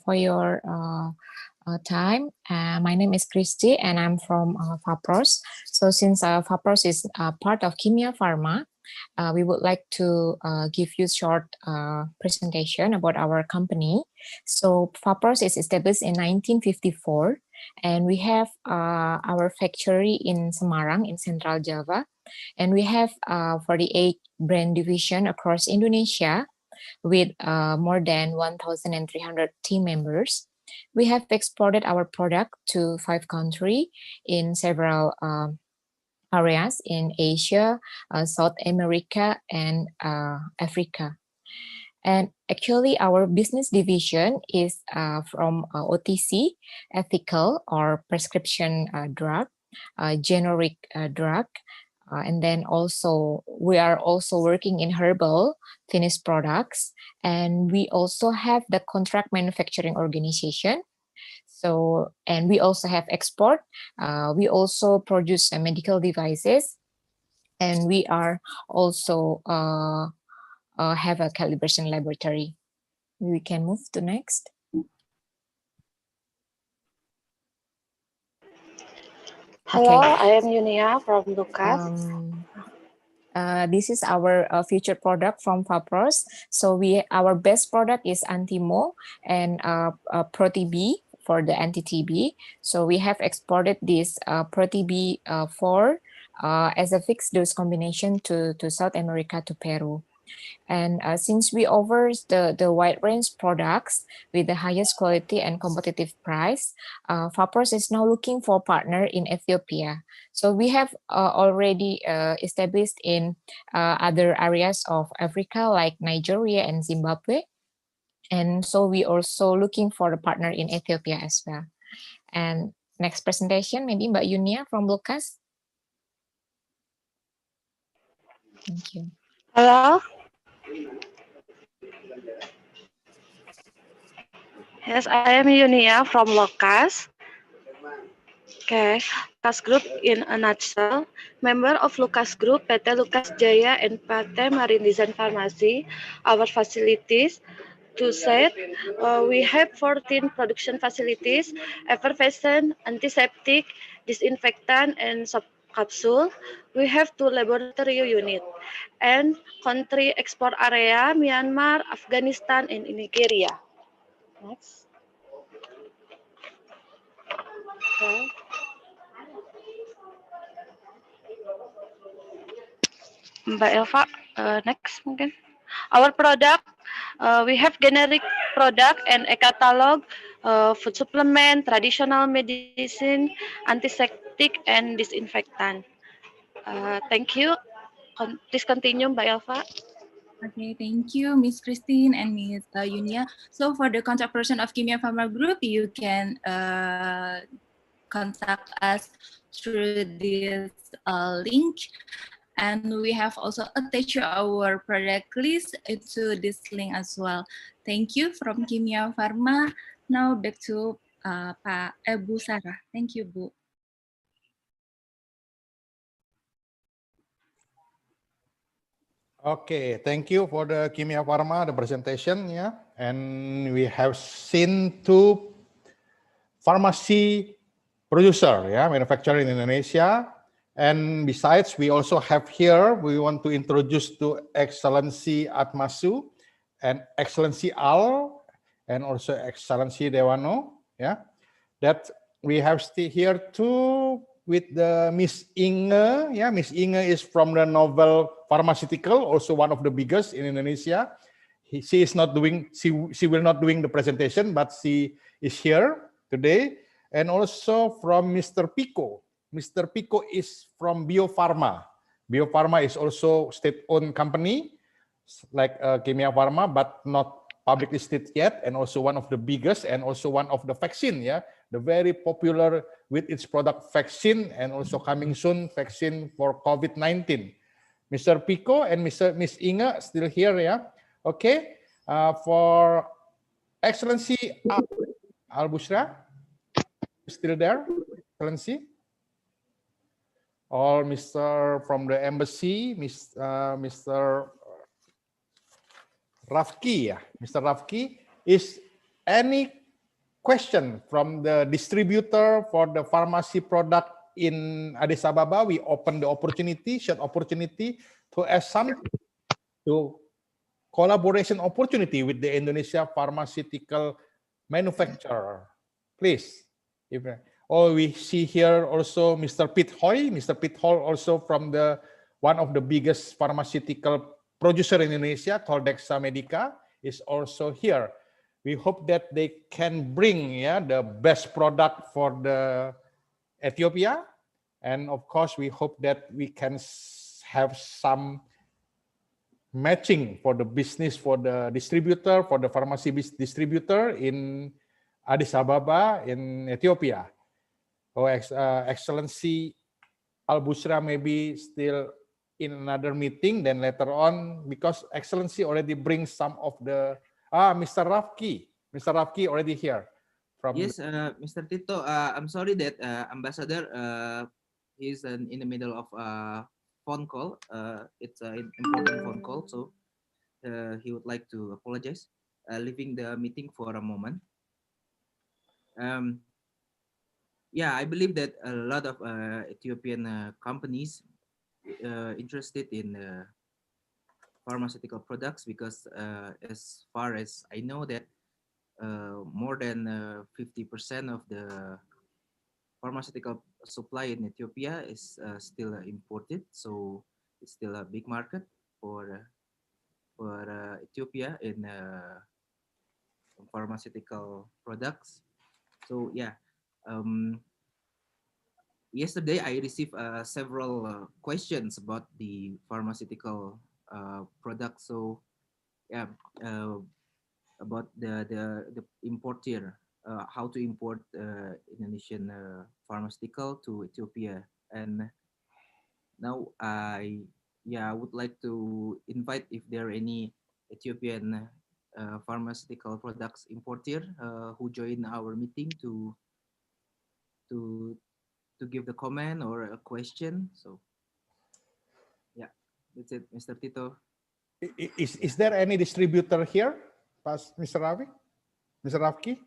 for your time. My name is Christy and I'm from Papros. So since Papros is part of Kimia Pharma, we would like to give you a short presentation about our company. So Papros is established in 1954 and we have our factory in Semarang in Central Java. And we have 48 brand division across Indonesia with more than 1,300 team members. We have exported our product to 5 countries in several areas in Asia, South America, and Africa. And actually, our business division is from OTC, ethical or prescription drug, generic drug, and then also we are also working in herbal finished products, and we also have the contract manufacturing organization. So, and we also have export. We also produce medical devices, and we are also have a calibration laboratory. We can move to next. Hello, okay. I am Yunia from Lucas. This is our future product from Papros. So our best product is Antimo and Pro-TB for the anti-TB. So we have exported this Pro-TB 4 as a fixed dose combination to South America, to Peru. And since we offer the wide range products with the highest quality and competitive price, Papros is now looking for partner in Ethiopia. So we have already established in other areas of Africa like Nigeria and Zimbabwe. And so we also looking for a partner in Ethiopia as well. And next presentation, maybe Mbak Yunia from Lucas. Thank you. Hello. Yes, I am Yunia from Lucas. Okay, Lucas Group in a nutshell. Member of Lucas Group, PT Lucas Jaya and PT Marine Design Pharmacy. Our facilities to set, we have 14 production facilities, effervescent, antiseptic, disinfectant, and capsule. We have 2 laboratory units and country export area, Myanmar, Afghanistan, and Nigeria. Next. Okay. Mbak Elva, next mungkin. Our product, we have generic product and a catalog, food supplement, traditional medicine, antiseptic, and disinfectant. Thank you. Please continue, Mbak Elva. Okay, thank you, Miss Christine and Miss Yunia. So for the contract person of Kimia Pharma Group, you can contact us through this link. And we have also attached our product list into this link as well. Thank you from Kimia Pharma. Now back to Bu Sarah. Thank you, Bu. Okay, thank you for the Kimia Pharma, the presentation, yeah. And we have seen two pharmacy producer, yeah, manufacturer in Indonesia. And besides, we also have here, we want to introduce to Excellency Atmasu and Excellency Al and also Excellency Dewano, yeah. That we have here too with the Miss Inge, yeah, Miss Inge is from the Novel Pharmaceutical, also one of the biggest in Indonesia. She is not doing, she will not doing the presentation, but she is here today. And also from Mr. Pico. Mr. Pico is from Bio Farma. Bio Farma is also state-owned company, like Kimia Pharma, but not publicly listed yet, and also one of the biggest, and also one of the vaccine, yeah, the very popular with its product vaccine, and also coming soon vaccine for COVID-19. Mr. Pico and Miss Inge still here, yeah. Okay, for Excellency Al Bushra, still there, Excellency? Or Mr. from the embassy, Mr. Rafki, yeah. Mr. Rafki, is any question from the distributor for the pharmacy product in Addis Ababa? We open the opportunity, short opportunity to ask some to collaboration opportunity with the Indonesia pharmaceutical manufacturer. Please. Oh, we see here also Mr. Pete Hoy. Mr. Pete Hoy also from the one of the biggest pharmaceutical producer in Indonesia called Dexa Medica is also here. We hope that they can bring, yeah, the best product for the Ethiopia, and of course we hope that we can have some matching for the business, for the distributor, for the pharmacy distributor in Addis Ababa in Ethiopia. Oh, Excellency Al Bushra maybe still in another meeting, then later on, because Excellency already brings some of the, Mr. Rafki. Mr. Rafki already here. From yes, Mr. Tito, I'm sorry that Ambassador is in the middle of a phone call. It's an important phone call, so he would like to apologize, leaving the meeting for a moment. Yeah, I believe that a lot of Ethiopian companies interested in pharmaceutical products because as far as I know that more than 50% of the pharmaceutical supply in Ethiopia is still imported, so it's still a big market for Ethiopia in pharmaceutical products. So yeah, yesterday I received several questions about the pharmaceutical products. So yeah, about the importer, how to import Indonesian pharmaceutical to Ethiopia. And now I would like to invite if there are any Ethiopian pharmaceutical products importer who join our meeting to give the comment or a question. So yeah, that's it, Mr. Tito. Is there any distributor here, Mr. Ravi? Mr. Rafki?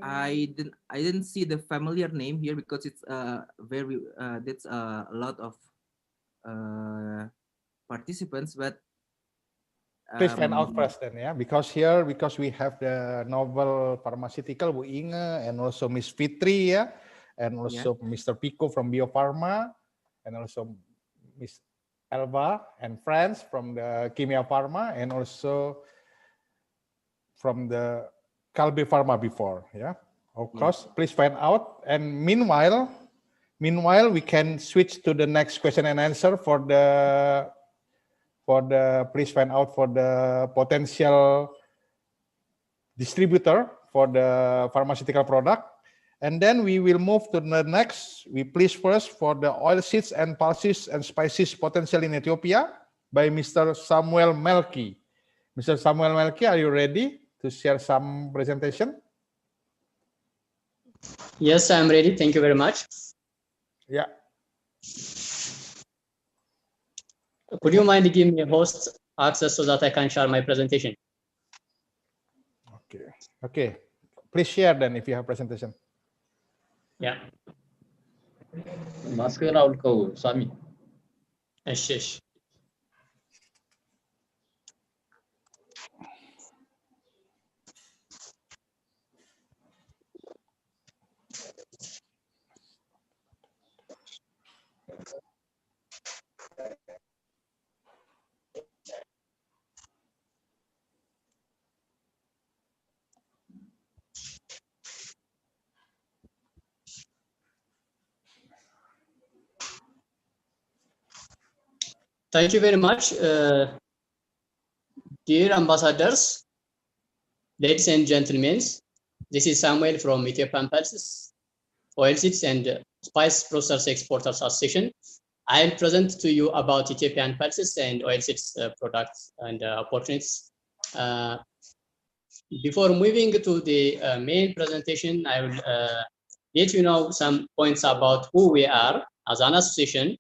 I didn't see the familiar name here because it's very that's a lot of participants, but please find out first then, yeah, because we have the Novel Pharmaceutical Bu Inge and also Miss Fitri, yeah, and also Mr. Pico from Bio Farma, and also Miss Elva and friends from the Kimia Pharma, and also from the Kalbe Pharma before, yeah. Of course, please find out. And meanwhile, we can switch to the next question and answer for the please find out for the potential distributor for the pharmaceutical product. And then we will move to the next. We please first for the oilseeds and pulses and spices potential in Ethiopia by Mr. Samuel Melki. Mr. Samuel Melki, are you ready to share some presentation? Yes, I'm ready. Thank you very much. Yeah. Could you mind giving me host access so that I can share my presentation? Okay. Okay. Please share then if you have presentation. Yeah. Masker አውልቀው ሳሚ እሺ Thank you very much, dear ambassadors, ladies and gentlemen. This is Samuel from Ethiopian Pulses, Oilseeds and Spice Processors Exporters Association. I am present to you about Ethiopian pulses and oilseeds products and opportunities. Before moving to the main presentation, I will let you know some points about who we are as an association.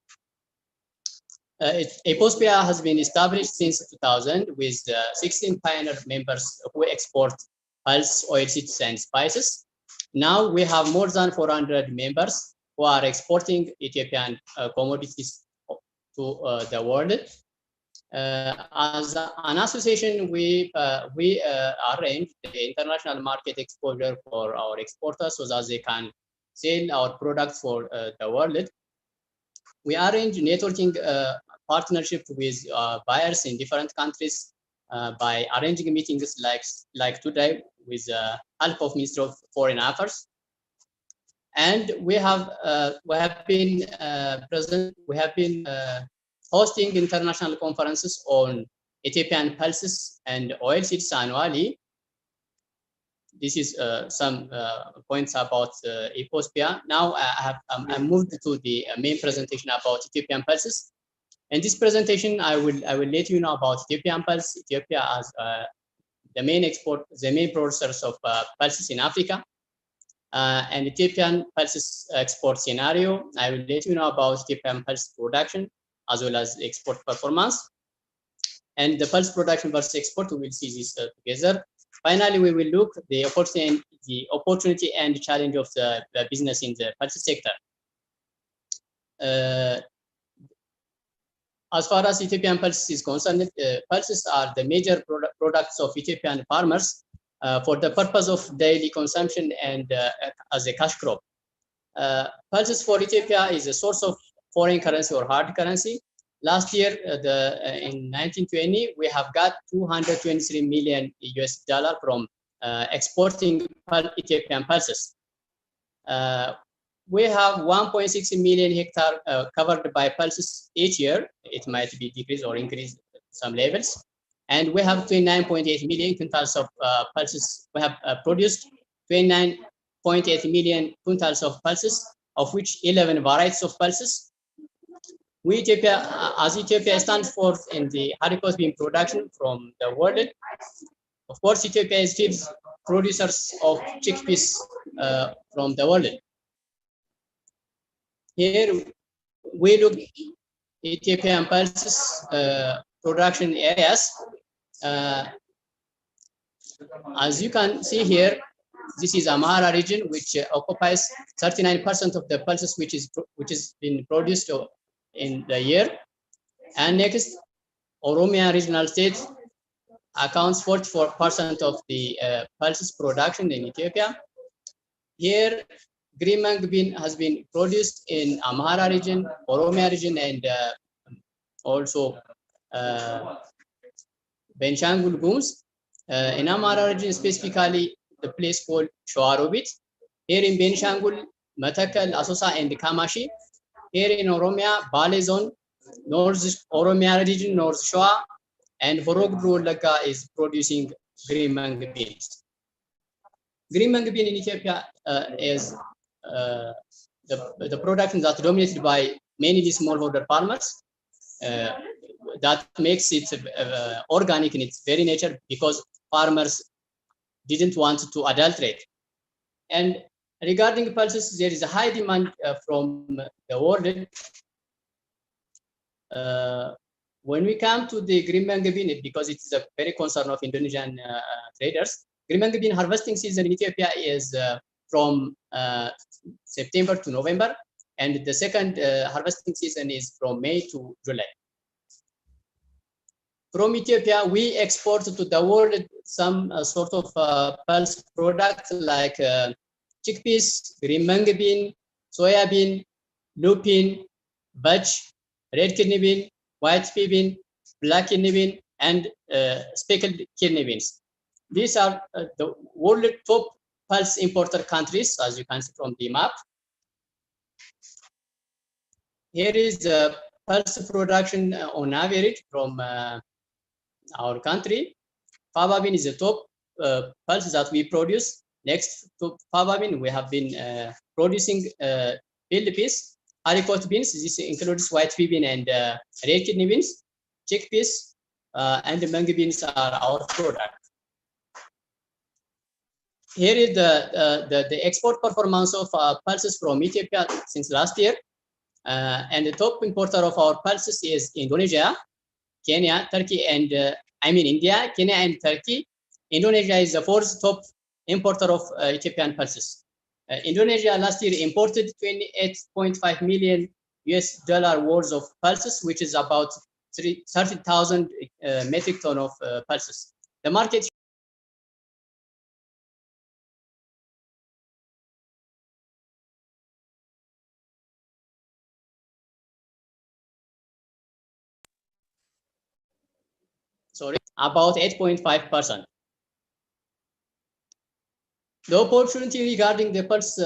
EPOSPIA has been established since 2000 with 16 pioneer members who export pulse, oilseeds, and spices. Now we have more than 400 members who are exporting Ethiopian commodities to the world. As an association, we arrange the international market exposure for our exporters so that they can sell our products for the world. We arrange networking partnership with buyers in different countries by arranging meetings like today with the help of Ministry of Foreign Affairs. And we have been present. We have been hosting international conferences on Ethiopian pulses and oilseeds annually. This is some points about EPOSPIA. Now I moved to the main presentation about Ethiopian pulses. In this presentation, I will let you know about Ethiopian pulse. Ethiopia as the main producers of pulses in Africa, and Ethiopian pulses export scenario. I will let you know about Ethiopian pulse production as well as export performance, and the pulse production versus export. We will see this together. Finally, we will look the opportunity and challenge of the business in the pulse sector. As far as Ethiopian pulses is concerned, pulses are the major products of Ethiopian farmers for the purpose of daily consumption and as a cash crop. Pulses for Ethiopia is a source of foreign currency or hard currency. Last year, in 1920, we have got $223 million from exporting Ethiopian pulses. We have 1.6 million hectare covered by pulses each year. It might be decreased or increased some levels. And we have 29.8 million quintals of pulses. We have produced 29.8 million quintals of pulses, of which 11 varieties of pulses. We as Ethiopia stands forth in the haricot bean production from the world. Of course, Ethiopia is fifth producers of chickpeas from the world. Here we look Ethiopian pulses production areas. As you can see here, this is Amhara region, which occupies 39% of the pulses which is been produced in the year. And next, Oromia regional state accounts 44% of the pulses production in Ethiopia. Here, green mango bean has been produced in Amhara region, Oromia region, and also Benshangul Gums. In Amhara region, specifically the place called Shoarobit. Here in Benshangul, Matakal, Asosa, and Kamashi. Here in Oromia, Bale zone, North Oromia region, North Shoa, and Horogdru Laga is producing green mango beans. Green mango bean in Ethiopia is the production that's dominated by mainly smallholder farmers. That makes it organic in its very nature because farmers didn't want to adulterate. And regarding pulses, there is a high demand from the world. When we come to the green mango bean, because it is a very concern of Indonesian traders, green mango bean harvesting season in Ethiopia is from September to November, and the second harvesting season is from May to July. From Ethiopia, we export to the world some sort of pulse products like chickpeas, green mango bean, soya bean, lupin, budge, red kidney bean, white pea bean, black kidney bean, and speckled kidney beans. These are the world top pulse importer countries, as you can see from the map. Here is the pulse production on average from our country. Fava bean is the top pulse that we produce. Next to fava bean, we have been producing field peas, haricot beans. This includes white pea bean and red kidney beans. Chickpeas and mango beans are our product. Here is the export performance of pulses from Ethiopia since last year. And the top importer of our pulses is Indonesia, Kenya, Turkey, and India, Kenya, and Turkey. Indonesia is the fourth top importer of Ethiopian pulses. Indonesia last year imported $28.5 million worth of pulses, which is about 30,000 metric ton of pulses. The market about 8.5%. The opportunity regarding the pulse,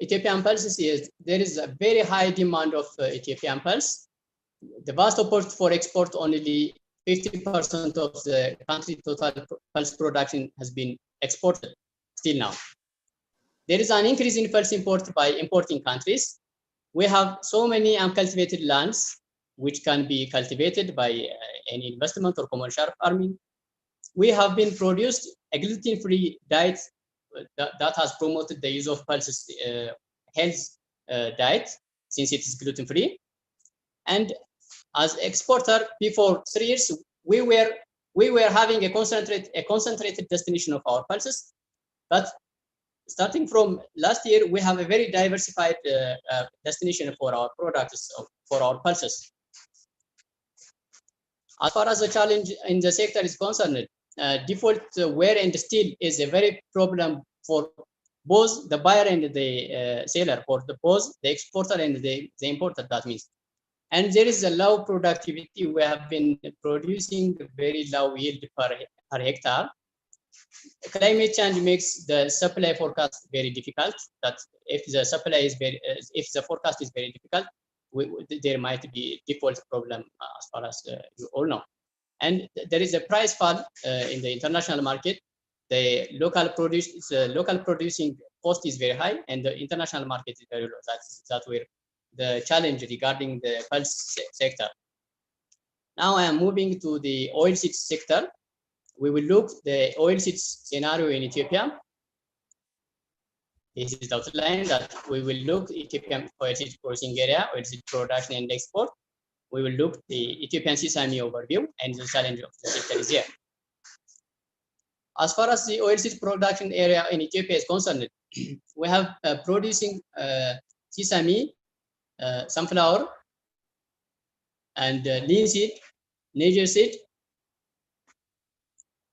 Ethiopian pulses is there is a very high demand of Ethiopian pulse. The vast opportunity for export, only 50% of the country total pulse production has been exported still now. There is an increase in pulse import by importing countries. We have so many uncultivated lands which can be cultivated by any investment or commercial farming. We have been produced a gluten-free diet that has promoted the use of pulses health diet since it is gluten-free. And as exporter, before 3 years, we were having a concentrated destination of our pulses, but starting from last year, we have a very diversified destination for our products, for our pulses. As far as the challenge in the sector is concerned, default wear and steel is a very problem for both the buyer and the seller, for both the exporter and the importer, that means. And there is a low productivity. We have been producing very low yield per hectare. Climate change makes the supply forecast very difficult. That if the supply is if the forecast is very difficult, there might be default problem as far as you all know. And there is a price fall in the international market. The local producing cost is very high, and the international market is very low. That's where the challenge regarding the pulse sector. Now I am moving to the oilseed sector. We will look the oilseed scenario in Ethiopia. This is the outline that we will look Ethiopian oilseed processing area, oilseed production and export. We will look the Ethiopian sesame overview, and the challenge of the sector is here. As far as the oilseed production area in Ethiopia is concerned, we have producing sesame, sunflower, and linseed, Niger seed,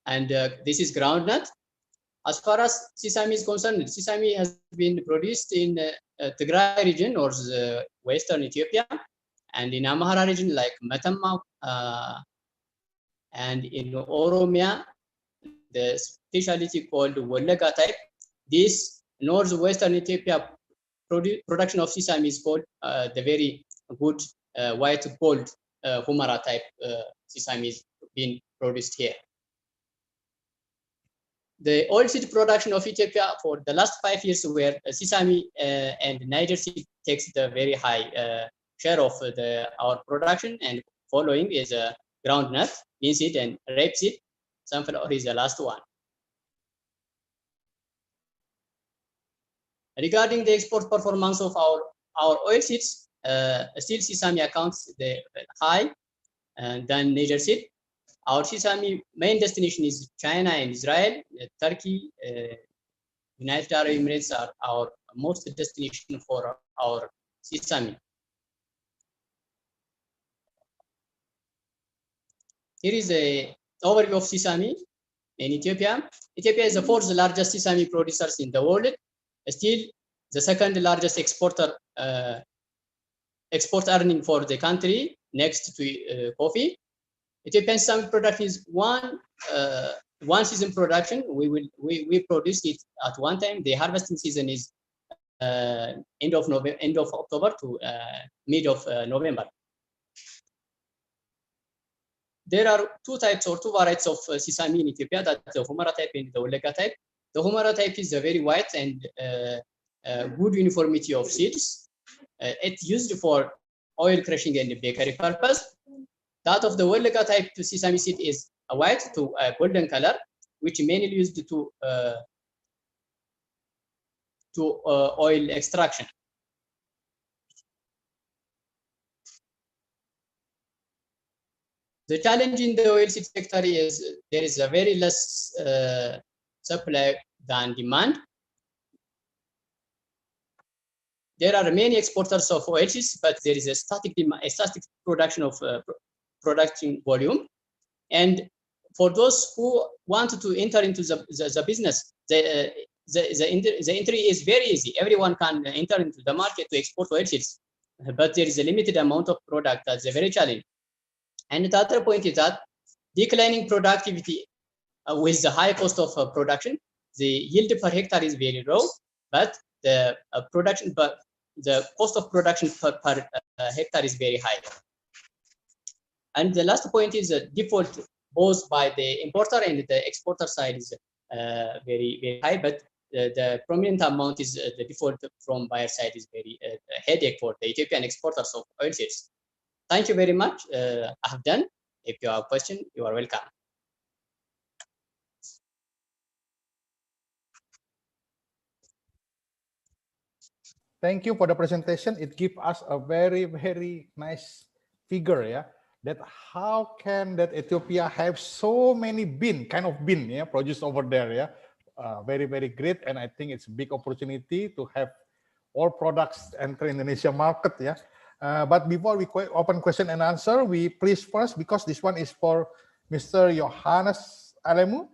and this is groundnut. As far as sesame is concerned, sesame has been produced in Tigray region or western Ethiopia, and in Amhara region like Metemma, and in Oromia, the specialty called Wolaga type. This northwestern Ethiopia production of sesame is called the very good white gold Humara type sesame is being produced here. The oilseed production of Ethiopia for the last 5 years, where sesame and Niger seed takes the very high share of our production, and following is groundnut, bean seed, and rapeseed. Sunflower is the last one. Regarding the export performance of our oilseeds, still sesame accounts the high, and then Niger seed. Our sesame main destination is China and Israel. Turkey, United Arab Emirates are our most destination for our sesame. Here is a overview of sesame in Ethiopia. Ethiopia is the fourth largest sesame producers in the world. Still, the second largest exporter, export earning for the country, next to coffee. Ethiopian sesame product is one season production. We produce it at one time. The harvesting season is end of October to mid of November. There are two types or two varieties of sesame in Ethiopia, that's the Humara type and the Wallagga type. The Humara type is a very white and good uniformity of seeds. It's used for oil crushing and bakery purpose. That of the Wallagga type sesame seed is a white to a golden color, which mainly used to oil extraction. The challenge in the oilseed sector is there is a very less supply than demand. There are many exporters of oilseeds, but there is a static production of production volume. And for those who want to enter into the business, the entry is very easy. Everyone can enter into the market to export oilseeds, but there is a limited amount of product. That's a very challenge. And the other point is that declining productivity with the high cost of production, the yield per hectare is very low, but the the cost of production per hectare is very high. And the last point is the default both by the importer and the exporter side is very, very high, but the prominent amount is the default from buyer side is very headache for the Ethiopian exporters of oilseeds. Thank you very much. I have done. If you have a question, you are welcome. Thank you for the presentation. It gives us a very, very nice figure, yeah, that how can that Ethiopia have so many bean produced over there, yeah. Very, very great. And I think it's a big opportunity to have all products enter Indonesia market, yeah. But before we open question and answer, we please first, because this one is for Mr. Johannes Alemu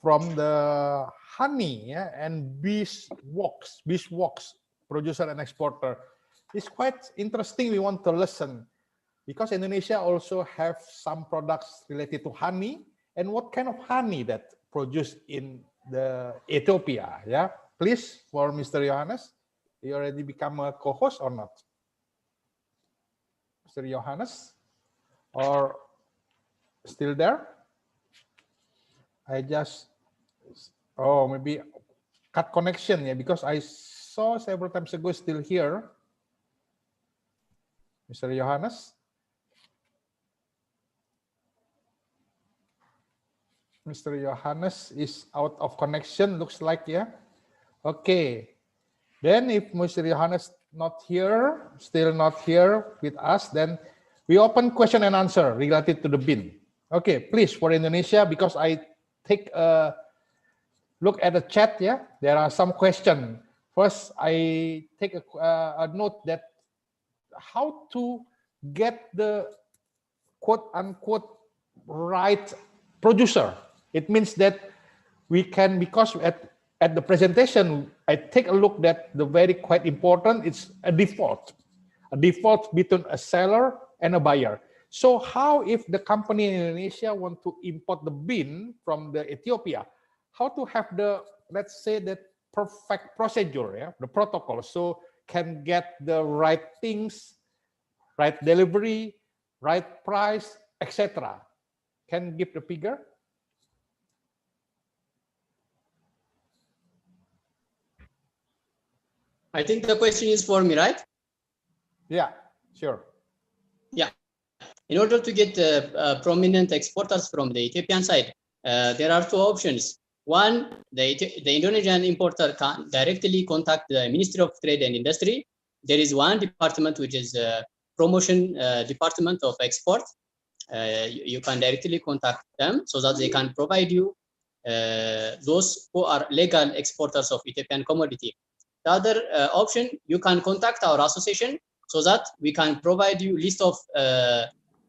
from the honey, yeah, and beeswax producer and exporter. It's quite interesting. We want to listen because Indonesia also have some products related to honey, and what kind of honey that produced in the Ethiopia, yeah. Please, for Mr. Johannes, you already become a co-host or not? Mr. Johannes, or still there? I just, oh, maybe cut connection, yeah, because I saw several times ago still here. Mr. Johannes? Mr. Johannes is out of connection, looks like, yeah. Okay. Then if Mr. Johannes not here, still not here with us, then we open question and answer related to the bean. Okay, please, for Indonesia, because I take a look at the chat, yeah, there are some questions. First, I take a note that how to get the quote-unquote right producer. It means that we can, because at the presentation, I take a look that the very quite important, it's a default between a seller and a buyer. So how if the company in Indonesia want to import the bean from the Ethiopia, how to have the, let's say, the perfect procedure, yeah, the protocol, so can get the right things, right delivery, right price, etc. Can give the figure? I think the question is for me, right? Yeah, sure. Yeah. In order to get prominent exporters from the Ethiopian side, there are two options. One, the Indonesian importer can directly contact the Ministry of Trade and Industry. There is one department which is promotion department of export. You can directly contact them so that they can provide you those who are legal exporters of Ethiopian commodity. The other option, you can contact our association so that we can provide you list of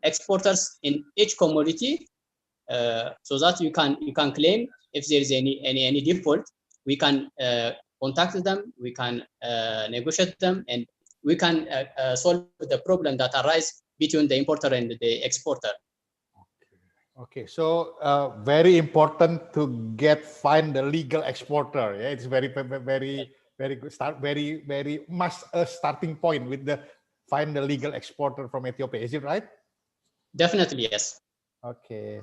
exporters in each commodity, so that you can claim if there is any default. We can contact them, we can negotiate them, and we can solve the problem that arise between the importer and the exporter. Okay, so very important to find the legal exporter. Yeah, it's very good. Very much a starting point with the find the legal exporter from Ethiopia. Is it right? Definitely, yes. Okay,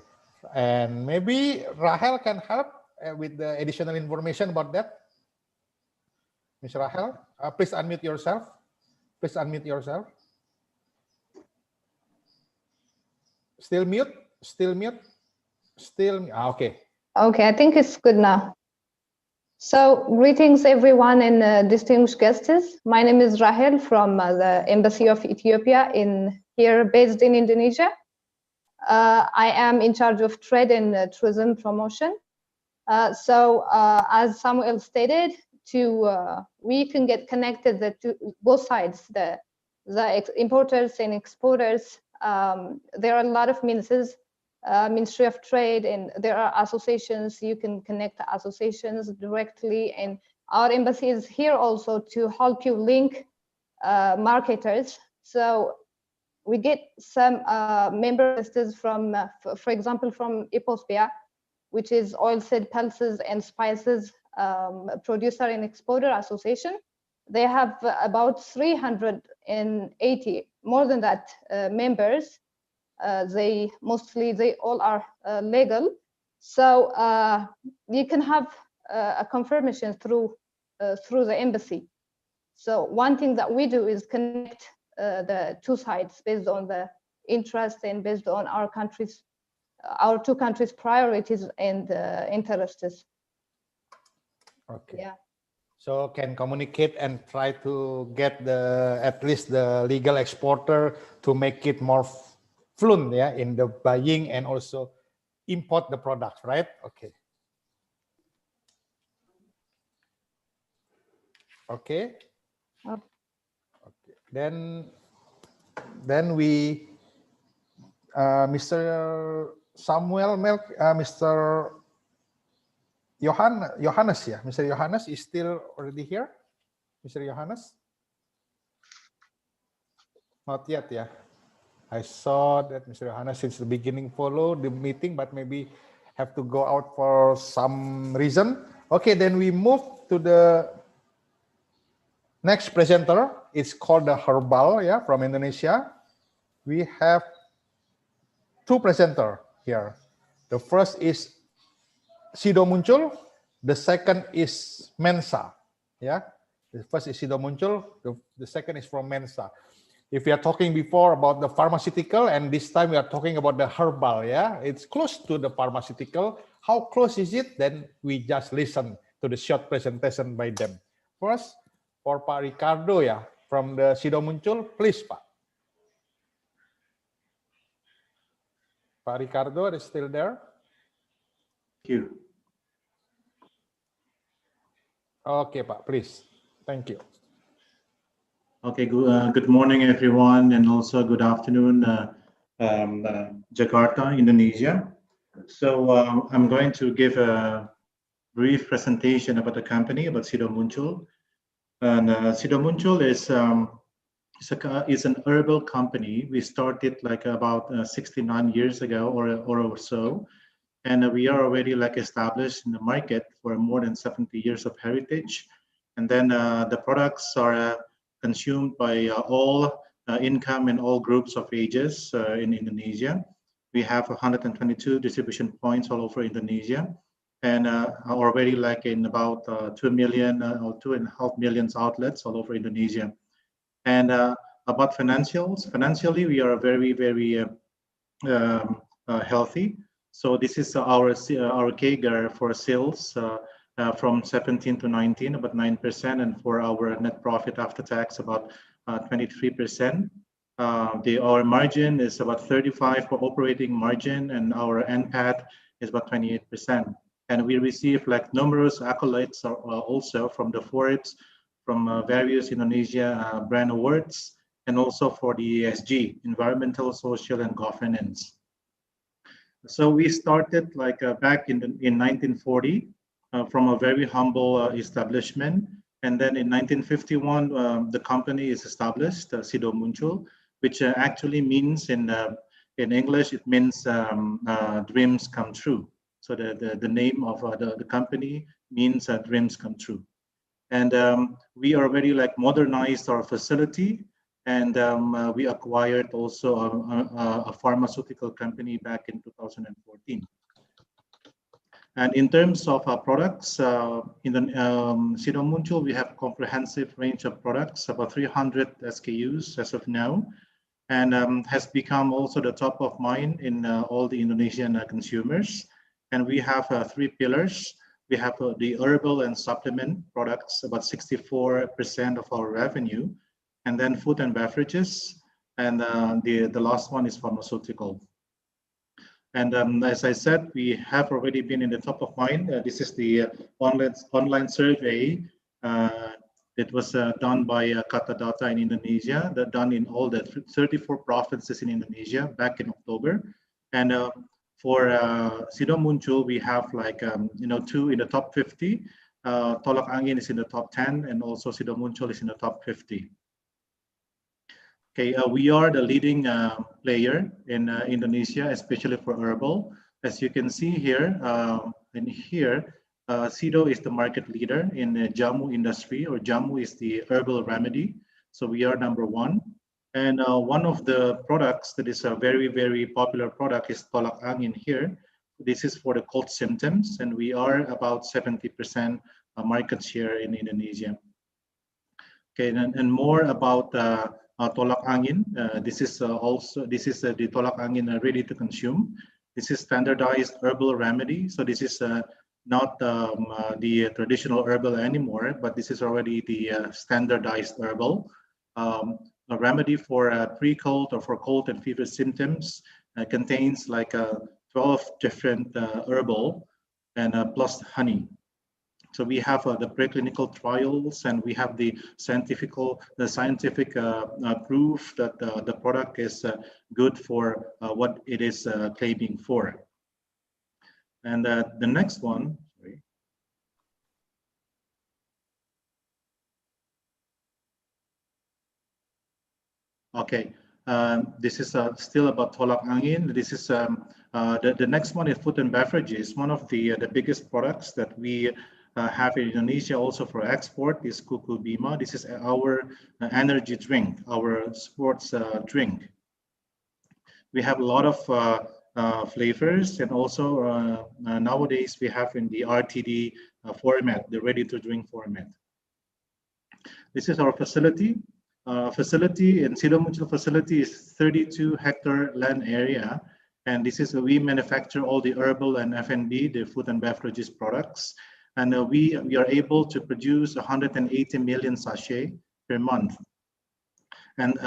and maybe Rahel can help with the additional information about that. Ms. Rahel, please unmute yourself. Please unmute yourself. Still mute? Still mute? Okay. Okay, I think it's good now. So, greetings everyone and distinguished guests. My name is Rahel from the Embassy of Ethiopia based in Indonesia. I am in charge of trade and tourism promotion. As Samuel stated, we can get connected to both sides, the importers and exporters. There are a lot of means. Ministry of Trade, and there are associations. You can connect the associations directly, and our embassy is here also to help you link marketers. So we get some member lists from, for example, from IPOSPIA, which is oilseed, pulses, and spices producer and exporter association. They have about 380, more than that, members. They all are legal, so you can have a confirmation through the embassy. So one thing that we do is connect the two sides based on the interest and based on our two countries' priorities and interests. Okay. Yeah. So can communicate and try to get at least the legal exporter to make it more fluent, yeah, in the buying and also import the products, right? Okay. Okay. Okay. Then we, Mr. Samuel Mr. Johannes, yeah, Mr. Johannes is still already here. Mr. Johannes? Not yet, yeah. I saw that Mr. Johannes since the beginning followed the meeting, but maybe have to go out for some reason. Okay, then we move to the next presenter. It's called the Herbal, yeah, from Indonesia. We have two presenters here. The first is Sido Muncul. The second is Mensa. Yeah, the first is Sido Muncul. The second is from Mensa. If we are talking before about the pharmaceutical, and this time we are talking about the herbal, yeah, it's close to the pharmaceutical. How close is it? Then we just listen to the short presentation by them. First, for Pak Ricardo, yeah, from the Sido Muncul, please, Pak. Pak Ricardo is still there? Thank you. Okay, Pak, please. Thank you. Okay, good morning, everyone, and also good afternoon, Jakarta, Indonesia. So I'm going to give a brief presentation about the company, about Sido Muncul. And Sido Muncul is an herbal company. We started like about 69 years ago or so. And we are already like established in the market for more than 70 years of heritage. And then the products are consumed by all income and all groups of ages in Indonesia. We have 122 distribution points all over Indonesia. and already like in about 2 million or 2.5 million outlets all over Indonesia. And about financials, financially we are very, very healthy. So this is our CAGR for sales from 17 to 19, about 9%, and for our net profit after tax, about 23%. Our margin is about 35 for operating margin, and our NPAT is about 28%. And we receive like numerous accolades also from the Forbes, from various Indonesia brand awards, and also for the ESG, environmental, social, and governance. So we started like back in 1940 from a very humble establishment, and then in 1951 the company is established, Sido Muncul, which actually means in English it means dreams come true. So the name of the company means dreams come true, and we already like modernized our facility. And we acquired also a pharmaceutical company back in 2014. And in terms of our products, in the Sido Muncul, we have a comprehensive range of products, about 300 SKUs as of now, and has become also the top of mind in all the Indonesian consumers. And we have 3 pillars. We have the herbal and supplement products, about 64% of our revenue. And then food and beverages, and the last one is pharmaceutical. And as I said, we have already been in the top of mind. This is the online survey that was done by Kata Data in Indonesia, that done in all the 34 provinces in Indonesia back in October. And for Sido Muncul, we have like 2 in the top 50. Tolak Angin is in the top 10, and also Sido Muncul is in the top 50. Okay, we are the leading player in Indonesia, especially for herbal. As you can see here, Sido is the market leader in the jamu industry, or jamu is the herbal remedy. So we are number 1. And one of the products that is a very, very popular product is Tolak Angin here. This is for the cold symptoms, and we are about 70% market share in Indonesia. Okay, and more about Tolak Angin. This is the Tolak Angin ready to consume. This is standardized herbal remedy. So this is not the traditional herbal anymore, but this is already the standardized herbal. A remedy for pre-cold or for cold and fever symptoms. Contains like 12 different herbal and plus honey. So we have the preclinical trials, and we have the scientific proof that the product is good for what it is claiming for. And the next one, sorry. Okay, this is still about Tolak Angin. This is the next one is food and beverages. One of the biggest products that we have in Indonesia also for export is Kuku Bima. This is our energy drink, our sports drink. We have a lot of flavors, and also nowadays we have in the RTD format, the ready to drink format. This is our facility. Facility in Sido Muncul facility is 32-hectare land area, and this is we manufacture all the herbal and F&B, the food and beverages products. And we are able to produce 180 million sachet per month. And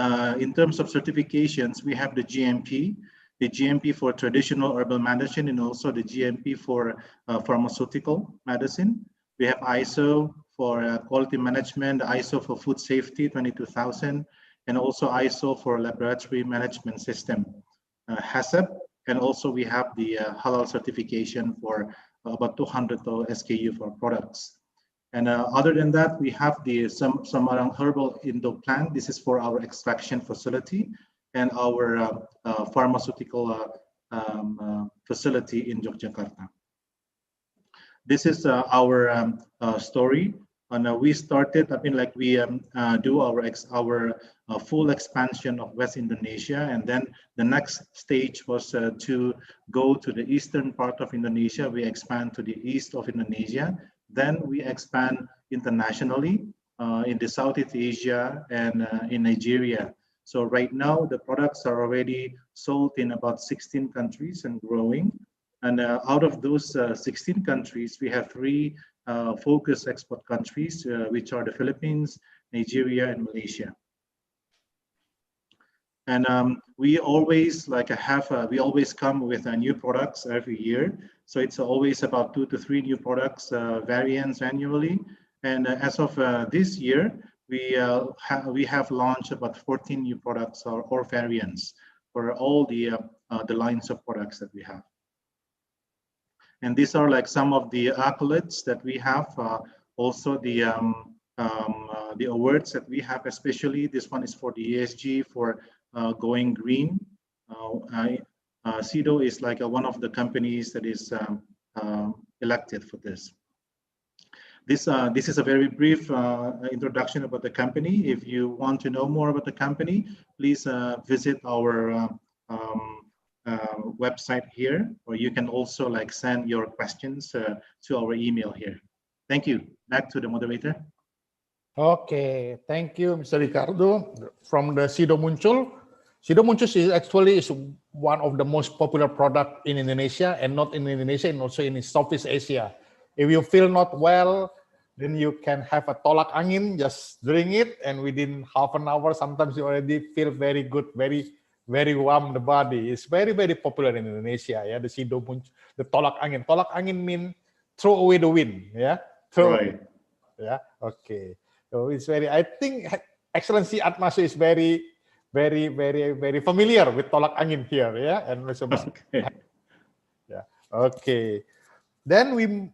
in terms of certifications, we have the GMP for traditional herbal medicine, and also the GMP for pharmaceutical medicine. We have ISO for quality management, ISO for food safety 22000, and also ISO for laboratory management system, HACCP. And also we have the halal certification for about 200 SKU for products. And other than that, we have the Samarang Herbal Indo plant. This is for our extraction facility, and our pharmaceutical facility in Yogyakarta. This is our story. And we started, we do our full expansion of West Indonesia, and then the next stage was to go to the eastern part of Indonesia. We expand to the east of Indonesia. Then we expand internationally in the Southeast Asia and in Nigeria. So right now the products are already sold in about 16 countries and growing. And out of those 16 countries, we have 3 focus export countries, which are the Philippines, Nigeria, and Malaysia. And we always we always come with new products every year. So it's always about 2 to 3 new products variants annually. And as of this year, we have launched about 14 new products or variants for all the lines of products that we have. And these are like some of the accolades that we have. Also the awards that we have, especially this one is for the ESG for going green. CIDO is like one of the companies that is elected for this. This is a very brief introduction about the company. If you want to know more about the company, please visit our website here, or you can also send your questions to our email here. Thank you. Back to the moderator. Okay, thank you, Mr. Ricardo. From the Sido Muncul. Sido Muncul is one of the most popular product in Indonesia, and not in Indonesia, and also in Southeast Asia. If you feel not well, then you can have a tolak angin, just drink it, and within half an hour, sometimes you already feel very good, very warm the body. It's very popular in Indonesia. Yeah, the Sido Muncul, the tolak angin. Tolak angin means throw away the wind. Yeah, right. Yeah, okay. So it's I think Excellency Atmasu is very familiar with tolak angin here. Yeah, and also okay. Yeah, okay. Then we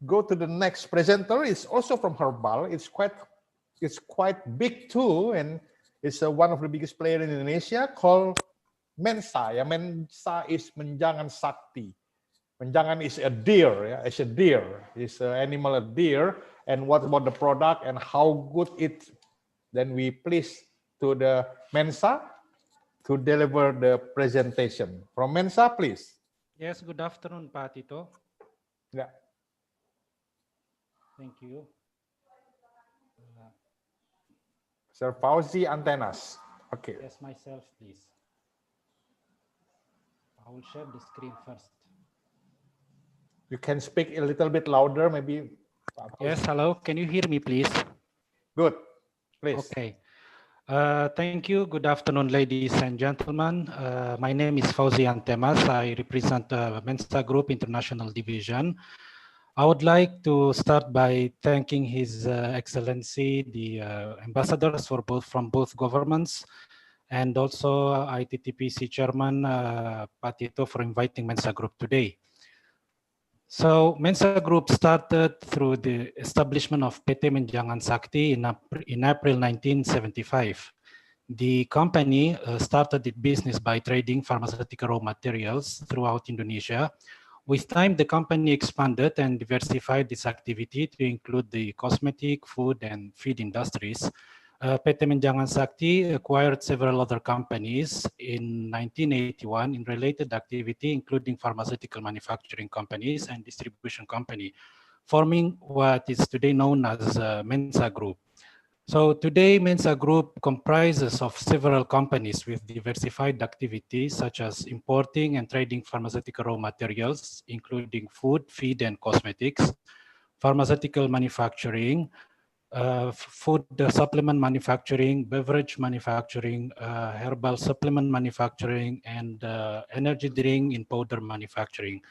go to the next presenter. It's also from Herbal. It's quite big too, and it's one of the biggest player in Indonesia called Mensa. Yeah, Mensa is Menjangan Sakti. Menjangan is a deer. Yeah, it's a deer. It's an animal, a deer. And what about the product and how good it? Then we please to the Mensa to deliver the presentation. From Mensa, please. Yes. Good afternoon, Pak Tito. Yeah. Thank you. Sir Fauzi Antenas. Okay. Yes, myself, please. I will share the screen first. You can speak a little bit louder, maybe. Yes, hello. Can you hear me, please? Good. Please. Okay. Thank you. Good afternoon, ladies and gentlemen. My name is Fauzi Antenas. I represent Mensa Group International Division. I would like to start by thanking His Excellency, the ambassadors from both governments, and also ITTPC Chairman Pak Tito for inviting Mensa Group today. So Mensa Group started through the establishment of PT Menjangan Sakti in April 1975. The company started its business by trading pharmaceutical raw materials throughout Indonesia. With time, the company expanded and diversified its activity to include the cosmetic, food, and feed industries. PT Menjangan Sakti acquired several other companies in 1981 in related activity, including pharmaceutical manufacturing companies and distribution company, forming what is today known as Mensa Group. So today, Mensa Group comprises of several companies with diversified activities such as importing and trading pharmaceutical raw materials, including food, feed, and cosmetics, pharmaceutical manufacturing, food supplement manufacturing, beverage manufacturing, herbal supplement manufacturing, and energy drink in powder manufacturing.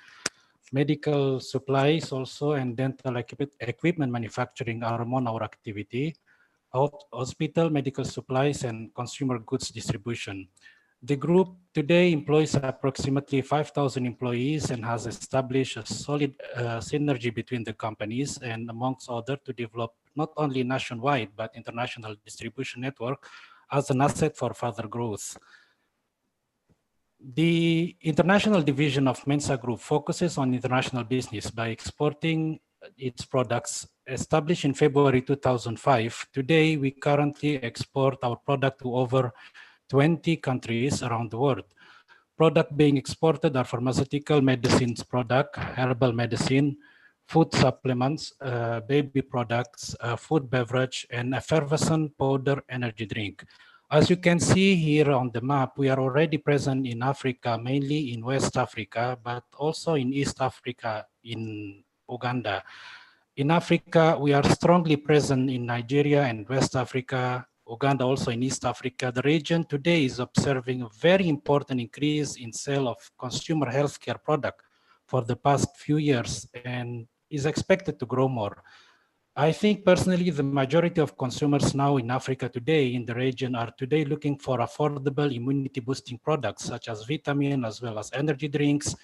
Medical supplies also and dental equipment manufacturing are among our activity. Hospital, medical supplies, and consumer goods distribution. The group today employs approximately 5,000 employees and has established a solid synergy between the companies and amongst others to develop not only nationwide but international distribution network as an asset for further growth. The international division of Mensa Group focuses on international business by exporting its products. Established in February 2005, today we currently export our product to over 20 countries around the world. Products being exported are pharmaceutical medicines product, herbal medicine, food supplements, baby products, food beverage, and effervescent powder energy drink. As you can see here on the map, we are already present in Africa, mainly in West Africa, but also in East Africa, in Uganda. In Africa, we are strongly present in Nigeria and West Africa, Uganda also in East Africa. The region today is observing a very important increase in sale of consumer healthcare product for the past few years and is expected to grow more. I think personally, the majority of consumers now in Africa today in the region are today looking for affordable immunity boosting products such as vitamin as well as energy drinks.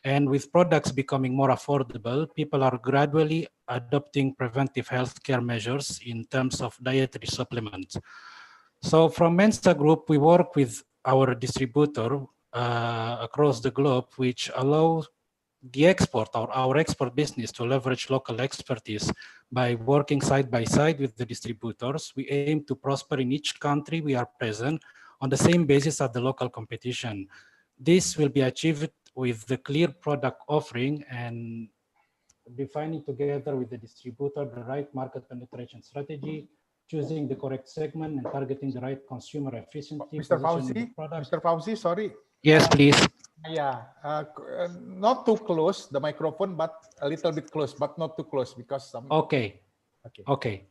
And with products becoming more affordable, people are gradually adopting preventive healthcare measures in terms of dietary supplements. So from Mensa Group, we work with our distributor across the globe, which allows the export or our export business to leverage local expertise by working side by side with the distributors. We aim to prosper in each country we are present on the same basis as the local competition. This will be achieved with the clear product offering and defining together with the distributor the right market penetration strategy, choosing the correct segment and targeting the right consumer efficiently. Mr. Fauzi, sorry. Yes, please. Yeah, not too close the microphone, but a little bit close, but not too close because some. Okay. Okay.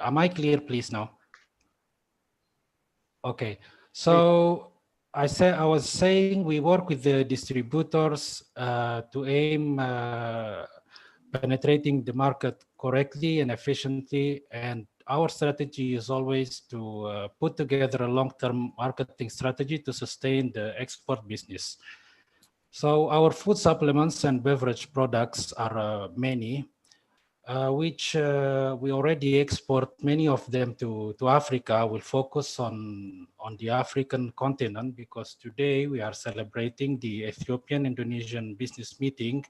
Am I clear, please now? Okay. So I was saying we work with the distributors to aim penetrating the market correctly and efficiently, and our strategy is always to put together a long-term marketing strategy to sustain the export business. So our food supplements and beverage products are many, which we already export many of them to Africa. We'll focus on the African continent because today we are celebrating the Ethiopian-Indonesian business meeting.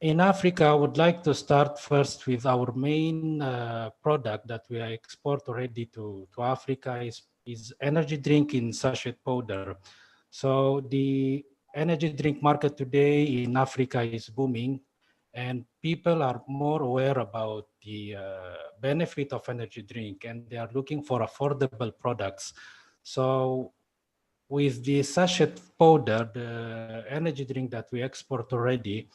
In Africa, I would like to start first with our main product that we export already to Africa is energy drink in sachet powder. So the energy drink market today in Africa is booming and people are more aware about the benefit of energy drink and they are looking for affordable products. So with the sachet powder, the energy drink that we export already,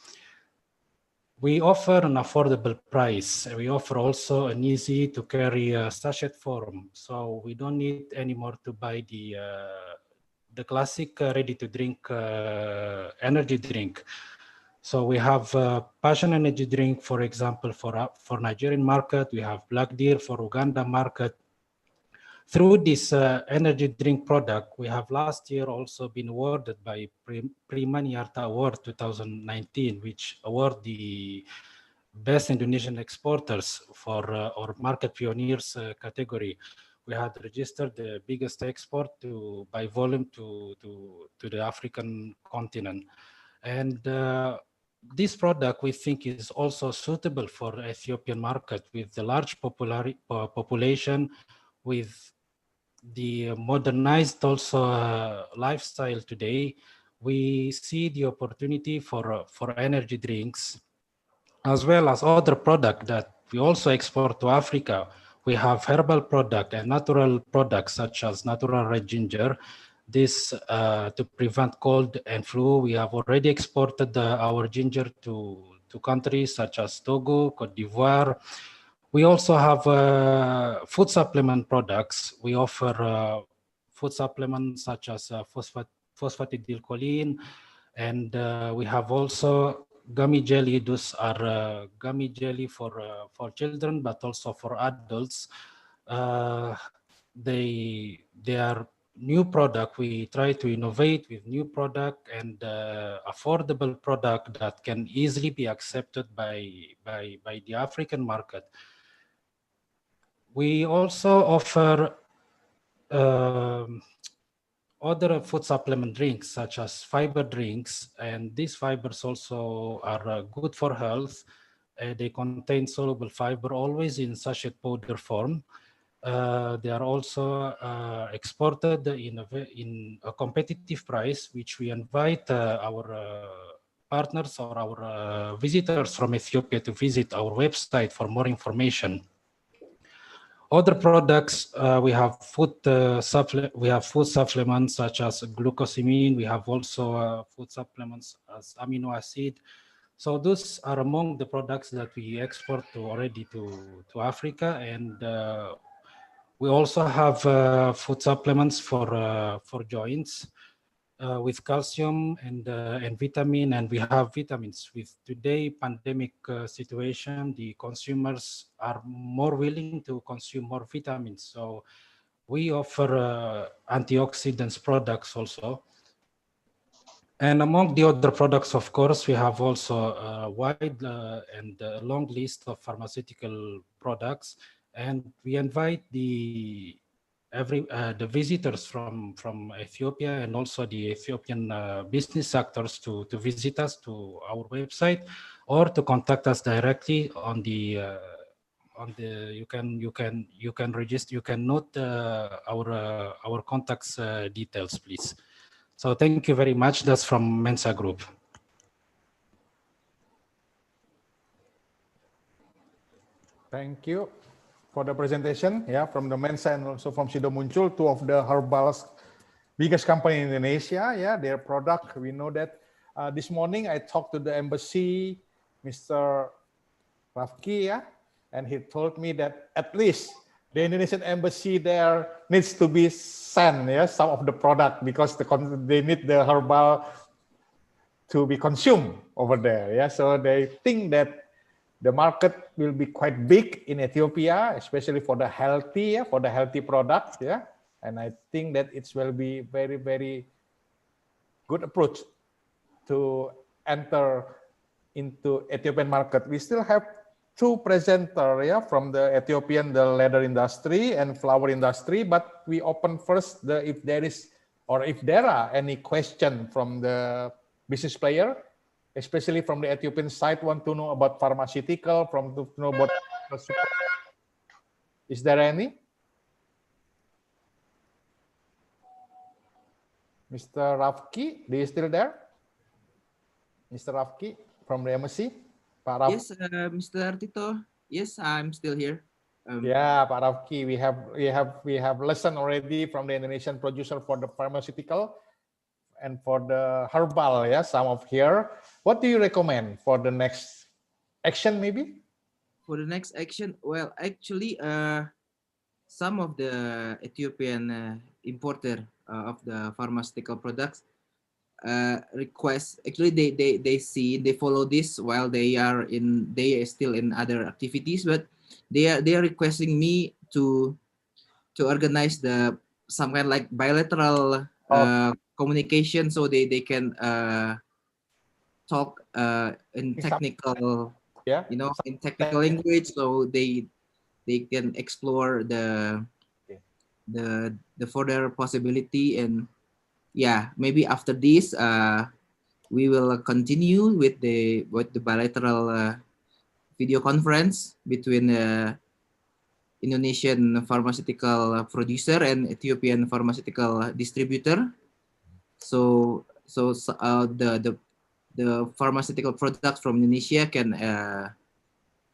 we offer an affordable price. We offer also an easy to carry sachet form. So we don't need anymore to buy the classic ready to drink energy drink. So we have Passion energy drink, for example, for Nigerian market. We have Black Deer for Uganda market. Through this energy drink product, we have last year also been awarded by Prima Niarta Award 2019, which award the best Indonesian exporters for our market pioneers category. We had registered the biggest export by volume to the African continent. And this product we think is also suitable for the Ethiopian market with the large population, with the modernized also lifestyle today. We see the opportunity for energy drinks as well as other product that we also export to Africa. We have herbal product and natural products such as natural red ginger. This to prevent cold and flu. We have already exported our ginger to countries such as Togo, Cote d'Ivoire. We also have food supplement products. We offer food supplements such as phosphatidylcholine, and we have also gummy jelly. Those are gummy jelly for children, but also for adults. They are new product. We try to innovate with new product and affordable product that can easily be accepted by the African market. We also offer other food supplement drinks such as fiber drinks, and these fibers also are good for health. They contain soluble fiber always in sachet powder form. They are also exported in a competitive price, which we invite our partners or our visitors from Ethiopia to visit our website for more information. Other products, we have food supplements such as glucosamine. We have also food supplements as amino acid. So those are among the products that we export already to Africa, and we also have food supplements for joints with calcium and vitamin, and we have vitamins. With today pandemic situation, the consumers are more willing to consume more vitamins. So we offer antioxidants products also. And among the other products, of course, we have also a wide and long list of pharmaceutical products, and we invite the visitors from Ethiopia and also the Ethiopian business sectors to visit us to our website or to contact us directly on the you can register, you can note our contacts details, please. So thank you very much. That's from Mensa Group. Thank you for the presentation. Yeah, from the Mensa and also from Sido Muncul, two of the herbal's biggest company in Indonesia. Yeah, their product. We know that this morning I talked to the embassy, Mr. Rafki, yeah, and he told me that at least the Indonesian embassy there needs to be sent, yeah, some of the product because they need the herbal to be consumed over there. Yeah, so they think that the market will be quite big in Ethiopia, especially for the healthy, yeah, for the healthy products. Yeah, and I think that it will be very, very good approach to enter into Ethiopian market. We still have two presenters, yeah, from the Ethiopian, the leather industry and flower industry, but we open first if there is or if there are any question from the business player, especially from the Ethiopian side, want to know about pharmaceutical, to know about is there any? Mr. Rafki, are you still there? Mr. Rafki from the embassy? Yes, Mr. Tito. Yes, I'm still here. Yeah, Pak Rafki, we have lesson already from the Indonesian producer for the pharmaceutical and for the herbal. Yeah, some of here. What do you recommend for the next action, maybe? For the next action, well, actually, some of the Ethiopian importer of the pharmaceutical products request, actually they follow this while they are still in other activities, but they are requesting me to organize some kind of like bilateral communication, so they can talk in technical, yeah, in technical language, so they can explore the further possibility. And yeah, maybe after this we will continue with the bilateral video conference between Indonesian pharmaceutical producer and Ethiopian pharmaceutical distributor. So the pharmaceutical products from Indonesia can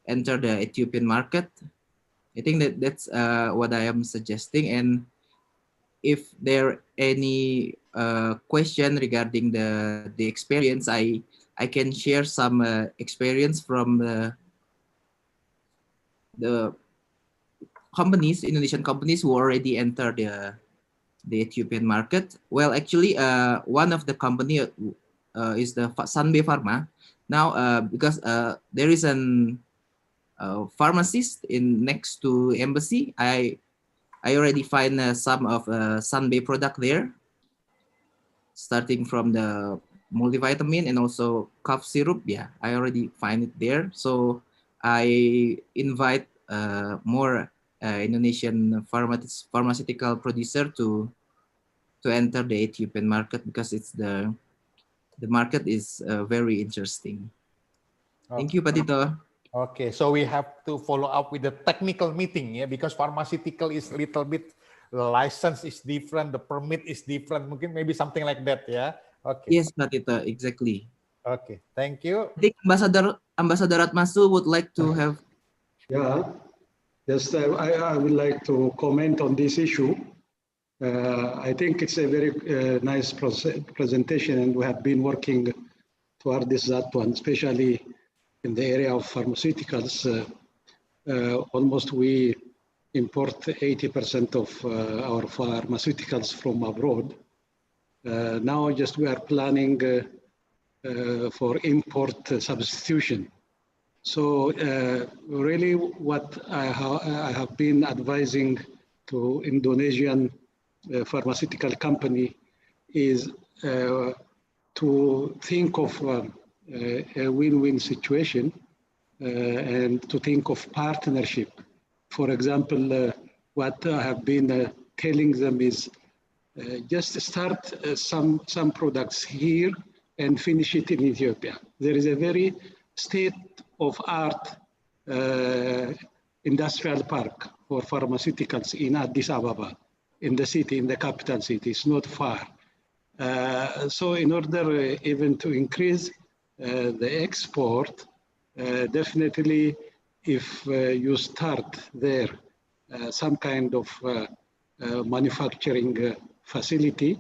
enter the Ethiopian market. I think that's what I am suggesting. And if there any question regarding the experience, I can share some experience from the companies, Indonesian companies who already entered the Ethiopian market. Well, actually, one of the company is the Sanbe Pharma. Now, because there is an pharmacist next to embassy, I already find some of Sanbe product there, starting from the multivitamin and also cough syrup. Yeah, I already find it there. So I invite more Indonesian pharmaceutical producer to to enter the Ethiopian market because the market is very interesting. Thank you, Patito. Okay, so we have to follow up with the technical meeting, yeah, because pharmaceutical is a little bit, the license is different, the permit is different, mungkin maybe something like that, yeah. Okay. Yes, Patito, exactly. Okay, thank you. I think Ambassador Atmasu would like to have. Yeah, yes, I would like to comment on this issue. I think it's a very nice presentation, and we have been working toward that one, especially in the area of pharmaceuticals. Almost we import 80% of our pharmaceuticals from abroad. Now just we are planning for import substitution. So really what I have been advising to Indonesian pharmaceutical company is to think of a win-win situation and to think of partnership. For example, what I have been telling them is just start some products here and finish it in Ethiopia. There is a very state-of-art industrial park for pharmaceuticals in Addis Ababa, in the city, in the capital city. It's not far. So in order even to increase the export, definitely if you start there some kind of manufacturing facility,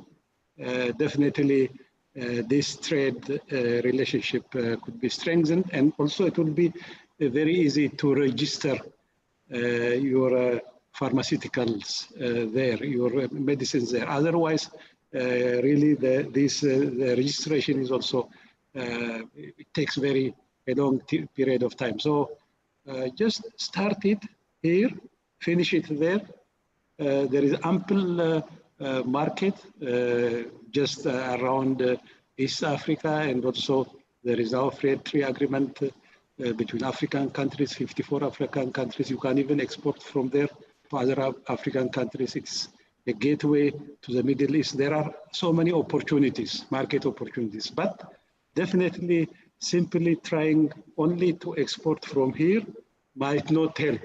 definitely this trade relationship could be strengthened, and also it will be very easy to register your pharmaceuticals there, your medicines there. Otherwise, really the registration is also, it takes a long period of time. So just start it here, finish it there. There is ample market just around East Africa, and also there is our free trade agreement between African countries, 54 African countries. You can even export from there to other African countries. It's a gateway to the Middle East. There are so many opportunities, market opportunities, but definitely simply trying only to export from here might not help.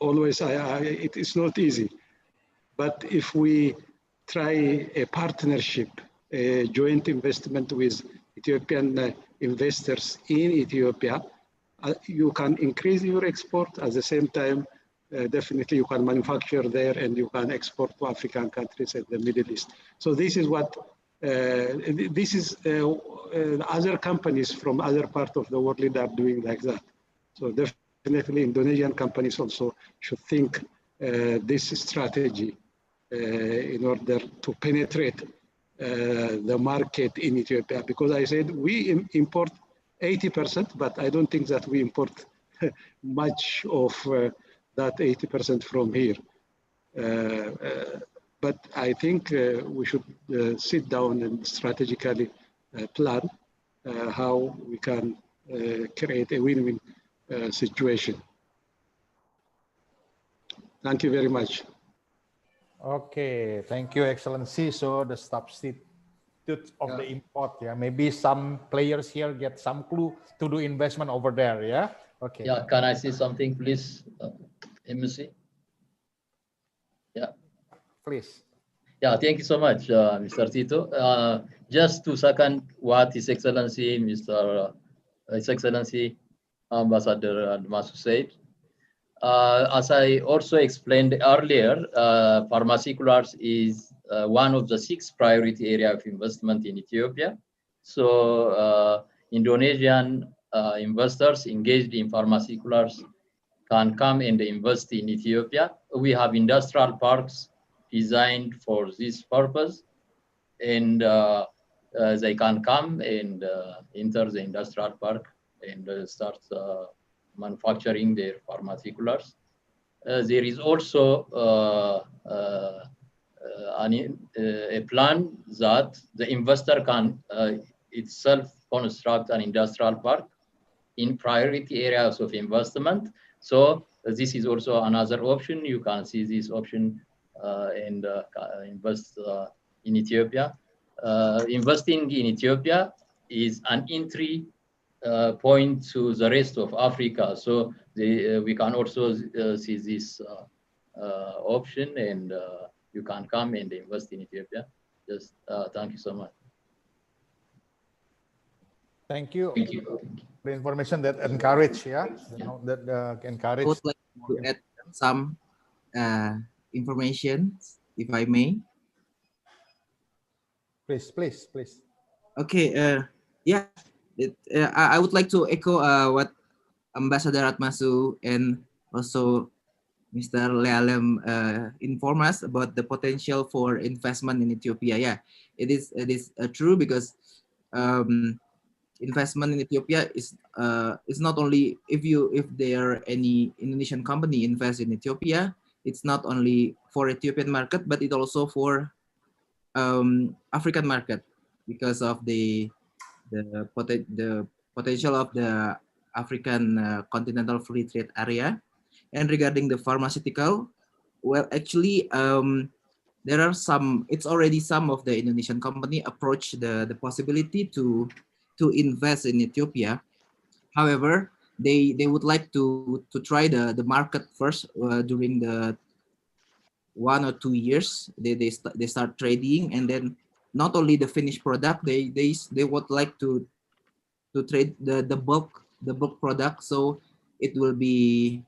Always, it is not easy. But if we try a partnership, a joint investment with Ethiopian investors in Ethiopia, you can increase your export. At the same time, definitely you can manufacture there and you can export to African countries and the Middle East. So this is what, other companies from other parts of the world are doing like that. So definitely Indonesian companies also should think this strategy in order to penetrate the market in Ethiopia. Because I said we import 80%, but I don't think that we import much of that 80% from here. But I think we should sit down and strategically plan how we can create a win-win situation. Thank you very much. Okay, thank you, Excellency. So the substitute of the import, yeah, maybe some players here get some clue to do investment over there, yeah. Okay. Yeah, can I say something, please, MC? Yeah. Please. Yeah, thank you so much, Mr. Tito. Just to second what His Excellency, His Excellency Ambassador Admasu said, as I also explained earlier, pharmaceuticals is one of the 6 priority area of investment in Ethiopia. So Indonesian investors engaged in pharmaceuticals can come and invest in Ethiopia. We have industrial parks designed for this purpose, and they can come and enter the industrial park and start manufacturing their pharmaceuticals. There is also a plan that the investor can itself construct an industrial park in priority areas of investment. So this is also another option. You can see this option and invest in Ethiopia. Investing in Ethiopia is an entry point to the rest of Africa. So we can also see this option, and you can come and invest in Ethiopia. Just thank you so much. Thank you. Thank you. The information that encourage, that encourage. I would like to add some information, if I may. Please. Okay. Yeah. I would like to echo what Ambassador Atmasu and also Mr. Lealem inform us about the potential for investment in Ethiopia. Yeah, it is true, because investment in Ethiopia is not only if there are any Indonesian company invest in Ethiopia, it's not only for Ethiopian market, but it also for African market, because of the potential of the African continental free trade area. And regarding the pharmaceutical, well, actually, there are it's already some of the Indonesian company approach the possibility to invest in Ethiopia. However, they would like to try the market first during the 1 or 2 years. They start trading, and then not only the finished product, they would like to trade the bulk product, so it will be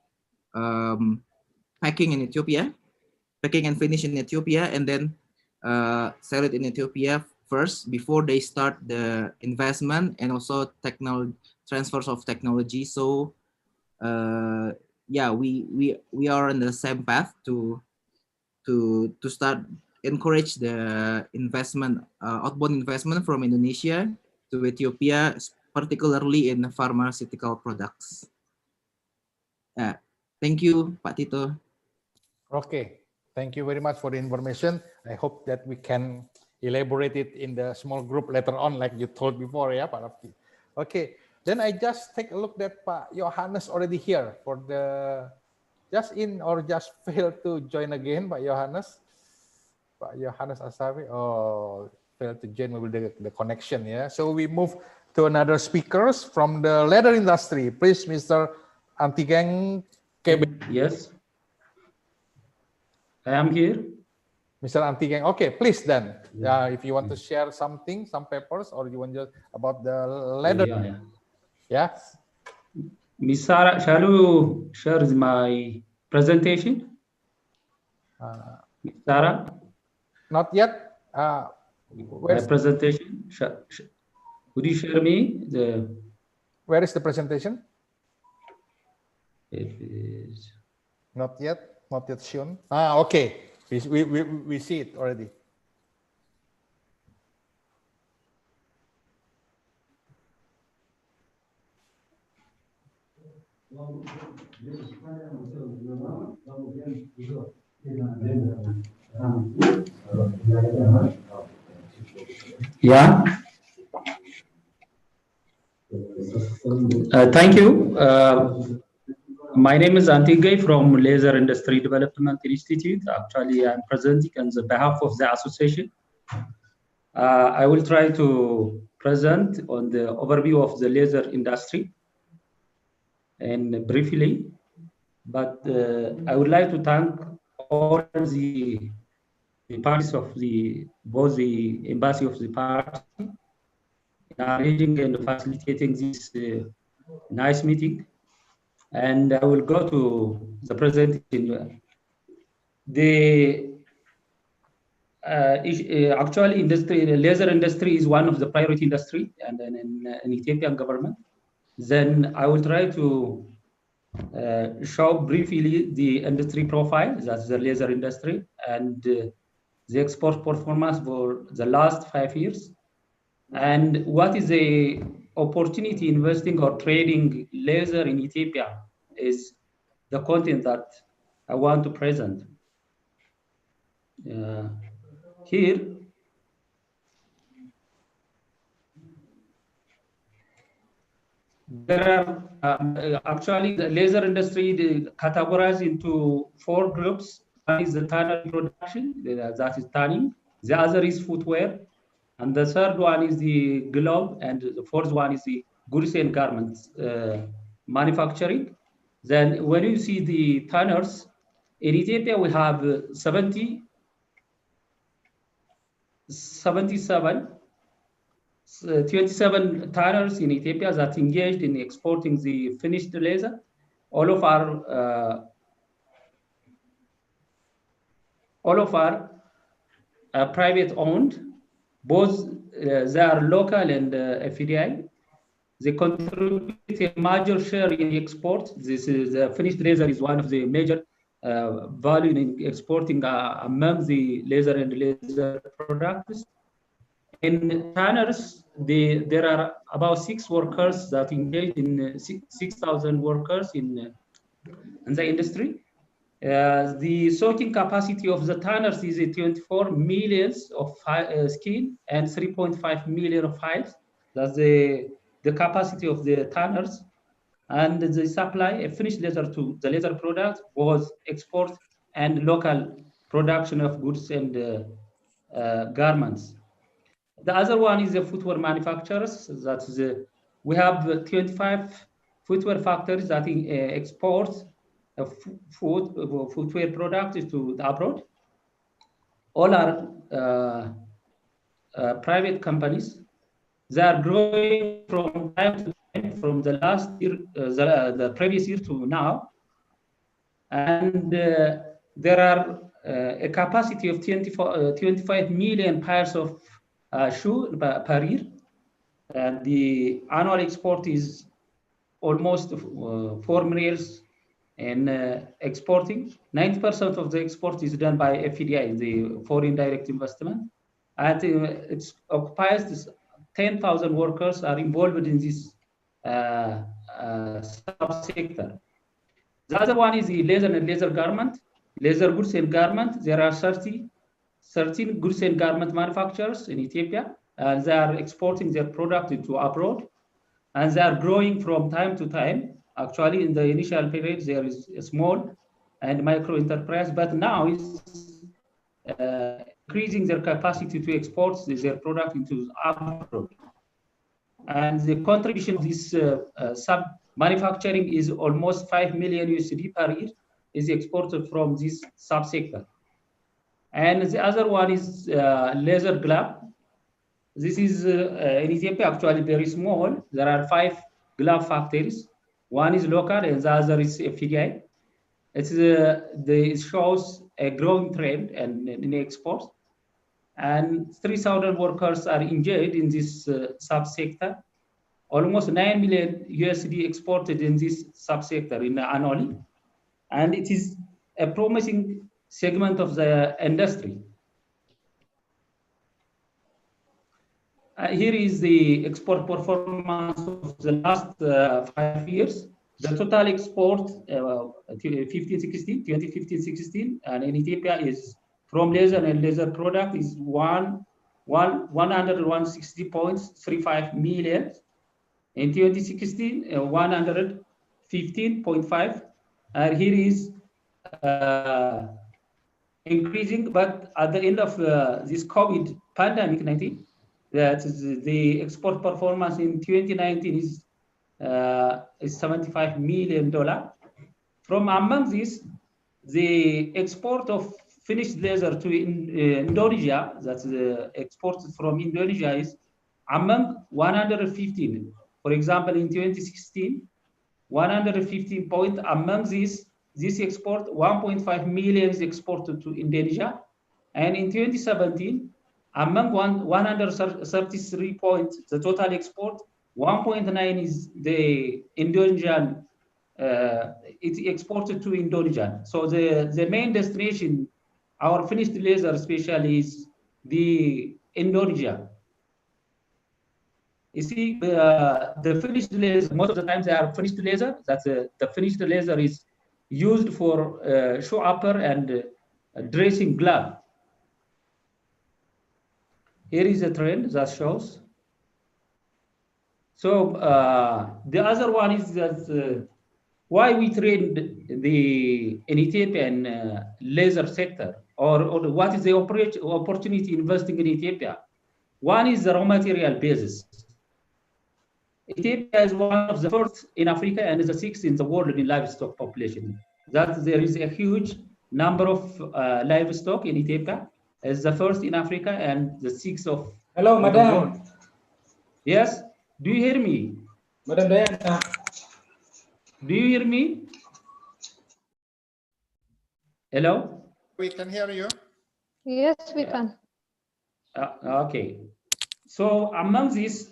packing in Ethiopia, packing and finish in Ethiopia, and then sell it in Ethiopia first before they start the investment and also transfers of technology. So yeah, we are on the same path to start encourage the investment, outbound investment from Indonesia to Ethiopia, particularly in pharmaceutical products. Thank you, Pak Tito. Okay, thank you very much for the information. I hope that we can elaborate it in the small group later on, like you told before, yeah, Pak Rafki. Okay, then I just take a look that Pak Johannes already here for the just in or just failed to join again, Pak Johannes. Pak Johannes Asawi, failed to join maybe the connection, yeah. So we move to another speakers from the leather industry. Please, Mr. Antigeng KB. Yes, I am here. Mr. Antigeng, okay, please then. If you want to share something, some papers, or you want just about the leather. Yeah. Miss Sarah, shall you share my presentation? Miss Sarah? Not yet. My presentation. Would you share me the? Where is the presentation? It is not yet shown. Okay. We see it already. Yeah. Thank you. My name is Antigay from Laser Industry Development Institute. Actually, I'm presenting on the behalf of the association. I will try to present on the overview of the laser industry and briefly, but I would like to thank all the parties of both the embassy of the party in arranging and facilitating this nice meeting. And I will go to the presentation. Actually, the laser industry is one of the priority industry and in Ethiopian government. Then I will try to show briefly the industry profile, that's the laser industry, and the export performance for the last 5 years, and what is the opportunity investing or trading laser in Ethiopia is the content that I want to present. Here, there are actually the laser industry categorized into 4 groups. One is the tunnel production, that is tanning. The other is footwear. And the third one is the glove. And the fourth one is the goods and garments manufacturing. Then when you see the tanners, in Ethiopia, we have 77 27 tanners in Ethiopia that engaged in exporting the finished laser. All of our private owned, both they are local and FDI. They contribute a major share in export. This is finished laser is one of the major value in exporting among the laser and laser products. In tanners, there are about 6 workers that engage in 6,000 workers in the industry. The soaking capacity of the tanners is 24 million of skin and 3.5 million of hides. That's the capacity of the tanners. And the supply, a finished laser to the laser product was export and local production of goods and garments. The other one is the footwear manufacturers. That's we have 25 footwear factories that export footwear products to the abroad. All are private companies. They are growing from time to time, from the last year, the previous year to now. And there are a capacity of 25 million pairs of shoe per year. And the annual export is almost 4 million in exporting. 90% of the export is done by FDI, the foreign direct investment. And it occupies 10,000 workers are involved in this subsector. The other one is the laser and laser garment, laser goods and garment. There are 13 goods and garment manufacturers in Ethiopia, and they are exporting their product into abroad, and they are growing from time to time. Actually, in the initial period, there is a small and micro enterprise, but now it's increasing their capacity to export their product into abroad. And the contribution of this sub-manufacturing is almost 5 million USD per year is exported from this subsector. And the other one is laser glove. This is in Ethiopia actually very small. There are 5 glove factories. One is local and the other is FDI. It shows a growing trend and in exports. And 3,000 workers are engaged in this subsector. Almost 9 million USD exported in this subsector annually. And it is a promising segment of the industry. Here is the export performance of the last 5 years. The total export 2015-16, and in Ethiopia is from laser and laser product is 160.35 million. In 2016, 115.5. And here is increasing, but at the end of this COVID pandemic 19, that is the export performance in 2019 is $75 million. From among this, the export of finished laser to Indonesia, that's the export from Indonesia, is among 115. For example, in 2016, 115 point among this export, 1.5 million is exported to Indonesia. And in 2017, among 133 points, the total export, 1.9 is the Indonesian, it's exported to Indonesia. So the main destination, our finished laser especially, is the Indonesia. You see, the finished laser, most of the times they are finished laser. That's the finished laser is used for shoe upper and dressing glove. Here is a trend that shows. So the other one is that why we trained in Ethiopian laser sector, or what is the opportunity investing in Ethiopia? One is the raw material basis. Ethiopia is one of the first in Africa and is the sixth in the world in livestock population. That there is a huge number of livestock in Ethiopia, as the first in Africa and the sixth of Hello, the madam. world. Yes, do you hear me? Madam Diana. Do you hear me? Hello? We can hear you. Yes, we can. Okay. So among this,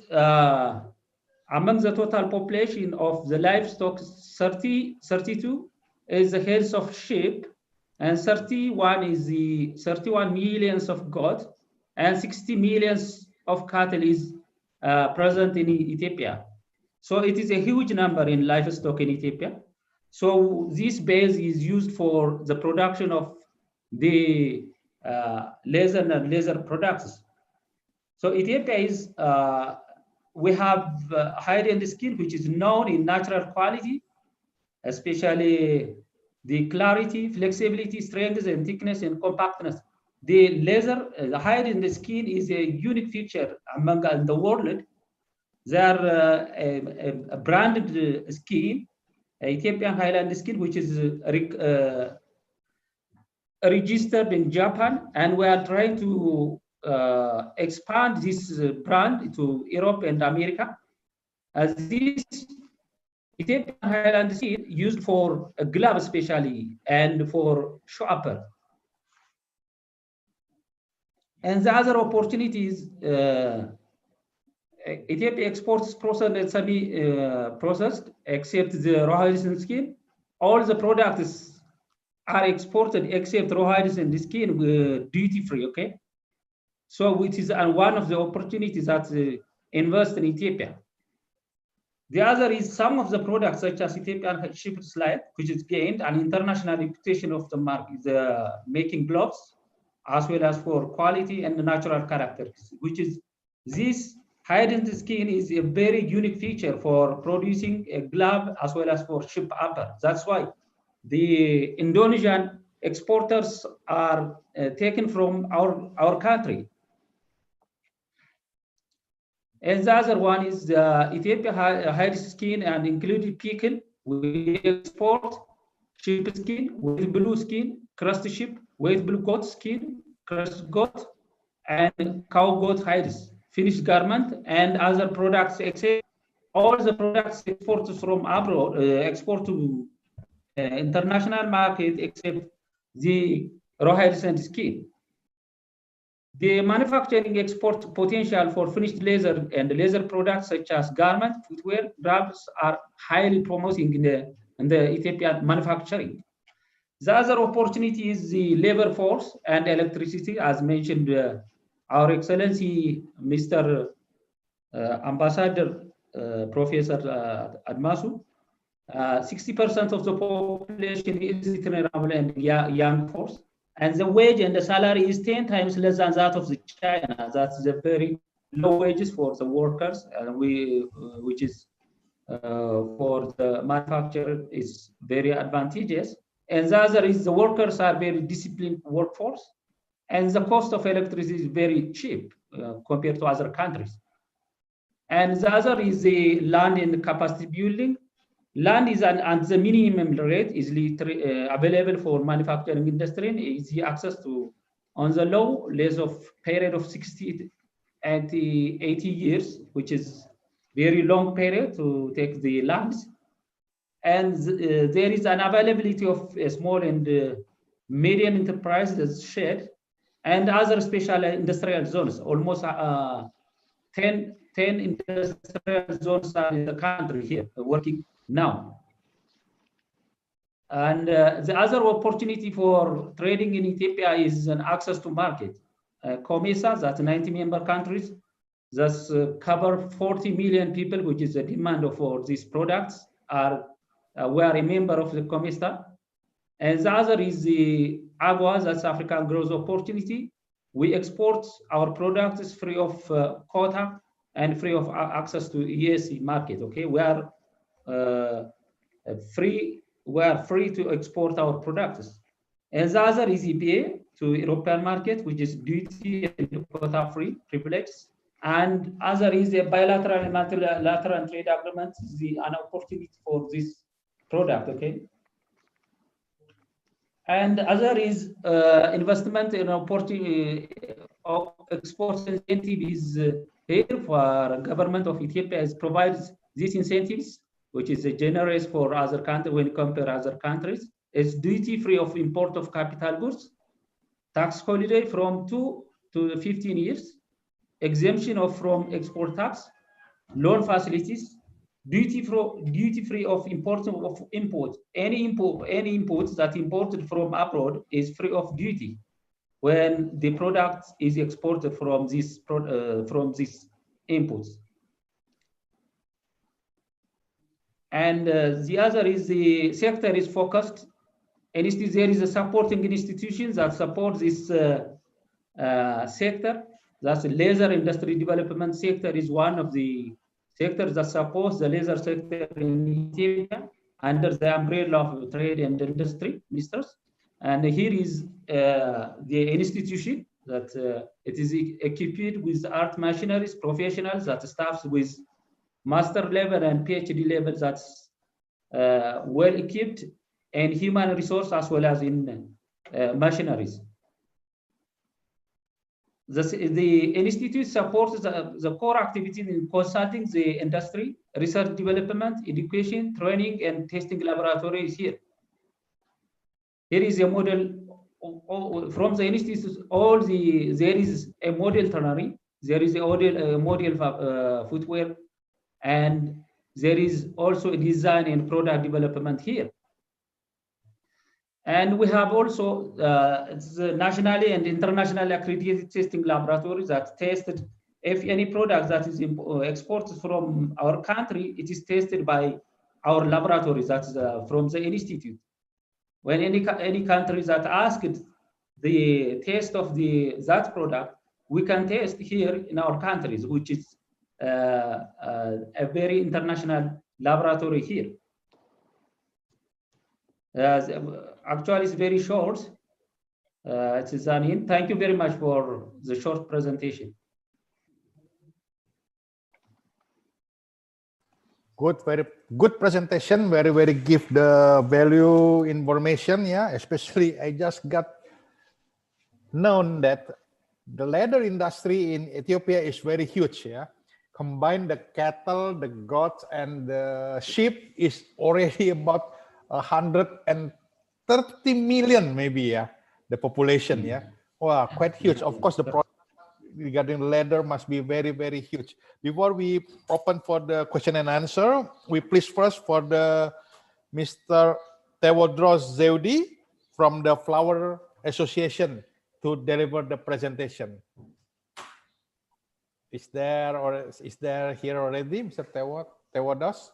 among the total population of the livestock, 32 is the heads of sheep, and 31 millions of goats, and 60 millions of cattle is present in Ethiopia. So it is a huge number in livestock in Ethiopia. So this base is used for the production of the laser and laser products. So Ethiopia is, we have high-end skin, which is known in natural quality, especially the clarity, flexibility, strength, and thickness and compactness. The laser, the high-end skin is a unique feature among the world. They are a branded skin, Ethiopian Highland skin, which is registered in Japan, and we are trying to expand this brand to Europe and America. As this Ethiopian Highland skin used for a glove especially and for shoe upper. And the other opportunities, Ethiopia exports processed and semi-processed, except the raw skin. All the products are exported except raw and skin duty-free, okay? So which is one of the opportunities that invest in Ethiopia. The other is some of the products such as Ethiopian shepherd's slide, which is gained an international reputation of the market, making gloves, as well as for quality and natural characters, which is this high-end skin is a very unique feature for producing a glove as well as for ship upper. That's why the Indonesian exporters are taken from our country. And the other one is Ethiopia hide skin and included pickle. We export sheep skin with blue skin, crust sheep with blue goat skin, crust goat, and cow goat hides, finished garment, and other products, except all the products exported from abroad, export to international market, except the raw hides and skin. The manufacturing export potential for finished laser and laser products such as garment, footwear, gloves are highly promising in the Ethiopian manufacturing. The other opportunity is the labor force and electricity, as mentioned, Our Excellency, Mr. Ambassador Professor Admasu. 60% of the population is vulnerable and young force. And the wage and the salary is 10 times less than that of the China. That's the very low wages for the workers, and which is for the manufacturer is very advantageous. And the other is the workers are very disciplined workforce, and the cost of electricity is very cheap compared to other countries. And the other is the land and capacity building. Land is at the minimum rate, easily available for manufacturing industry, and easy access to on the low, less of period of 60 and 80 years, which is very long period to take the lands. And there is an availability of small and medium enterprises shared, and other special industrial zones. Almost 10 industrial zones are in the country here working now. And the other opportunity for trading in Ethiopia is an access to market. COMESA, that's 90 member countries, thus cover 40 million people, which is the demand for these products. We are a member of the COMESA. And the other is the AGWA, that's African Growth Opportunity. We export our products free of quota and free of access to ESC market. Okay, we are we are free to export our products. And the other is EPA to European market, which is duty and quota-free privileges. And other is a bilateral and multilateral trade agreement, an opportunity for this product, okay? And other is investment in opportunity of export incentive is here for government of Ethiopia provides these incentives, which is generous for other countries when compare other countries. It's duty-free of import of capital goods, tax holiday from 2 to 15 years, exemption from export tax, loan facilities, duty-free of import. Any imports that imported from abroad is free of duty when the product is exported from these imports. And the other is the sector is focused. And there is a supporting institutions that support this sector. That's the laser industry development sector is one of the sectors that supports the laser sector in Ethiopia under the umbrella of trade and industry ministers. And here is the institution that it is equipped with art machineries, professionals that staffs with master level and PhD level that's well equipped, and human resource as well as in machineries. The institute supports the core activities in consulting the industry, research development, education, training, and testing laboratories here. Here is a model from the institute. There is a model tannery, there is a model footwear, and there is also a design and product development here. And we have also the nationally and internationally accredited testing laboratories that tested if any product that is exported from our country, it is tested by our laboratories, that's from the institute. When any countries that asked the test of that product, we can test here in our countries, which is a very international laboratory here. Actually, it's very short. It is an in. Thank you very much for the short presentation. Good, very good presentation. Very give the value information. Yeah, especially I just got known that the leather industry in Ethiopia is very huge. Yeah, combine the cattle, the goats, and the sheep is already about 130 million, maybe. Yeah, the population. Yeah, wow, quite huge. Of course, the product regarding leather must be very huge. Before we open for the question and answer, we please first for the Mr. Tewodros Zeudi from the Flower Association to deliver the presentation. Is there here already, Mr. Tewodros?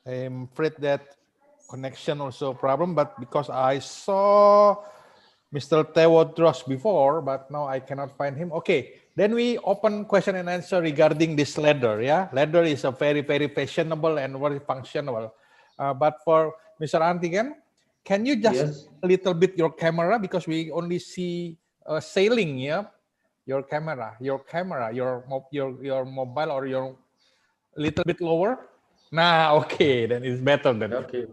I'm afraid that connection also problem, but because I saw Mr. Tewodros before, but now I cannot find him. Okay, then we open question and answer regarding this leather. Yeah, leather is a very fashionable and very functional. But for Mr. Antigen, can you just a little bit your camera, because we only see sailing. Yeah, your camera, your mobile, or your little bit lower. Nah, okay, then it's better then. Okay.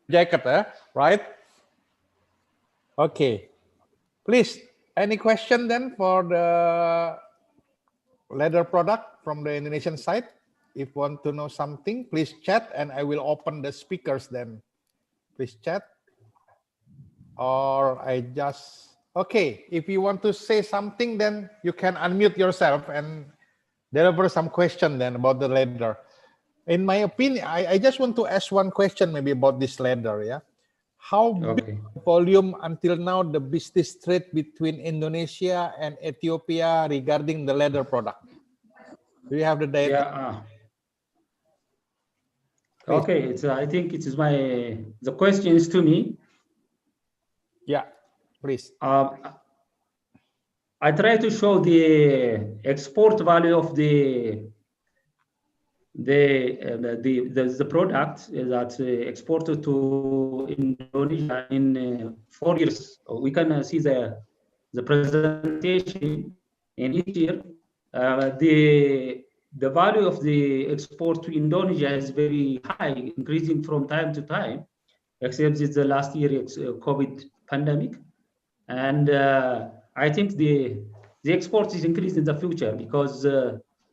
Jacket, right? Okay, please, any question then for the leather product from the Indonesian side? If you want to know something, please chat and I will open the speakers then. Please chat. Or I just, okay, if you want to say something, then you can unmute yourself and deliver some question then about the leather. In my opinion, I just want to ask one question maybe about this leather, yeah? How big volume until now the business trade between Indonesia and Ethiopia regarding the leather product? Do you have the data? Yeah. Okay, I think it is the question is to me. Yeah, please. I try to show the export value of the the product that exported to Indonesia in 4 years. We can see the presentation in each year. The value of the export to Indonesia is very high, increasing from time to time, except it's the last year COVID pandemic. And I think the export is increased in the future because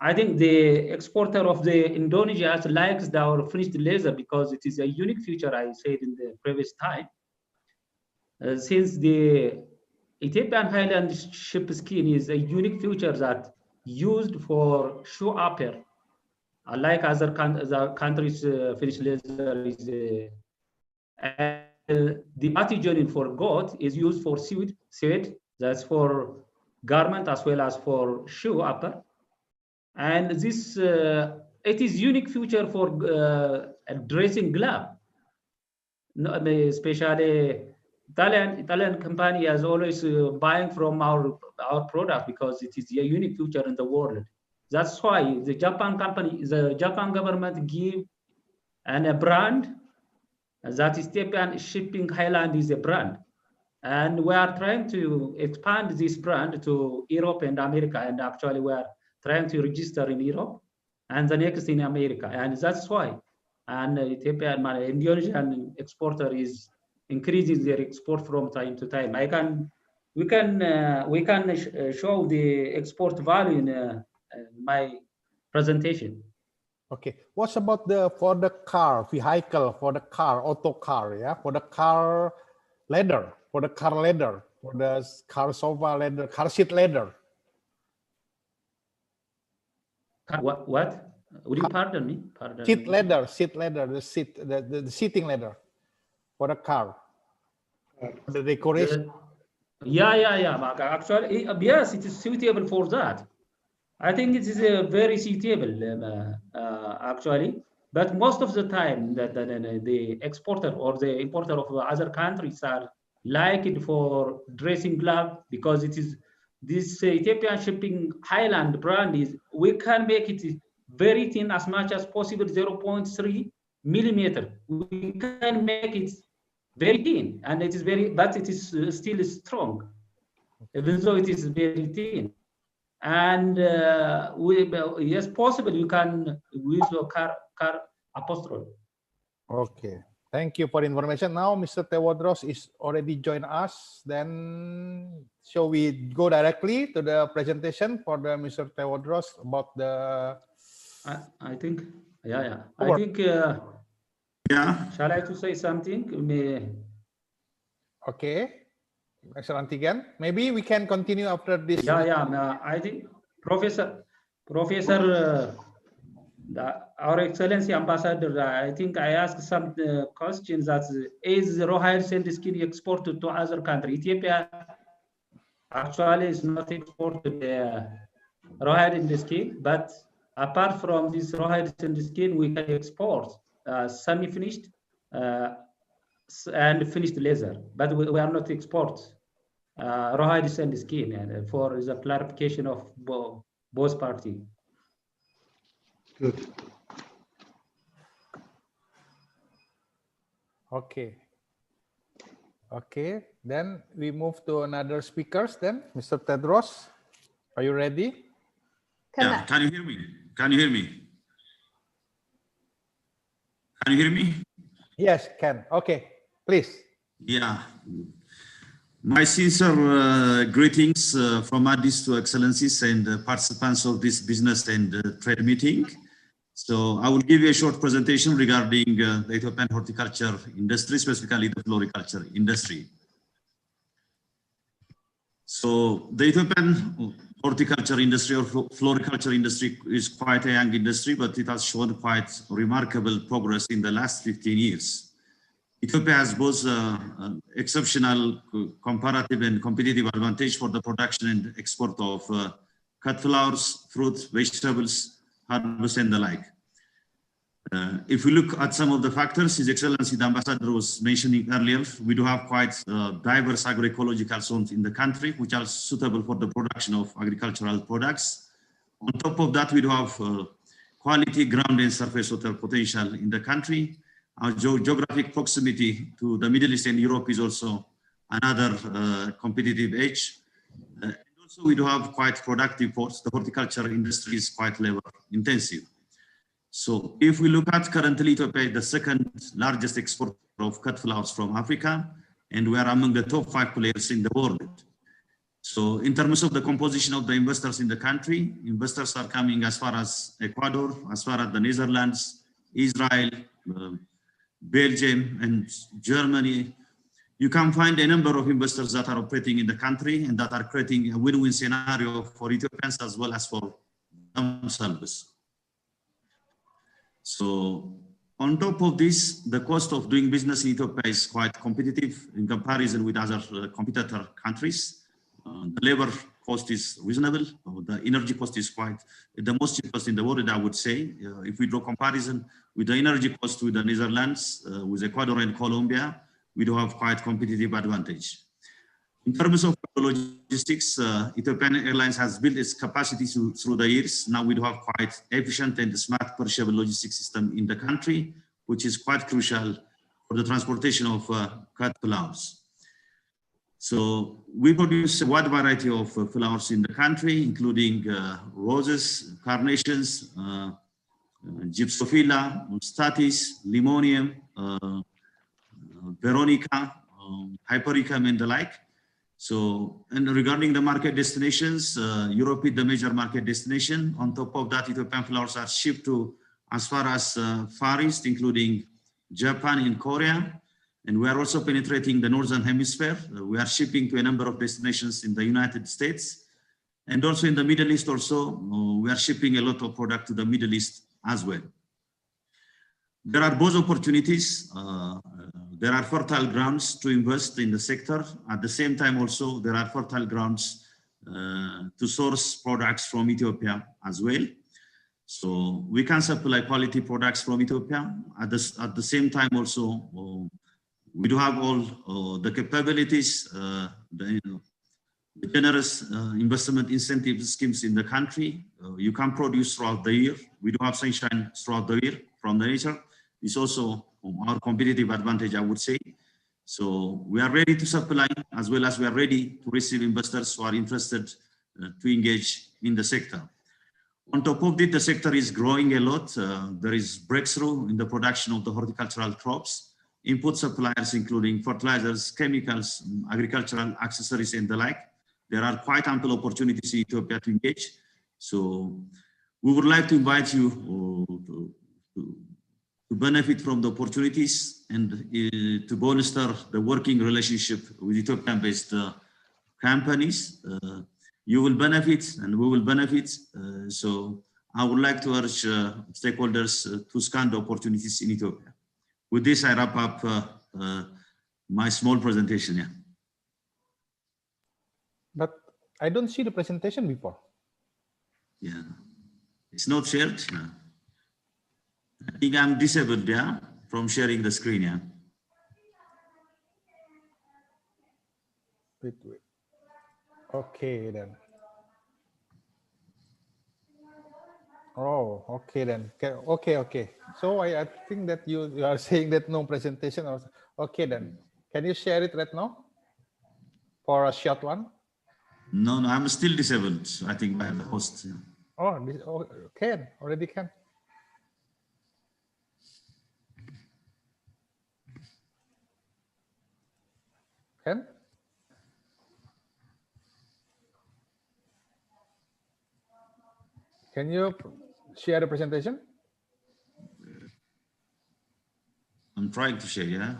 I think the exporter of the Indonesia likes our finished laser because it is a unique feature, I said in the previous time. Since the Ethiopian Highland ship skin is a unique feature that used for shoe upper, unlike other countries' finished laser is the antigen for goat is used for suede, that's for garment as well as for shoe upper. And this, it is unique feature for dressing glove. No, especially Italian company is always buying from our product because it is a unique feature in the world. That's why the Japan government give a brand that Ethiopian Shipping Highland is a brand. And we are trying to expand this brand to Europe and America. And actually we are trying to register in Europe and the next in America. And that's why. And Ethiopian, Indonesian exporter is increasing their export from time to time. We can show the export value in my presentation. Okay, what's about for the car vehicle, for the car, auto car, yeah, for the car leather, for the car sofa leather, car seat leather. What? Would you pardon me? Seat leather, the seating leather for the car, for the decoration. Yeah. Actually, yes, it is suitable for that. I think it is very suitable, actually. But most of the time, the exporter or the importer of other countries are like it for dressing glove because it is this Ethiopian Shipping Highland brand is, we can make it very thin as much as possible, 0.3 millimeter. We can make it very thin, and it is but it is still strong, even though it is very thin. And yes, possible you can use your car apostrophe. Okay, thank you for the information. Now Mr. Tewodros is already joined us. Then shall we go directly to the presentation for the Mr. Tewodros about the? I think, yeah. I think, yeah. Shall I to say something? Okay. Excellent again. Maybe we can continue after this. Yeah. I think Professor, Our Excellency Ambassador, I think I asked some questions that is rawhide sand skin exported to other countries. Ethiopia actually is not exported rawhide in the skin, but apart from this rawhide sand skin, we can export semi-finished and finished laser, but we are not export rawhide sand skin, and for the clarification of both parties. Good. Okay. Then we move to another speakers. Then Mr. Tedros, are you ready? Yeah. Can you hear me? Can you hear me? Yes, can. Okay, please. Yeah. My sincere greetings from Addis to Excellencies and participants of this business and trade meeting. So I will give you a short presentation regarding the Ethiopian horticulture industry, specifically the floriculture industry. So the Ethiopian horticulture industry or floriculture industry is quite a young industry, but it has shown quite remarkable progress in the last 15 years. Ethiopia has both exceptional comparative and competitive advantage for the production and export of cut flowers, fruits, vegetables, herbs, and the like. If we look at some of the factors, His Excellency the Ambassador was mentioning earlier, we do have quite diverse agroecological zones in the country, which are suitable for the production of agricultural products. On top of that, we do have quality ground and surface water potential in the country. Our geographic proximity to the Middle East and Europe is also another competitive edge. And also we do have quite productive ports. The horticulture industry is quite labor intensive. So if we look at currently Ethiopia, the second largest exporter of cut flowers from Africa, and we are among the top 5 players in the world. So in terms of the composition of the investors in the country, investors are coming as far as Ecuador, as far as the Netherlands, Israel, Belgium, and Germany. You can find a number of investors that are operating in the country and that are creating a win-win scenario for Ethiopians as well as for themselves. So on top of this, the cost of doing business in Ethiopia is quite competitive in comparison with other competitor countries. The labor cost is reasonable. The energy cost is quite the most cheapest in the world, I would say. If we draw comparison with the energy cost with the Netherlands, with Ecuador and Colombia, we do have quite competitive advantage. In terms of logistics, Ethiopian Airlines has built its capacity through the years. Now we do have quite efficient and smart perishable logistics system in the country, which is quite crucial for the transportation of cut flowers. So we produce a wide variety of flowers in the country, including roses, carnations, gypsophila, statice, limonium, veronica, hypericum, and the like. So, and regarding the market destinations, Europe is the major market destination. On top of that, Ethiopian flowers are shipped to as far as Far East, including Japan and Korea. And we are also penetrating the Northern Hemisphere. We are shipping to a number of destinations in the United States. And also in the Middle East also, we are shipping a lot of product to the Middle East as well. There are both opportunities. There are fertile grounds to invest in the sector. At the same time also, there are fertile grounds to source products from Ethiopia as well. So we can supply quality products from Ethiopia. At the same time also, we do have all the capabilities, the generous investment incentive schemes in the country. You can produce throughout the year. We do have sunshine throughout the year from the nature. It's also our competitive advantage, I would say. So we are ready to supply as well as we are ready to receive investors who are interested to engage in the sector. On top of it, the sector is growing a lot. There is breakthrough in the production of the horticultural crops, input suppliers, including fertilizers, chemicals, agricultural accessories, and the like. There are quite ample opportunities in Ethiopia to engage. So we would like to invite you to benefit from the opportunities and to bolster the working relationship with Ethiopian-based companies. You will benefit and we will benefit. So I would like to urge stakeholders to scan the opportunities in Ethiopia. With this, I wrap up my small presentation. Yeah. But I don't see the presentation before. Yeah, it's not shared. Yeah. I think I'm disabled, yeah, from sharing the screen, yeah. Wait. Okay then. Oh, okay then. Okay. So I think that you are saying that no presentation. Okay then. Can you share it right now for a short one? No, I'm still disabled. I think by the host. Yeah. Oh, already can. Can? Can you share the presentation? I'm trying to share, yeah.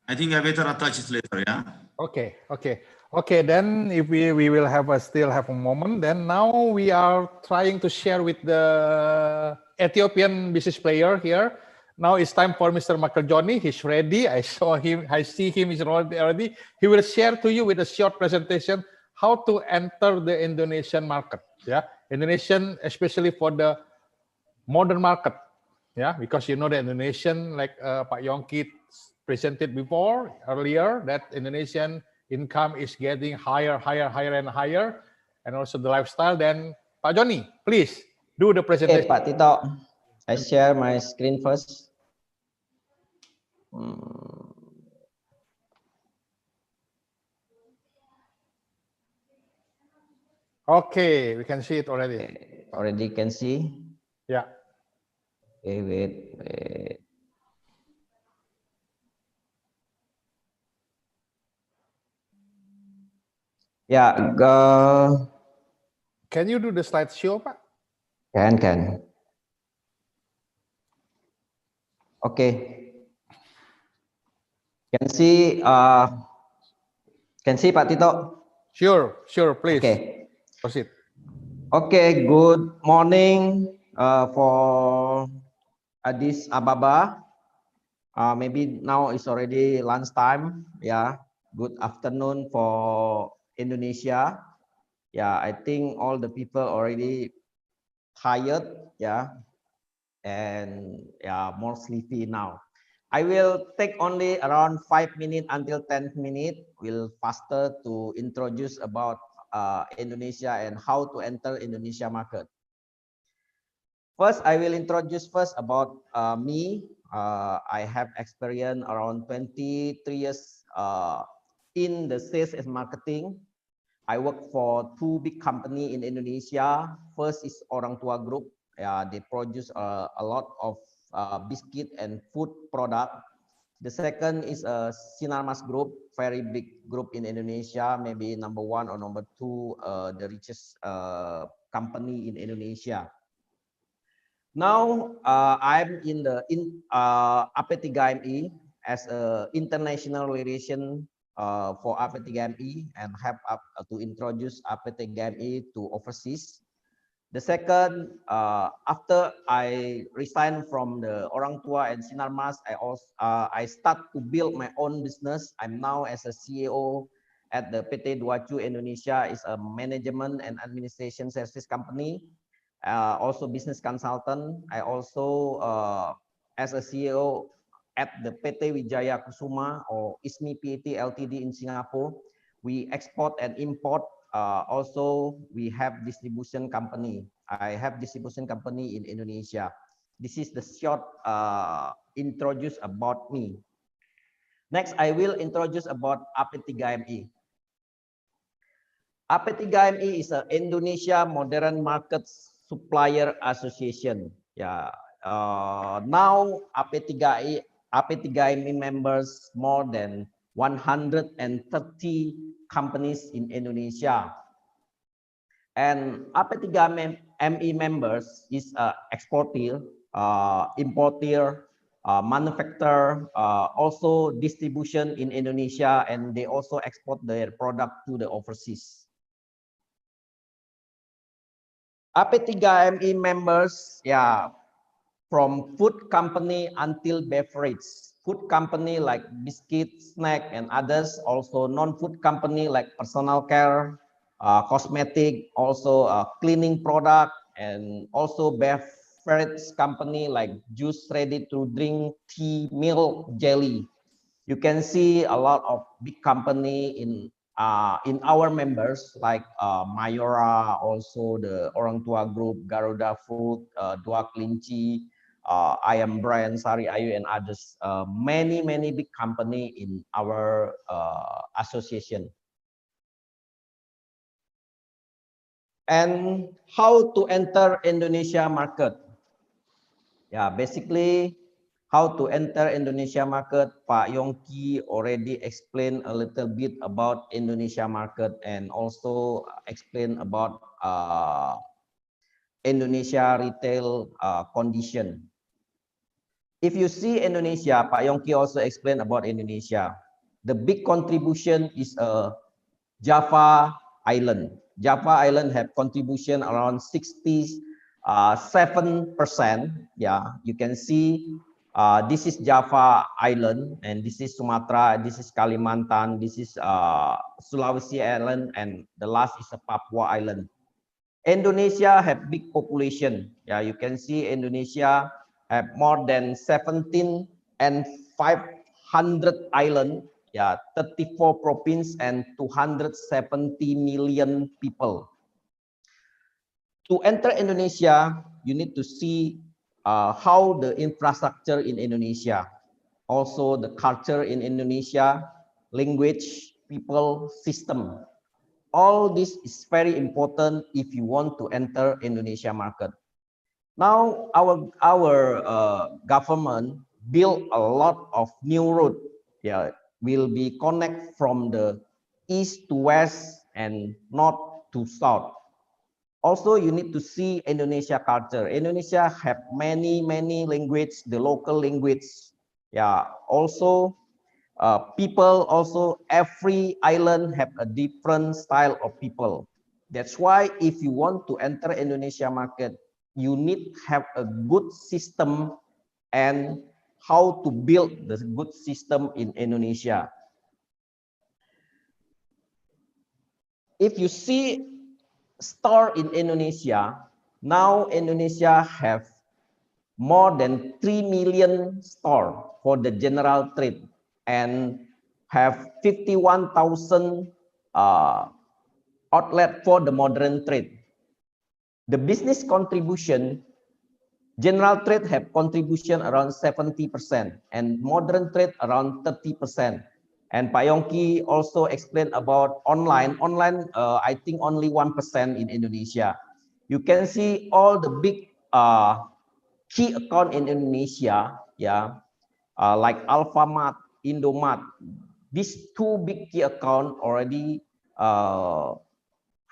I think I better attach it later, yeah. Okay. Then if we will still have a moment. Then now we are trying to share with the Ethiopian business player here. Now it's time for Mr. Makerjoni. He's ready. I saw him. I see him. He's already. He will share to you with a short presentation how to enter the Indonesian market. Yeah, Indonesian, especially for the modern market. Yeah, because you know the Indonesian, like Pak Yongki presented before earlier that Indonesian income is getting higher and higher, and also the lifestyle. Then Pak Joni, please do the presentation. Okay, Pak Tito, I share my screen first. Okay, we can see it already. Okay, already can see. Yeah. Okay, wait. Yeah, Can you do the slideshow, Pak? Can. Okay. Can see Pak Tito? Sure, please. Okay. Proceed. Okay, good morning for Addis Ababa. Maybe now it's already lunchtime. Yeah. Good afternoon for Indonesia. Yeah, I think all the people already tired. Yeah. And yeah, more sleepy now. I will take only around 5 minutes until 10 minutes. We'll faster to introduce about Indonesia and how to enter Indonesia market. First, I will introduce about me. I have experience around 23 years in the sales and marketing. I work for 2 big companies in Indonesia. First is Orang Tua Group. They produce a lot of biscuit and food product. The second is a Sinarmas Group, very big group in Indonesia, maybe number 1 or number 2, the richest company in Indonesia. Now I'm in ITTIC as a international relation for ITTIC and help to introduce ITTIC to overseas. The second, after I resigned from the Orang Tua and Sinarmas, I start to build my own business. I'm now as a CEO at the PT 27 Indonesia. Is a management and administration services company. Also business consultant. I also as a CEO at the PT Wijaya Kusuma or ISMI PT Ltd in Singapore. We export and import. Also, we have distribution company. I have distribution company in Indonesia. This is the short introduce about me. Next, I will introduce about ITTIC. ITTIC is an Indonesia Modern Market Supplier Association. Yeah. Now ITTIC members more than 130 companies in Indonesia. And ITTIC ME members is exporter, importer, manufacturer, also distribution in Indonesia, and they also export their product to the overseas. ITTIC ME members, from food company until beverage. Food company like biscuit, snack, and others. Also non-food company like personal care, cosmetic, also cleaning product, and also beverage company like juice, ready to drink, tea, milk, jelly. You can see a lot of big company in our members like Mayora, also the Orang Tua Group, Garuda Food, Dua Kelinci, Ayam Brand, Sari Ayu, and others. Many big company in our association. And how to enter Indonesia market? Yeah, basically how to enter Indonesia market. Pak Yongki already explained a little bit about Indonesia market and also explained about Indonesia retail condition. If you see Indonesia, Pak Yongki also explained about Indonesia. The big contribution is Java Island. Java Island have contribution around 67%. Yeah, you can see this is Java Island, and this is Sumatra, this is Kalimantan, this is Sulawesi Island, and the last is Papua Island. Indonesia have big population. Yeah, you can see Indonesia have more than 17 and 500 100 islands, yeah, 34 provinces and 270 million people. To enter Indonesia, you need to see how the infrastructure in Indonesia, also the culture in Indonesia, language, people, system. All this is very important if you want to enter Indonesia market. Now our government built a lot of new route. Yeah, will be connect from the east to west and north to south. Also, you need to see Indonesia culture. Indonesia have many language, the local language. Yeah, also people, also every island have a different style of people. That's why if you want to enter Indonesia market, you need to have a good system and how to build the good system in Indonesia. If you see store in Indonesia, now Indonesia have more than 3 million store for the general trade and have 51,000 outlet for the modern trade. The business contribution, general trade have contribution around 70% and modern trade around 30%. And Pak Yongki also explained about online. Online, I think only 1% in Indonesia. You can see all the big key account in Indonesia, yeah, like Alfamart, Indomart. These two big key account already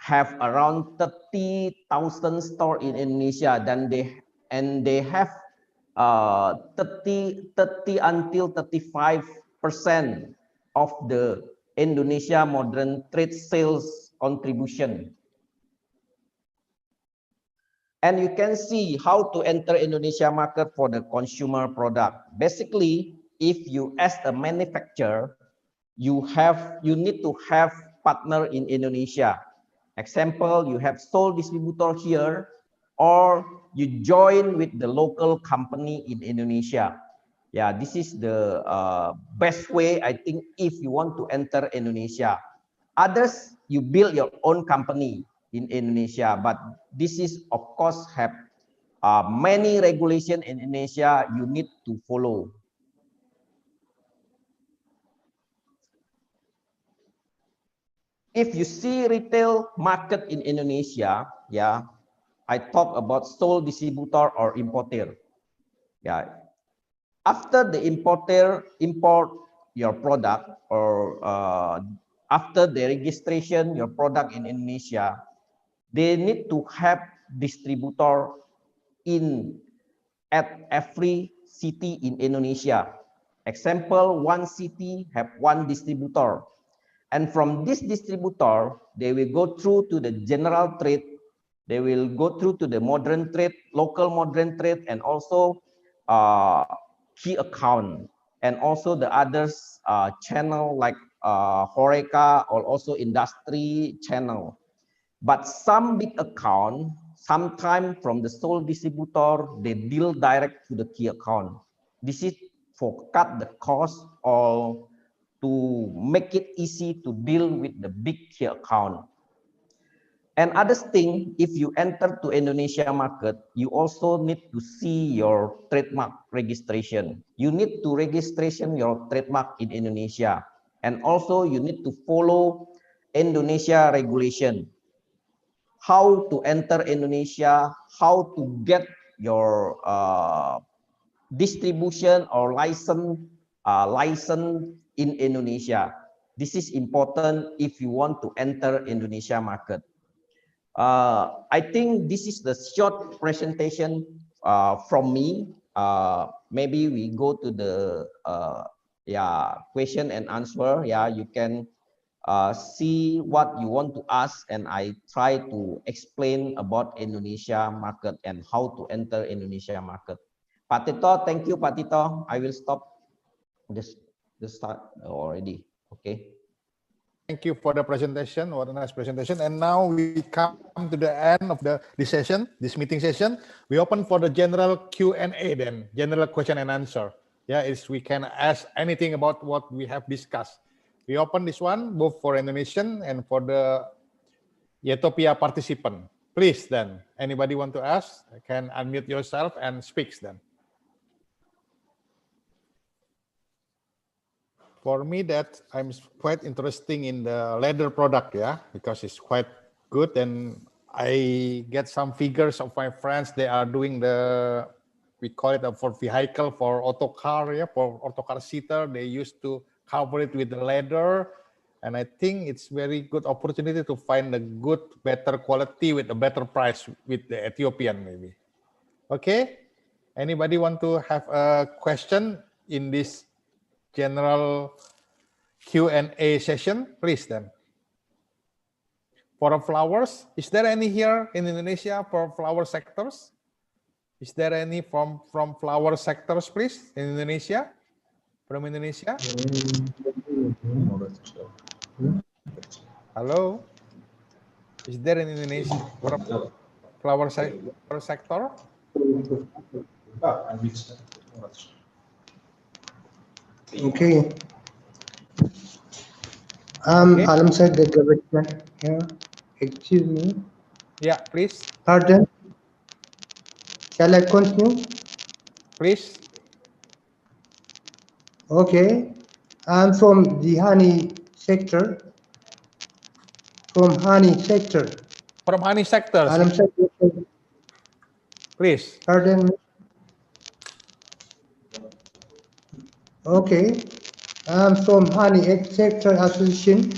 have around 30,000 store in Indonesia. Then they have 30 until 35% of the Indonesia modern trade sales contribution. And you can see how to enter Indonesia market for the consumer product. Basically, if you as a manufacturer, you need to have partner in Indonesia. Example, you have sole distributor here, or you join with the local company in Indonesia. Yeah, this is the best way, I think, if you want to enter Indonesia. Others, you build your own company in Indonesia, but this is, of course, have many regulation in Indonesia you need to follow. If you see retail market in Indonesia, yeah, I talk about sole distributor or importer. Yeah, after the importer import your product, or after the registration your product in Indonesia, they need to have distributor at every city in Indonesia. Example, one city have one distributor. And from this distributor, they will go through to the general trade, they will go through to the modern trade, local modern trade, and also key account, and also the others channel like Horeca or also industry channel. But some big account, sometimes from the sole distributor, they deal direct to the key account. This is for cut the cost or to make it easy to deal with the big key account. And other thing, if you enter to Indonesia market, you also need to see your trademark registration. You need to registration your trademark in Indonesia. And also you need to follow Indonesia regulation. How to enter Indonesia, how to get your distribution or license in Indonesia. This is important if you want to enter Indonesia market. I think this is the short presentation from me. Maybe we go to the question and answer. Yeah, you can see what you want to ask, and I try to explain about Indonesia market and how to enter Indonesia market. Pak Tito, thank you, Pak Tito. I will stop this start already. Okay. Thank you for the presentation. What a nice presentation. And now we come to the end of this meeting session. We open for the general Q&A then, general question and answer. Yeah, we can ask anything about what we have discussed. We open this one both for Indonesian and for the Ethiopia participant. Please then, anybody want to ask, can unmute yourself and speaks then. For me, that I'm quite interesting in the leather product, yeah, because it's quite good. And I get some figures of my friends. They are doing the, we call it for vehicle, for auto car, yeah, for auto car seater. They used to cover it with the leather. And I think it's very good opportunity to find a good, better quality with a better price with the Ethiopian maybe. Okay. Anybody want to have a question in this general Q&A session, please then. For flowers, is there any here in Indonesia for flower sectors? Is there any from flower sectors, please, in Indonesia? From Indonesia? Hello? Is there in Indonesia for flower sector? Okay. Alam said the government. Yeah. Excuse me. Yeah, please. Pardon. Shall I continue? Please. Okay. I'm from the honey sector. From honey sector. From honey sector. Alam said. Please. Pardon me. Okay. I'm from honey sector association.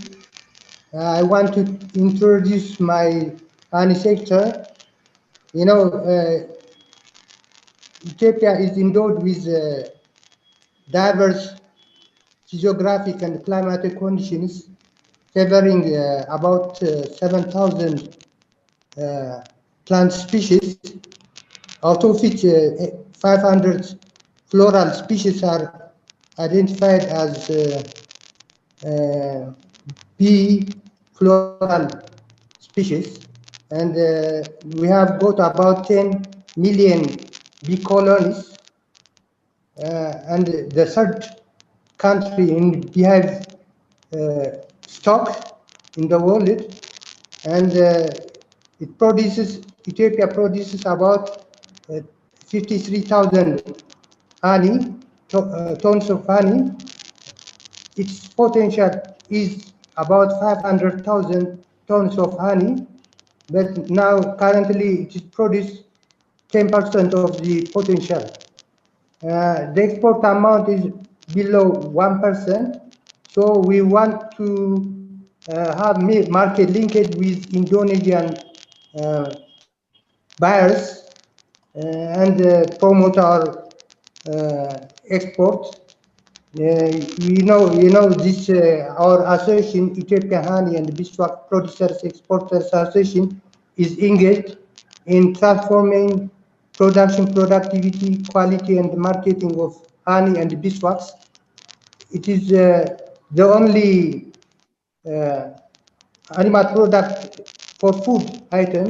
I want to introduce my honey sector. You know, Ethiopia is endowed with diverse geographic and climatic conditions, favoring about 7,000 plant species, out of which 500 floral species are identified as bee floral species, and we have got about 10 million bee colonies, and the third country in beehive stock in the world, and Ethiopia produces about 53,000 tons of honey. Its potential is about 500,000 tons of honey, but now currently it is produced 10% of the potential. The export amount is below 1%, so we want to have market linkage with Indonesian buyers and promote our export. You know this our association, Ethiopian Honey and Beeswax Producers Exporters Association, is engaged in transforming production, productivity, quality, and marketing of honey and beeswax. It is the only animal product for food item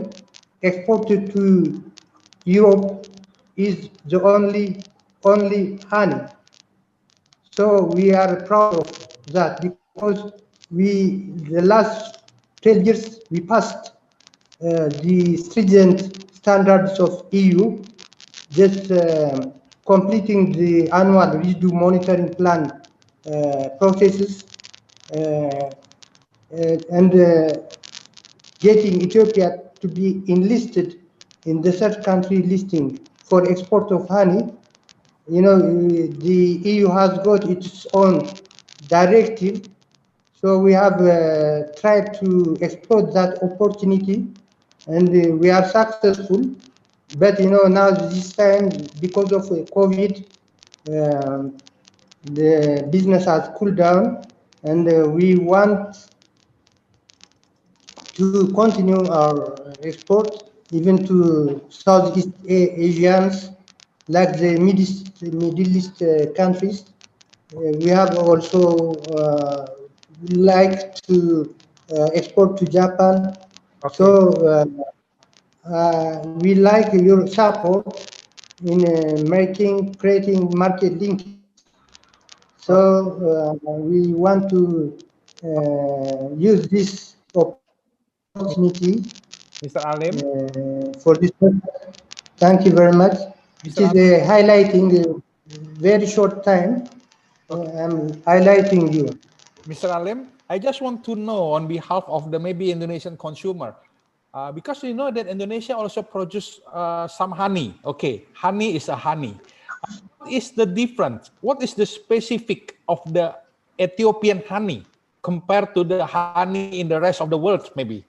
exported to Europe, is the only honey. So we are proud of that, because the last 12 years we passed the stringent standards of EU, just completing the annual residue monitoring plan processes, and getting Ethiopia to be enlisted in the third country listing for export of honey. You know, the EU has got its own directive, so we have tried to exploit that opportunity, and we are successful. But you know, now this time, because of COVID, the business has cooled down, and we want to continue our export even to Southeast Asians, like the Middle East countries. We have also like to export to Japan. Okay. So we like your support in creating market linkage So we want to use this opportunity Mr. Alim. For this purpose. Thank you very much. It Mr. is highlighting a very short time. I'm highlighting you. Mr. Alim, I just want to know on behalf of the maybe Indonesian consumer, because you know that Indonesia also produce some honey. Okay, honey is a honey. What is the difference? What is the specific of the Ethiopian honey compared to the honey in the rest of the world, maybe?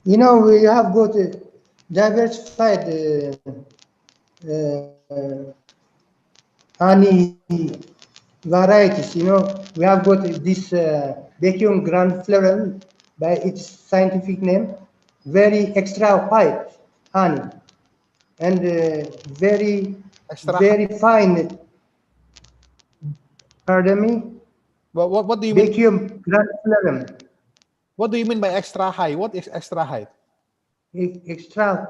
You know, we have got a diversified honey varieties. You know, we have got this Vacuum Grand Floral by its scientific name, very extra white honey, and very fine. Pardon me? What do you mean? Vacuum Grand Floral. What do you mean by extra high? What is extra high? Extra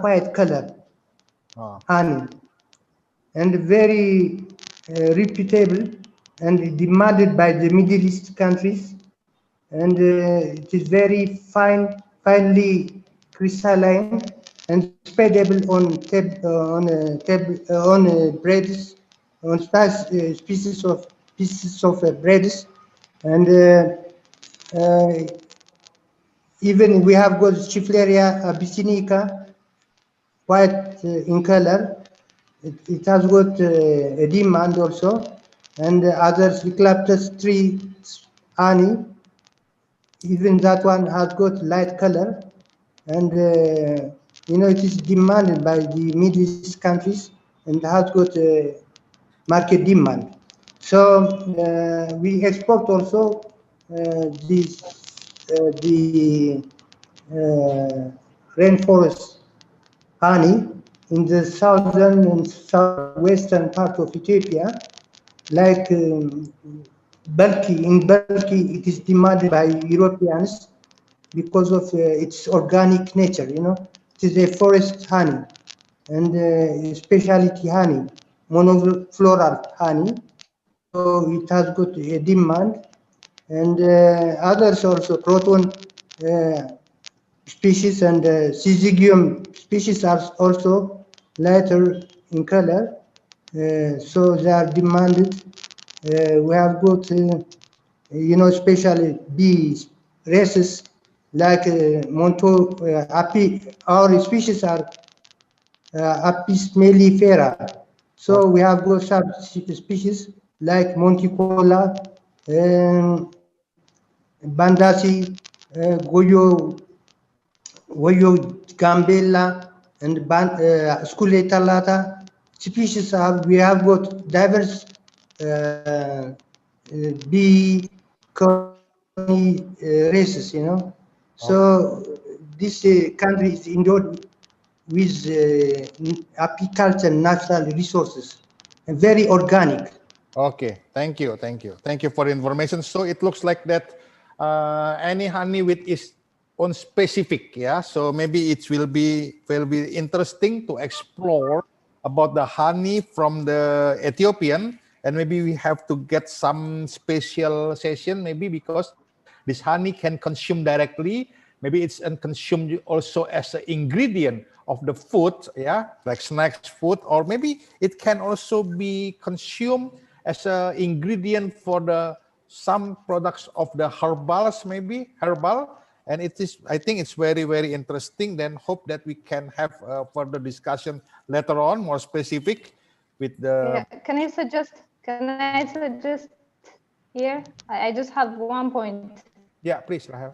white color honey, and very reputable and demanded by the Middle East countries, and it is very finely crystalline and spreadable on breads, on pieces of breads, and even we have got Chifleria abyssinica, white in color. It has got a demand also, and others, Eucalyptus tree honey, even that one has got light color, and you know, it is demanded by the Middle East countries and has got market demand. So we export also the rainforest honey in the southern and southwestern part of Ethiopia, like bulky, it is demanded by Europeans because of its organic nature, you know. It is a forest honey and specialty honey, monofloral honey. So it has got a demand, and others also, proton species and syzygium species are also lighter in color, so they are demanded. We have got, you know, especially bee races like our species are Apis mellifera. So we have got subspecies like Monticola, Bandasi, Goyo gambella, and Sculetallata species. We have got diverse bee colony races, you know. So this country is endowed with apiculture natural resources and very organic. Okay, thank you for the information. So it looks like that any honey with its own specific, yeah. So maybe it will be interesting to explore about the honey from the Ethiopian, and maybe we have to get some special session, maybe because this honey can consume directly. Maybe it's consumed also as an ingredient of the food, yeah, like snacks food, or maybe it can also be consumed as an ingredient for some products of the herbals, maybe herbal. And it is, I think it's very, very interesting. Then hope that we can have further discussion later on, more specific with the. Yeah. Can I suggest here? I just have one point. Yeah, please, Rahel.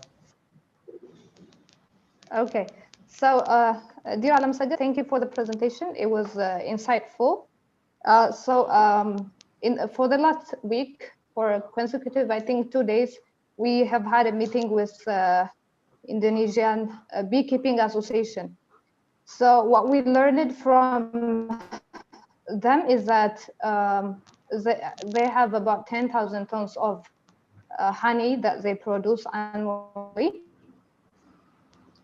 Okay. So, dear Alam Sajjad, thank you for the presentation. It was insightful. For the last week, for consecutive, I think 2 days, we have had a meeting with Indonesian Beekeeping Association. So what we learned from them is that they have about 10,000 tons of honey that they produce annually,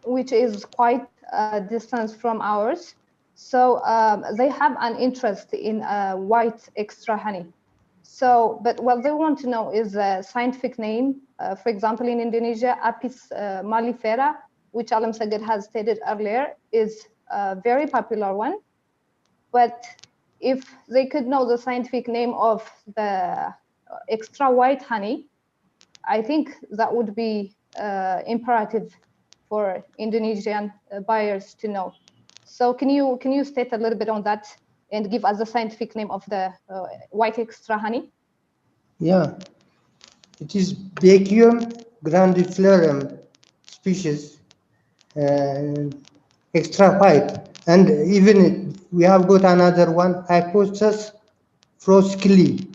which is quite a distance from ours. So they have an interest in white extra honey. So, but what they want to know is the scientific name. For example, in Indonesia, Apis mellifera, which Alam Saged has stated earlier, is a very popular one. But if they could know the scientific name of the extra white honey, I think that would be imperative for Indonesian buyers to know. So can you state a little bit on that and give us the scientific name of the white extra honey? Yeah, it is Bacium grandiflorum species, extra white. And even we have got another one, Hyposus froscili.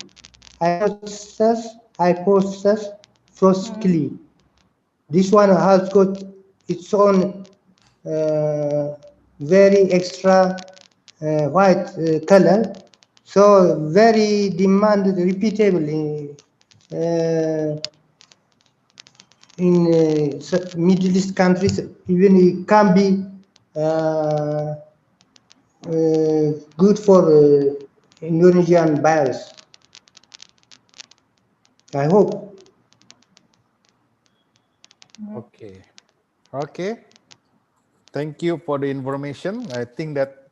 Hyposus froscili. This one has got its own very extra white color, so very demanded repeatable in Middle East countries. Even it can be good for Indonesian buyers. I hope. Okay. Okay. Thank you for the information. I think that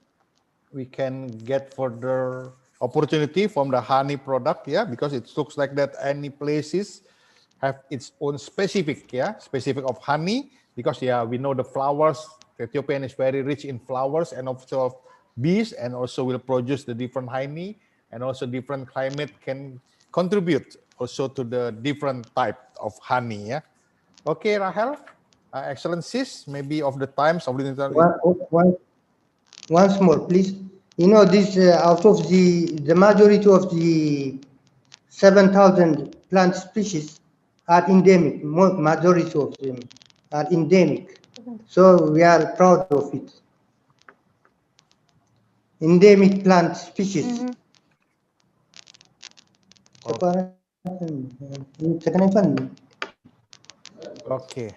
we can get further opportunity from the honey product, yeah, because it looks like that any places have its own specific, yeah, specific of honey, because yeah, we know the flowers, Ethiopian is very rich in flowers and also of bees, and also will produce the different honey, and also different climate can contribute also to the different type of honey, yeah. Okay, Rahel, excellencies, maybe of the times of the Once more, please. You know, this out of the majority of the 7,000 plant species are endemic. Majority of them are endemic. So we are proud of it. Endemic plant species. Okay,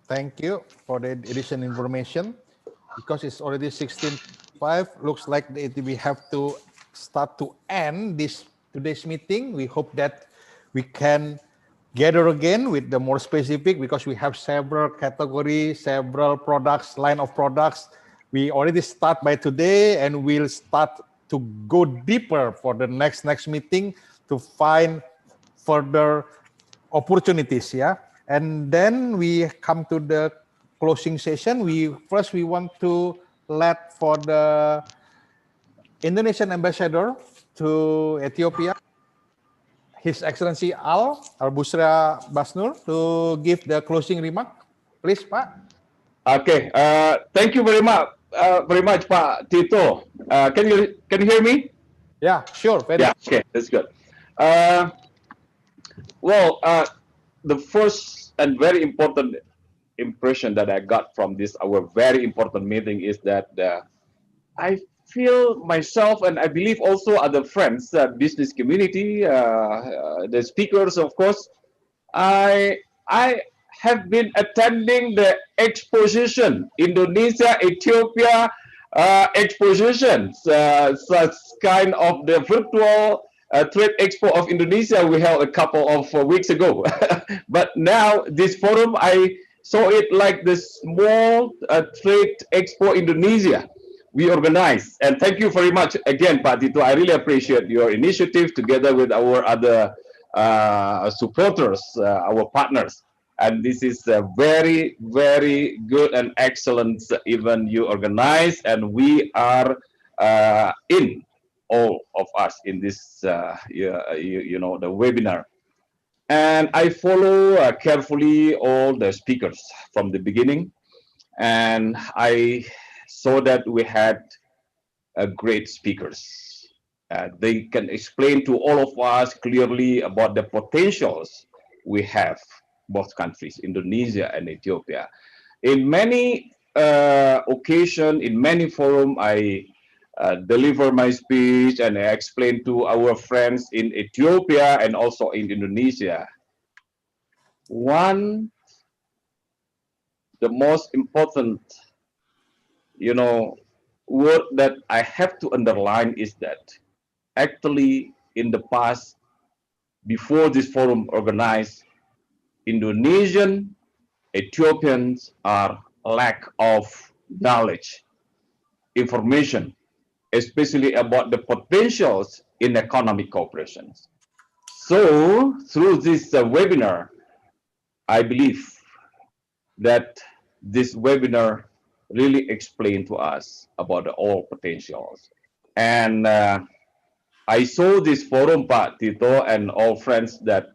thank you for the additional information. Because it's already 16:05, looks like we have to start to end this today's meeting. We hope that we can gather again with the more specific, because we have several categories, several products, line of products. We already start by today, and we'll start to go deeper for the next meeting to find further opportunities, yeah. And then we come to the closing session. We want to let for the Indonesian ambassador to Ethiopia, His Excellency Al Busra Basnur, to give the closing remark. Please, Pak. Okay. Thank you very much, Pak Tito. Can you hear me? Yeah, sure. Yeah. Okay, that's good. Well, the first and very important impression that I got from this our very important meeting is that I feel myself, and I believe also other friends, business community, the speakers, of course. I have been attending the exposition, Indonesia, Ethiopia expositions, such kind of the virtual trade expo of Indonesia we held a couple of weeks ago. But now this forum, I saw it like the small trade expo Indonesia we organized. And thank you very much again, Pak Tito. I really appreciate your initiative together with our other supporters, our partners. And this is a very, very good and excellent event you organize, and we are in, all of us in this, you know, the webinar. And I follow carefully all the speakers from the beginning, and I saw that we had great speakers. They can explain to all of us clearly about the potentials we have, both countries, Indonesia and Ethiopia. In many occasions, in many forums, I deliver my speech and I explain to our friends in Ethiopia and also in Indonesia. The most important, you know, word that I have to underline is that actually in the past, before this forum organized, Indonesian Ethiopians are lack of knowledge, information, especially about the potentials in economic cooperation. So through this webinar, I believe that this webinar really explained to us about the all potentials. And I saw this forum, Pak Tito and all friends, that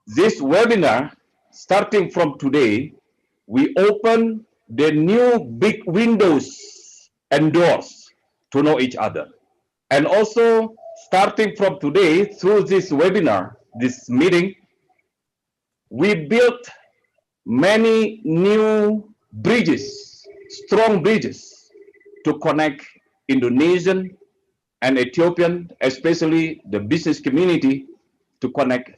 this webinar, starting from today, we open the new big windows and doors to know each other. And also, starting from today, through this webinar, this meeting, we built many new bridges, strong bridges, to connect Indonesian and Ethiopian, especially the business community, to connect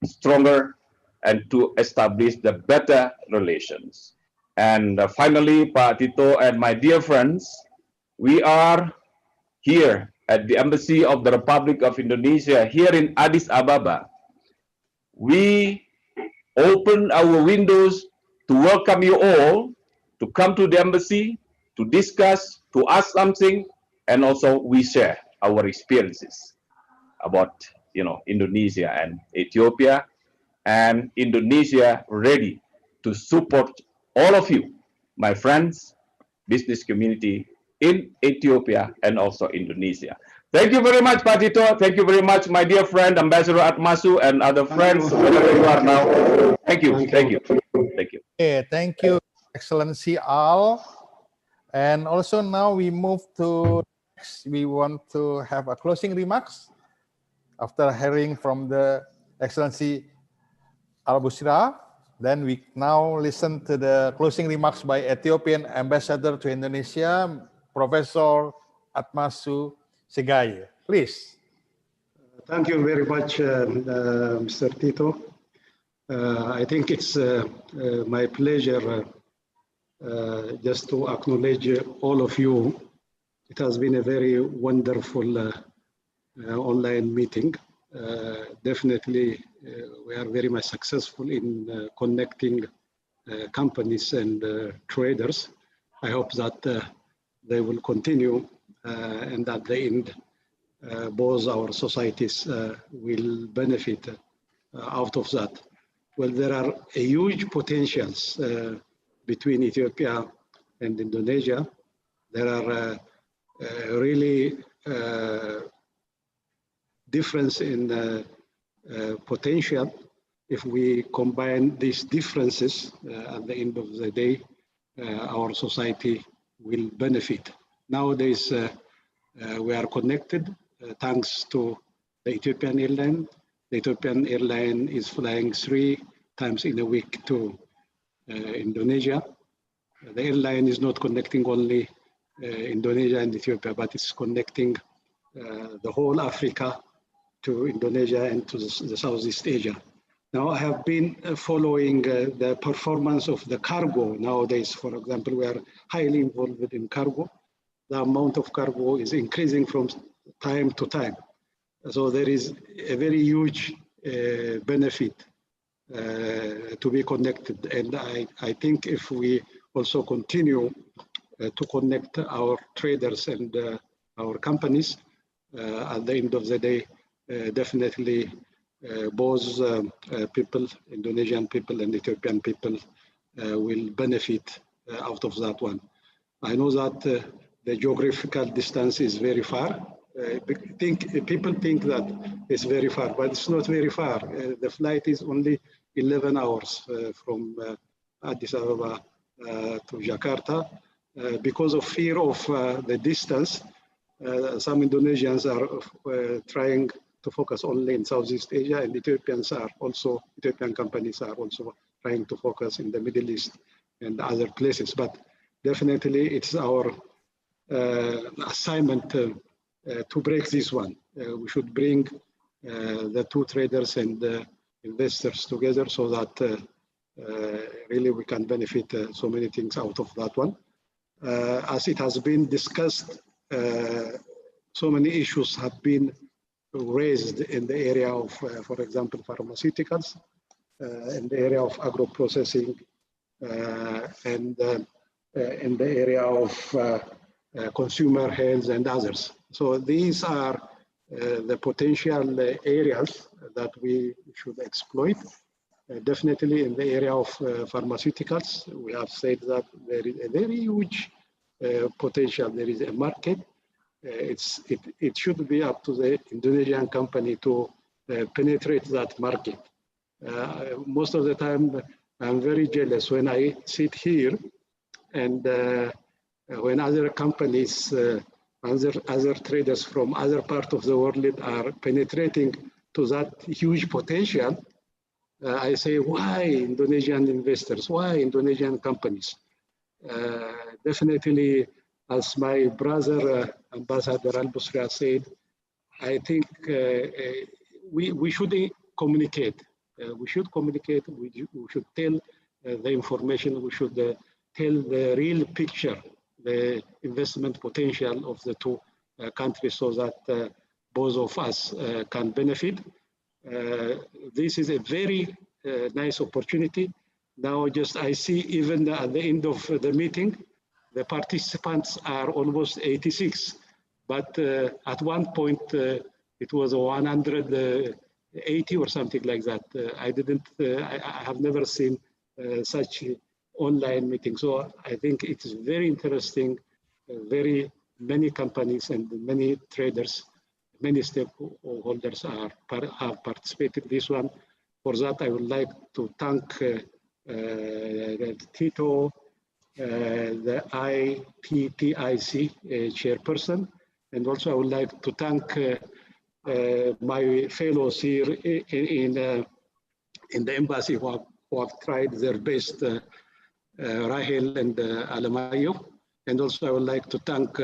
stronger and to establish the better relations. And finally, Pak Tito and my dear friends, we are here at the Embassy of the Republic of Indonesia here in Addis Ababa. We open our windows to welcome you all to come to the embassy, to discuss, to ask something, and also we share our experiences about Indonesia and Ethiopia, and Indonesia ready to support all of you, my friends, business community in Ethiopia and also Indonesia. Thank you very much, Pak Tito. Thank you very much, my dear friend, Ambassador Atmasu, and other friends, wherever you are now. Thank you. Thank you. Thank you. Okay, thank you, Excellency Al. And also now we move to next. We want to have a closing remarks after hearing from the Excellency Al Busra. Then we now listen to the closing remarks by Ethiopian Ambassador to Indonesia, Professor Atmasu Segaye. Please. Thank you very much, Mr. Tito. I think it's my pleasure just to acknowledge all of you. It has been a very wonderful online meeting. Definitely, we are very much successful in connecting companies and traders. I hope that they will continue and at the end, both our societies will benefit out of that. Well, there are huge potentials between Ethiopia and Indonesia. There are really difference in potential. If we combine these differences, at the end of the day, our society will benefit. Nowadays, we are connected thanks to the Ethiopian airline. The Ethiopian airline is flying 3 times in a week to Indonesia. The airline is not connecting only Indonesia and Ethiopia, but it's connecting the whole Africa to Indonesia and to the Southeast Asia. Now, I have been following the performance of the cargo nowadays. For example, we are highly involved in cargo. The amount of cargo is increasing from time to time. So there is a very huge benefit to be connected. And I think if we also continue to connect our traders and our companies, at the end of the day, definitely both people, Indonesian people and Ethiopian people, will benefit out of that one. I know that the geographical distance is very far. People think that it's very far, but it's not very far. The flight is only 11 hours from Addis Ababa to Jakarta. Because of fear of the distance, some Indonesians are trying to focus only in Southeast Asia, and Ethiopian companies are also trying to focus in the Middle East and other places. But definitely it's our assignment to break this one. We should bring the two traders and investors together so that really we can benefit so many things out of that one. as it has been discussed, so many issues have been raised in the area of, for example, pharmaceuticals, in the area of agro-processing, and in the area of consumer health and others. So these are the potential areas that we should exploit. Definitely in the area of pharmaceuticals, we have said that there is a very huge potential. There is a market. It should be up to the Indonesian company to penetrate that market. Most of the time, I'm very jealous when I sit here and when other companies, other traders from other parts of the world are penetrating to that huge potential. I say, why Indonesian investors? Why Indonesian companies? Definitely, as my brother, Ambassador Al-Busra said, I think we should communicate. We should communicate. We should tell the information. We should tell the real picture, the investment potential of the two countries, so that both of us can benefit. This is a very nice opportunity. Now, just I see even at the end of the meeting, the participants are almost 86, but at one point it was 180 or something like that. I have never seen such online meeting. So I think it is very interesting. Very many companies and many traders, many stakeholders have participated in this one. For that, I would like to thank Tito, the ITTIC chairperson, and also I would like to thank my fellows here in the embassy who have tried their best, Rahel and Alamayo. And also I would like to thank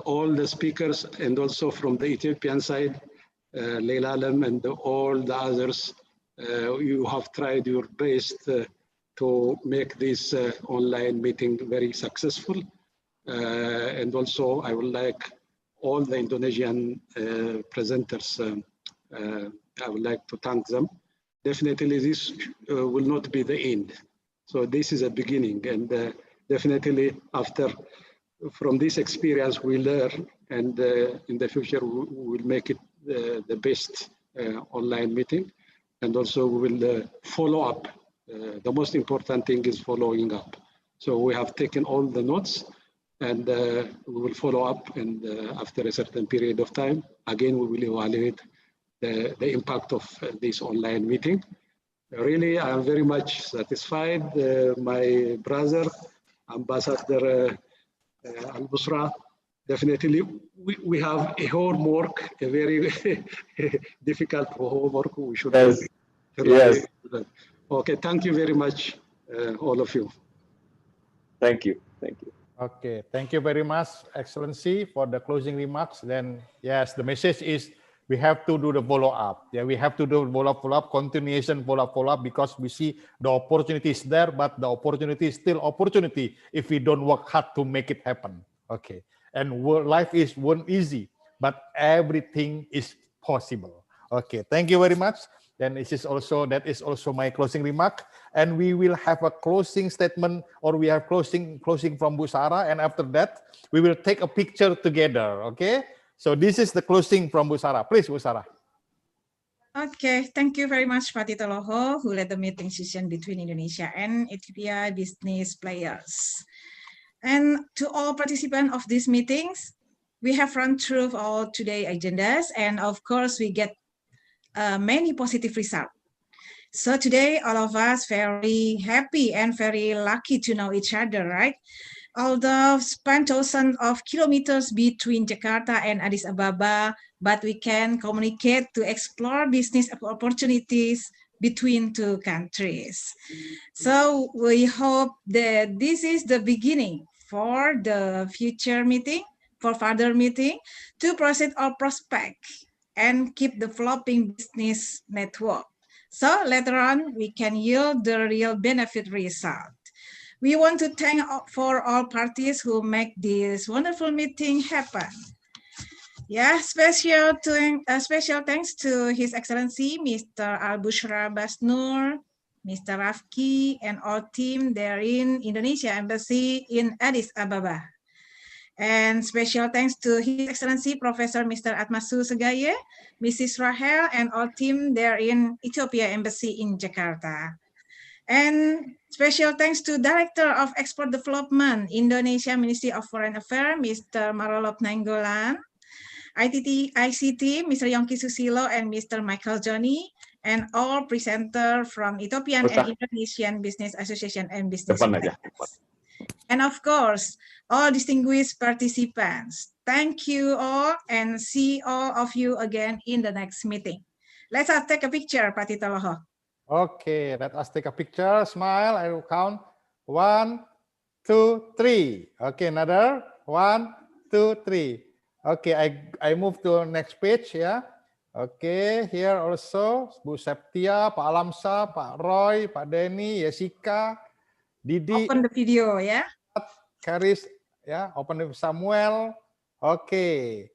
all the speakers, and also from the Ethiopian side, Leila Alam and all the others. You have tried your best to make this online meeting very successful. And also I would like all the Indonesian presenters, I would like to thank them. Definitely this will not be the end. So this is a beginning, and definitely from this experience we learn, and in the future we will make it the best online meeting. And also we will follow up. The most important thing is following up. So we have taken all the notes, and we will follow up, and after a certain period of time, again, we will evaluate the impact of this online meeting. Really, I'm very much satisfied. My brother, Ambassador Al-Busra, definitely we have a homework, a very difficult homework. We should Yes. Okay, thank you very much, all of you. Thank you. Thank you. Okay, thank you very much, Excellency, for the closing remarks. Then, yes, the message is we have to do the follow-up. Yeah, we have to do follow-up, continuation follow-up, because we see the opportunity is there, but the opportunity is still opportunity if we don't work hard to make it happen. Okay, and life won't easy, but everything is possible. Okay, thank you very much. Then that is also my closing remark, and we will have a closing statement, or we have closing from Bu Sarah, and after that we will take a picture together. Okay, so this is the closing from Bu Sarah. Please, Bu Sarah. Okay, thank you very much, Pak Tito Loho, who led the meeting session between Indonesia and Ethiopia business players. And to all participants of these meetings, we have run through all today's agendas, and of course we get many positive results. So today, all of us very happy and very lucky to know each other, right? Although spent thousands of kilometers between Jakarta and Addis Ababa, but we can communicate to explore business opportunities between two countries. So we hope that this is the beginning for the future meeting, for further meeting, to proceed our prospect and keep developing business network. So later on, we can yield the real benefit result. We want to thank for all parties who make this wonderful meeting happen. Yeah, special thanks to His Excellency Mr. Al Bushra Basnur, Mr. Rafki, and all team there in Indonesia Embassy in Addis Ababa. And special thanks to His Excellency Professor Mr. Atmasu Segaye, Mrs. Rahel, and all team there in Ethiopia Embassy in Jakarta. And special thanks to Director of Export Development, Indonesia Ministry of Foreign Affairs, Mr. Marolop Nainggolan, ICT, Mr. Yongki Susilo, and Mr. Michael Johnny, and all presenter from Ethiopian and Indonesian Business Association and Business Partners. And of course, all distinguished participants. Thank you all and see all of you again in the next meeting. Let's take a picture, Pak Titoloho. Okay, let us take a picture. Smile. I will count 1, 2, 3. Okay, another 1, 2, 3. Okay, I move to next page ya. Okay, here also Bu Septia, Pak Alamsa, Pak Roy, Pak Denny, Jessica, Didi. Open the video ya. Karis ya, open the Samuel. Okay,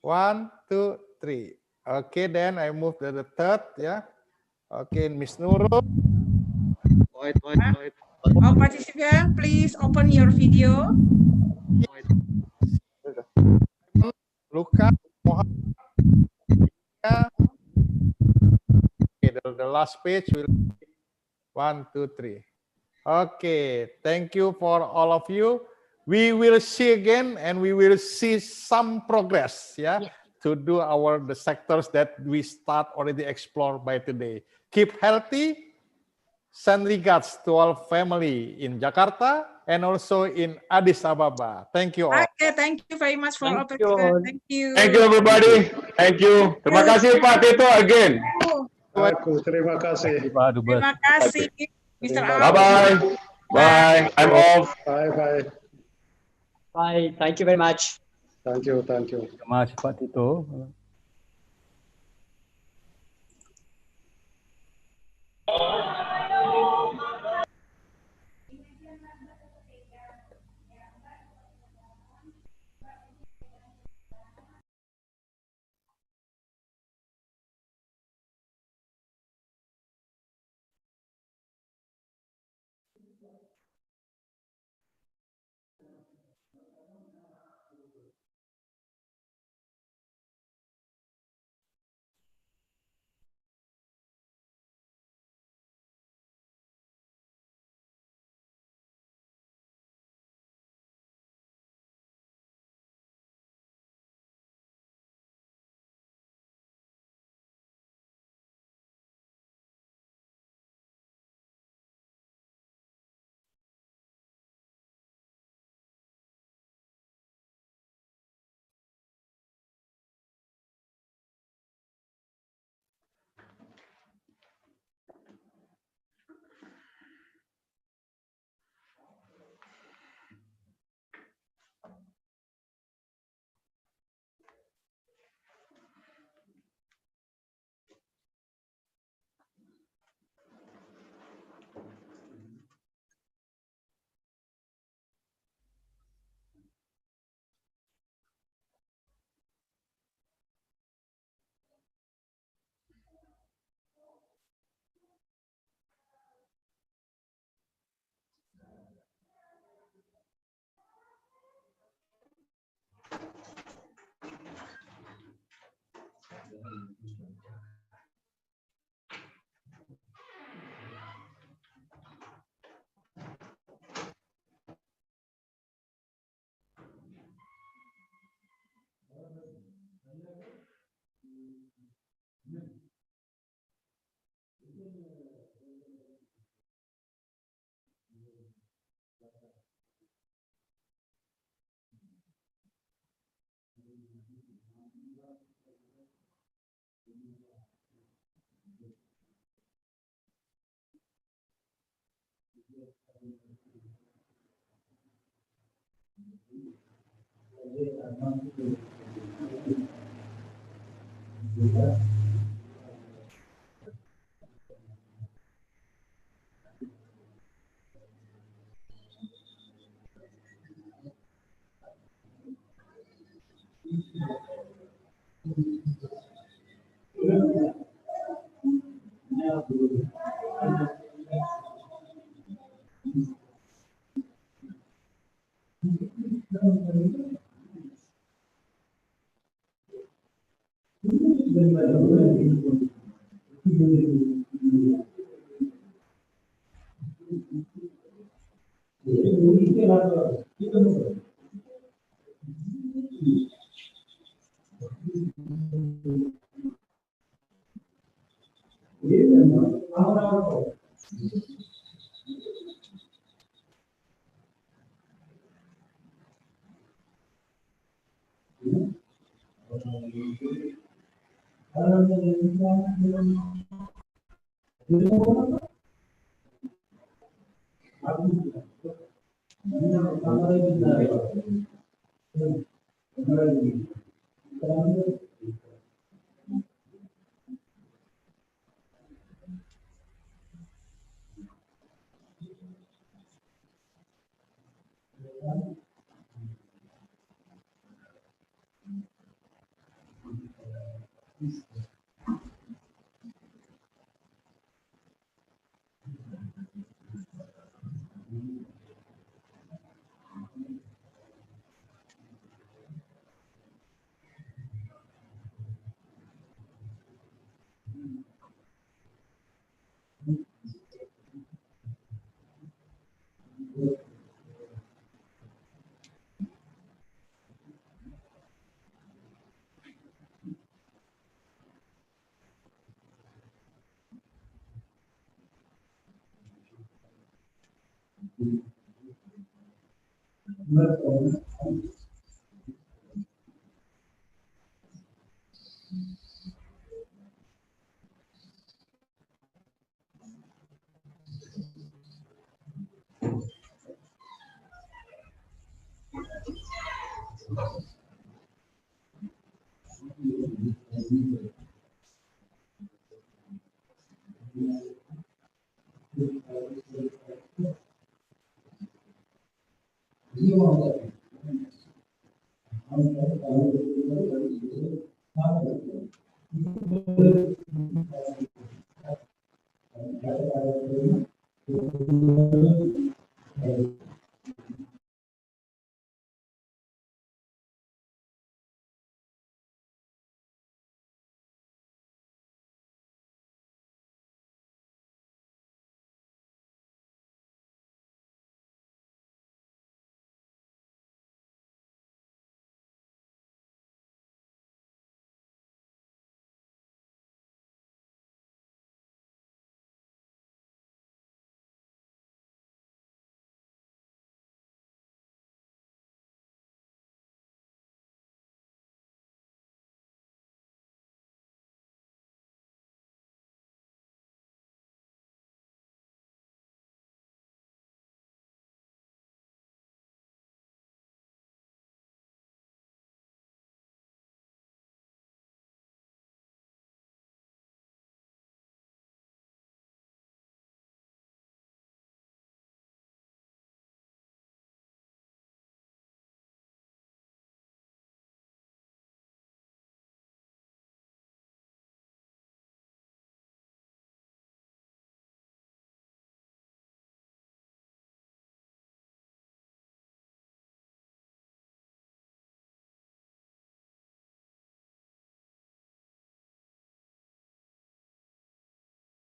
1, 2, 3. Okay, then I move to the third ya. Okay, Miss Nurul. All participants, please open your video. Luka, okay, the last page will be 1, 2, 3. Okay, thank you for all of you. We will see again and we will see some progress, yeah. To do the sectors that we start already explore by today. Keep healthy. Send regards to all family in Jakarta and also in Addis Ababa. Thank you all. Okay, thank you very much for all participants. Thank you. Thank you everybody. Thank you. Terima kasih Pak Tito again. Terima kasih. Terima kasih, Mr. Bye bye. Bye. I'm off. Bye bye. Bye. Thank you very much. Thank you. Thank you. Terima kasih Pak Tito.